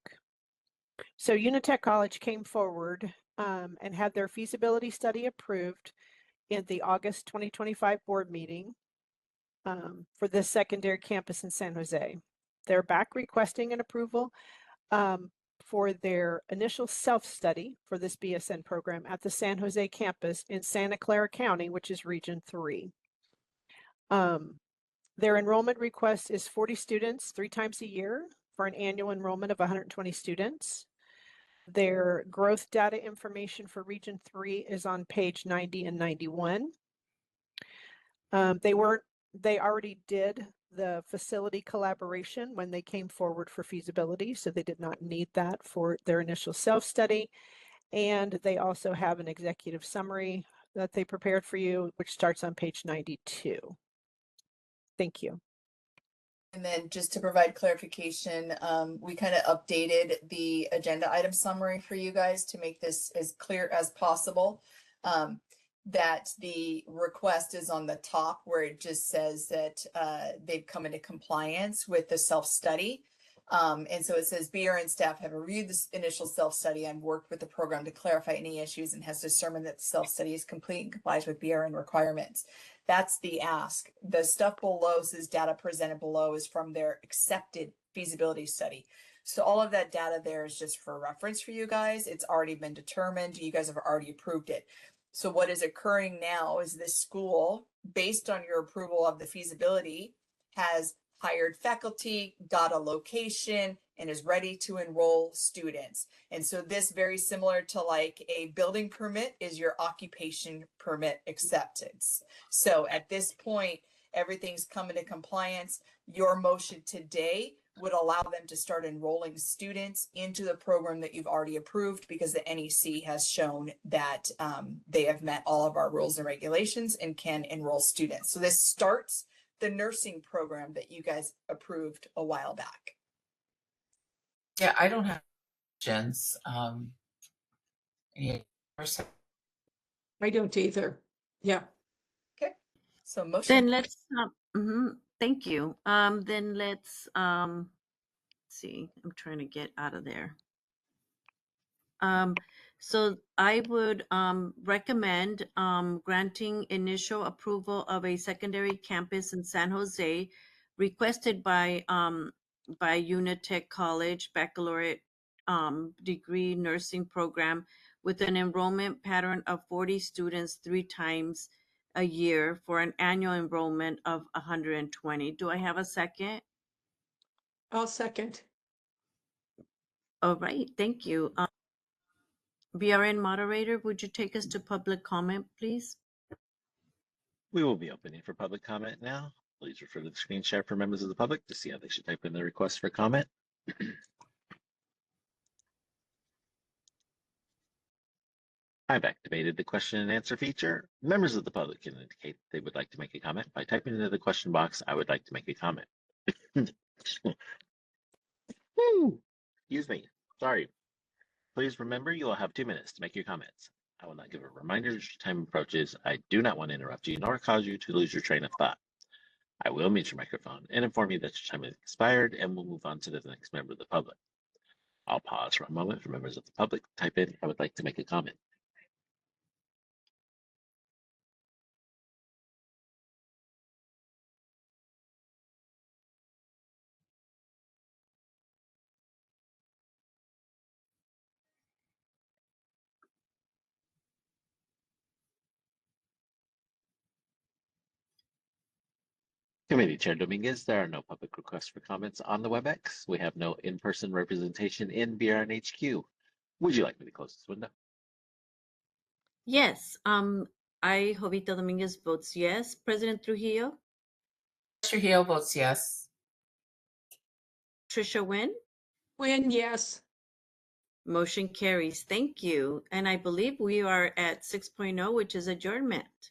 So Unitech College came forward and had their feasibility study approved in the August 2025 board meeting for this secondary campus in San Jose. They're back requesting an approval for their initial self-study for this BSN program at the San Jose campus in Santa Clara County, which is Region 3. Their enrollment request is 40 students 3 times a year for an annual enrollment of 120 students. Their growth data information for Region 3 is on page 90 and 91. They already did the facility collaboration when they came forward for feasibility, so they did not need that for their initial self-study. And they also have an executive summary that they prepared for you, which starts on page 92. Thank you. And then just to provide clarification, we kind of updated the agenda item summary for you guys to make this as clear as possible. That the request is on the top where it just says that they've come into compliance with the self-study. And so it says BRN staff have reviewed this initial self-study and worked with the program to clarify any issues and has determined that the self-study is complete and complies with BRN requirements. That's the ask. The stuff below says data presented below is from their accepted feasibility study. So all of that data there is just for reference for you guys. It's already been determined. You guys have already approved it. So what is occurring now is this school, based on your approval of the feasibility, has hired faculty, got a location, and is ready to enroll students. And so this, very similar to like a building permit, is your occupation permit acceptance. So at this point, everything's come into compliance. Your motion today would allow them to start enrolling students into the program that you've already approved, because the NEC has shown that they have met all of our rules and regulations and can enroll students. So this starts the nursing program that you guys approved a while back. Yeah, I don't have questions. Any I don't either. Yeah. Okay. So motion. Then let's, thank you. Then let's see, I'm trying to get out of there. So I would recommend granting initial approval of a secondary campus in San Jose requested by Unitech College baccalaureate degree nursing program with an enrollment pattern of 40 students 3 times a year for an annual enrollment of 120. Do I have a second? I'll second. All right, thank you. BRN moderator, would you take us to public comment, please? We will be opening for public comment now. Please refer to the screen share for members of the public to see how they should type in their request for comment. I've activated the question and answer feature. Members of the public can indicate they would like to make a comment by typing into the question box, "I would like to make a comment." Excuse me. Sorry. Please remember you will have 2 minutes to make your comments. I will not give a reminder as your time approaches. I do not want to interrupt you nor cause you to lose your train of thought. I will mute your microphone and inform you that your time has expired, and we'll move on to the next member of the public. I'll pause for a moment for members of the public to type in, "I would like to make a comment." Committee Chair Dominguez, there are no public requests for comments on the WebEx. We have no in-person representation in BRN HQ. Would you like me to close this window? Yes, I, Jovita Dominguez, votes yes. President Trujillo? Trujillo votes yes. Trisha Wynn? Wynn, yes. Motion carries. Thank you. And I believe we are at 6.0, which is adjournment.